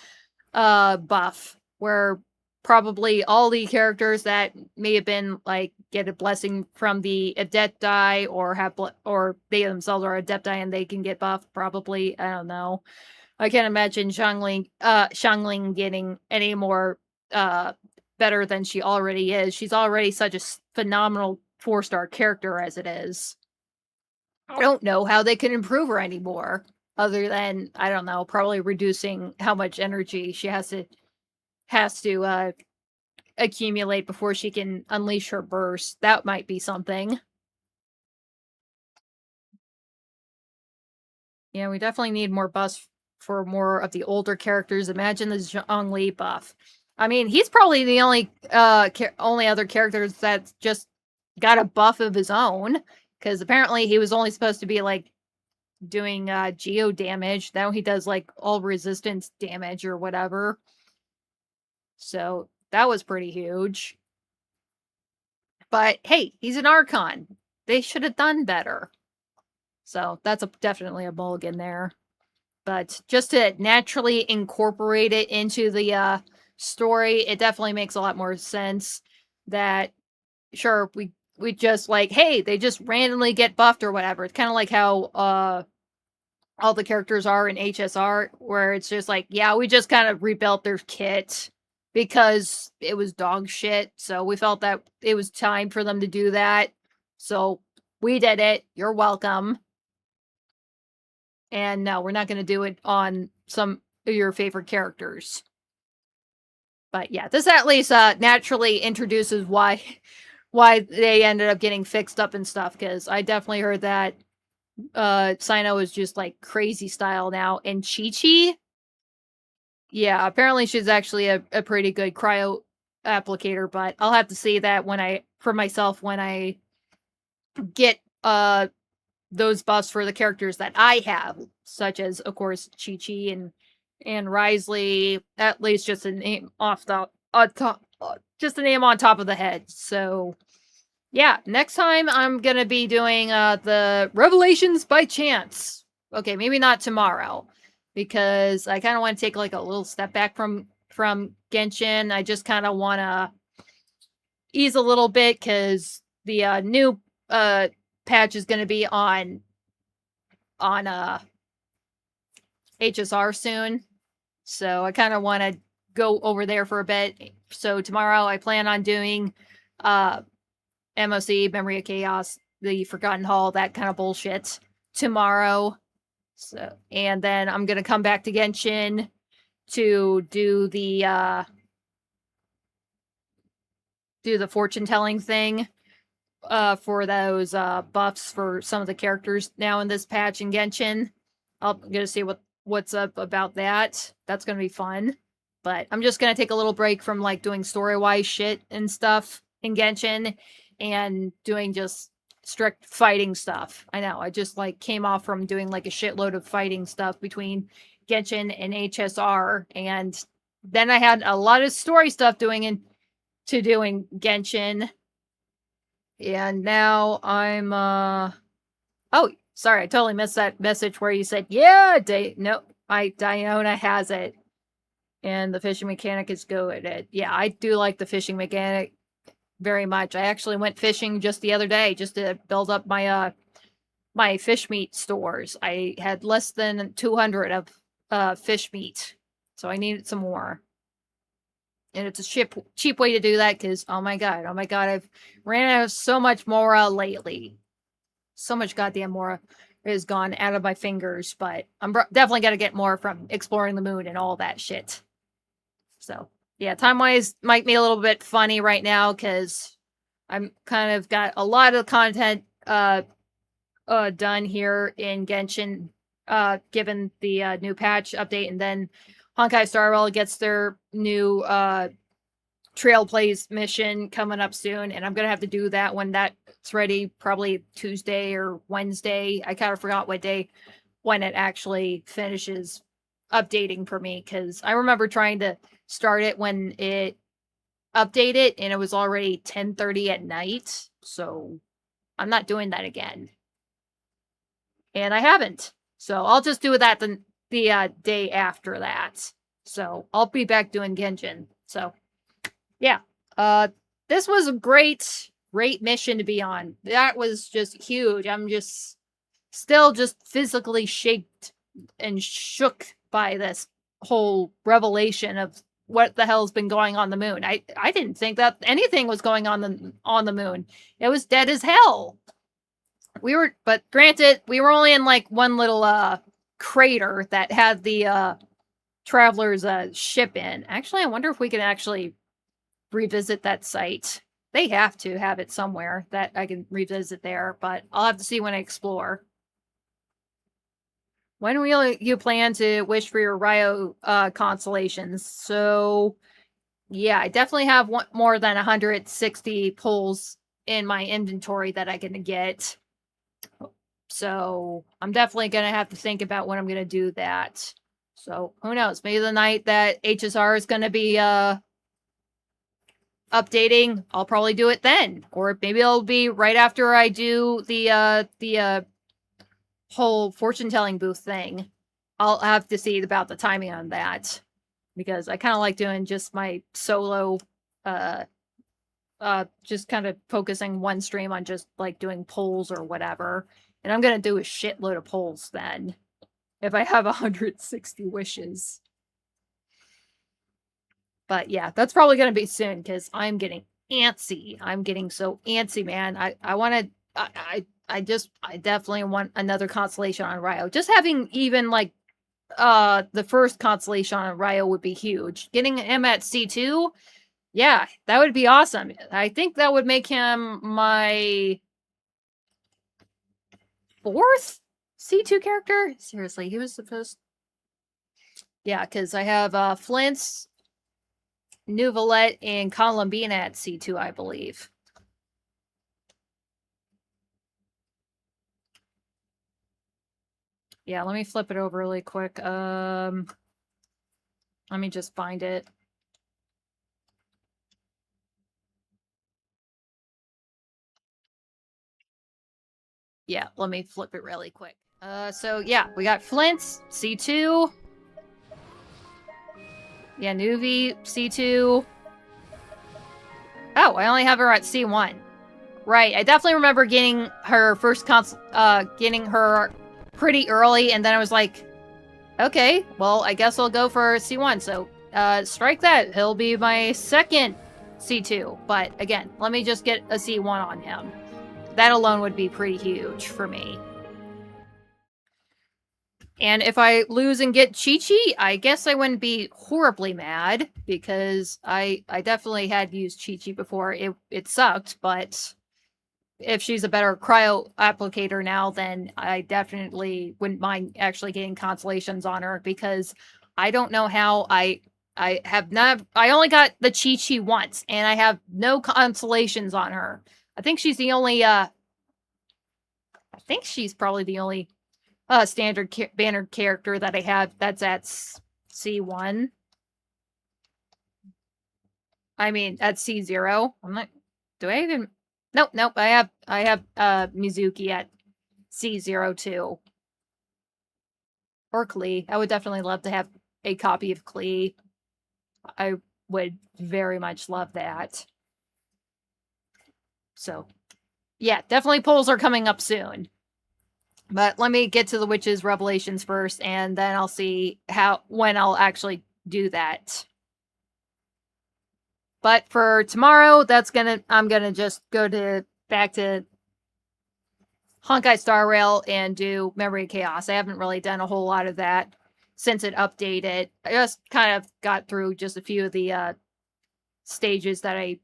buff, where probably all the characters that may have been like get a blessing from the adepti, or have or they themselves are adepti and they can get buffed. Probably, I don't know. I can't imagine Xiangling getting any more better than she already is. She's already such a phenomenal 4-star character as it is. I don't know how they can improve her anymore, other than, I don't know, probably reducing how much energy she has to accumulate before she can unleash her burst. That might be something. Yeah, we definitely need more buffs for more of the older characters. Imagine the Zhongli buff. I mean, he's probably the only other character that's just got a buff of his own, because apparently he was only supposed to be like doing geo damage. Now he does like all resistance damage or whatever. So that was pretty huge. But hey, he's an Archon. They should have done better. So that's definitely a mulligan there. But just to naturally incorporate it into the story, it definitely makes a lot more sense that, sure, we just like, hey, they just randomly get buffed or whatever. It's kind of like how all the characters are in HSR, where it's just like, yeah, we just kind of rebuilt their kit because it was dog shit. So we felt that it was time for them to do that. So we did it. You're welcome. And no, we're not going to do it on some of your favorite characters. But yeah, this at least naturally introduces why they ended up getting fixed up and stuff, because I definitely heard that Sino is just like crazy style now. And Chi-Chi, yeah, apparently she's actually a pretty good cryo applicator, but I'll have to see that for myself when I get those buffs for the characters that I have, such as, of course, Chi-Chi and Risley. At least just a name just a name on top of the head. So yeah, next time I'm gonna be doing the Revelations by Chance. Okay, maybe not tomorrow, because I kind of want to take like a little step back from Genshin. I just kind of want to ease a little bit, because the new patch is going to be on HSR soon. So I kind of want to go over there for a bit. So tomorrow I plan on doing MOC, Memory of Chaos, the Forgotten Hall, that kind of bullshit tomorrow. So, and then I'm going to come back to Genshin to do the fortune telling thing for those buffs for some of the characters now in this patch in Genshin. I'm gonna see what's up about that. That's gonna be fun. But I'm just gonna take a little break from like doing story-wise shit and stuff in Genshin, and doing just strict fighting stuff. I know, I just like came off from doing like a shitload of fighting stuff between Genshin and HSR, and then I had a lot of story stuff doing Genshin. And now I'm oh, sorry, I totally missed that message where you said, yeah, Diona has it. And the fishing mechanic is good. Yeah, I do like the fishing mechanic very much. I actually went fishing just the other day just to build up my my fish meat stores. I had less than 200 of fish meat, so I needed some more. And it's a cheap way to do that because, oh my god, I've ran out of so much Mora lately. So much goddamn Mora has gone out of my fingers, but I'm definitely going to get more from exploring the moon and all that shit. So, yeah, time-wise might be a little bit funny right now because I'm kind of got a lot of content done here in Genshin, given the new patch update, and then Honkai Star Rail gets their new Trail Plays mission coming up soon, and I'm gonna have to do that when that's ready, probably Tuesday or Wednesday. I kind of forgot what day when it actually finishes updating for me, because I remember trying to start it when it updated, and it was already 10:30 at night, so I'm not doing that again. And I haven't. So I'll just do that the day after that. So I'll be back doing Genshin. So yeah. This was a great mission to be on. That was just huge. I'm just still just physically shaked and shook by this whole revelation of what the hell's been going on the moon. I didn't think that anything was going on the moon. It was dead as hell. But granted, we were only in like one little crater that had the traveler's ship in. Actually, I wonder if we can actually revisit that site. They have to have it somewhere that I can revisit there, but I'll have to see when I explore. When will you plan to wish for your Ryo constellations? So, yeah, I definitely have more than 160 pulls in my inventory that I can get. So I'm definitely going to have to think about when I'm going to do that. So who knows? Maybe the night that HSR is going to be updating, I'll probably do it then. Or maybe it'll be right after I do the whole fortune-telling booth thing. I'll have to see about the timing on that. Because I kind of like doing just my solo, just kind of focusing one stream on just like doing polls or whatever. And I'm going to do a shitload of polls then. If I have 160 wishes. But yeah, that's probably going to be soon because I'm getting antsy. I'm getting so antsy, man. I definitely want another constellation on Ryo. Just having even like the first constellation on Ryo would be huge. Getting him at C2, yeah, that would be awesome. I think that would make him my 4th C2 character? Seriously, he was supposed... Yeah, because I have Flint's, Nuvolette, and Columbina at C2, I believe. Yeah, let me flip it over really quick. Let me just find it. Yeah, let me flip it really quick. So yeah, we got Flint's C2. Yeah, Nuvi C2. Oh, I only have her at C1. Right, I definitely remember getting her first getting her pretty early, and then I was like, okay, well, I guess I'll go for C1. So, strike that. He'll be my 2nd C2. But again, let me just get a C1 on him. That alone would be pretty huge for me. And if I lose and get Chi-Chi, I guess I wouldn't be horribly mad, because I definitely had used Chi-Chi before. It sucked, but if she's a better cryo applicator now, then I definitely wouldn't mind actually getting constellations on her, because I don't know how I only got the Chi-Chi once, and I have no constellations on her. I think she's the only, I think she's probably the only standard bannered character that I have that's at C1. I mean, at C0. I'm not... Do I even... Nope. I have Mizuki at C0 too. Or Klee. I would definitely love to have a copy of Klee. I would very much love that. So, yeah, definitely polls are coming up soon. But let me get to the witches' revelations first, and then I'll see when I'll actually do that. But for tomorrow, I'm gonna just go back to Honkai Star Rail and do Memory of Chaos. I haven't really done a whole lot of that since it updated. I just kind of got through just a few of the stages that I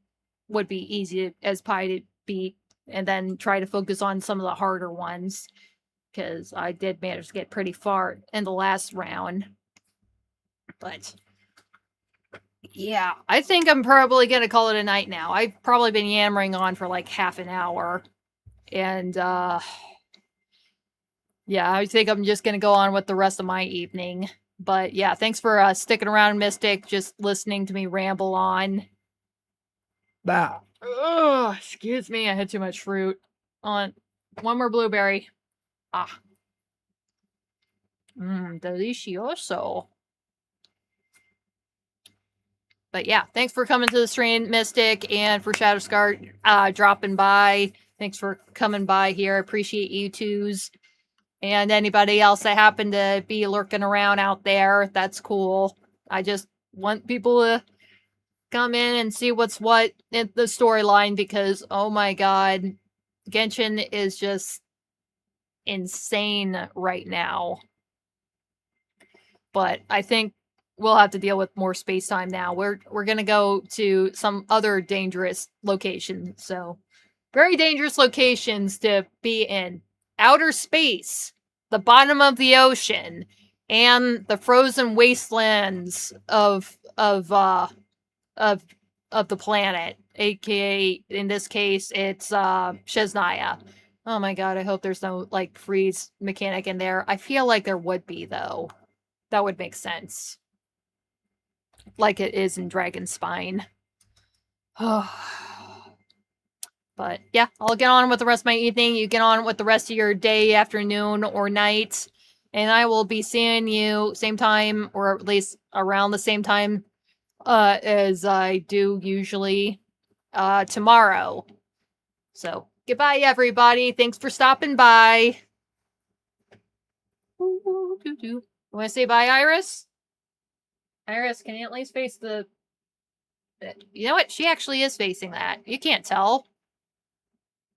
would be easy as pie to beat, and then try to focus on some of the harder ones, because I did manage to get pretty far in the last round. But yeah, I think I'm probably gonna call it a night now. I've probably been yammering on for like half an hour, and yeah, I think I'm just gonna go on with the rest of my evening. But yeah, thanks for sticking around, Mystic, just listening to me ramble on. Bah. Ugh, excuse me, I had too much fruit. On one more blueberry. Ah. Delicioso. But yeah, thanks for coming to the stream, Mystic, and for Shadowscar dropping by. Thanks for coming by here. I appreciate you twos. And anybody else that happened to be lurking around out there, that's cool. I just want people to come in and see what's what in the storyline, because, oh my god, Genshin is just insane right now. But I think we'll have to deal with more space time now. We're gonna go to some other dangerous locations. So, very dangerous locations to be in: outer space, the bottom of the ocean, and the frozen wastelands of the planet. AKA, in this case, it's Shesnaya. Oh my god, I hope there's no like freeze mechanic in there. I feel like there would be, though. That would make sense. Like it is in Dragonspine. But yeah, I'll get on with the rest of my evening. You get on with the rest of your day, afternoon, or night. And I will be seeing you same time, or at least around the same time as I do usually tomorrow. So, goodbye, everybody. Thanks for stopping by. You want to say bye, Iris? Iris, can you at least face the... You know what? She actually is facing that. You can't tell.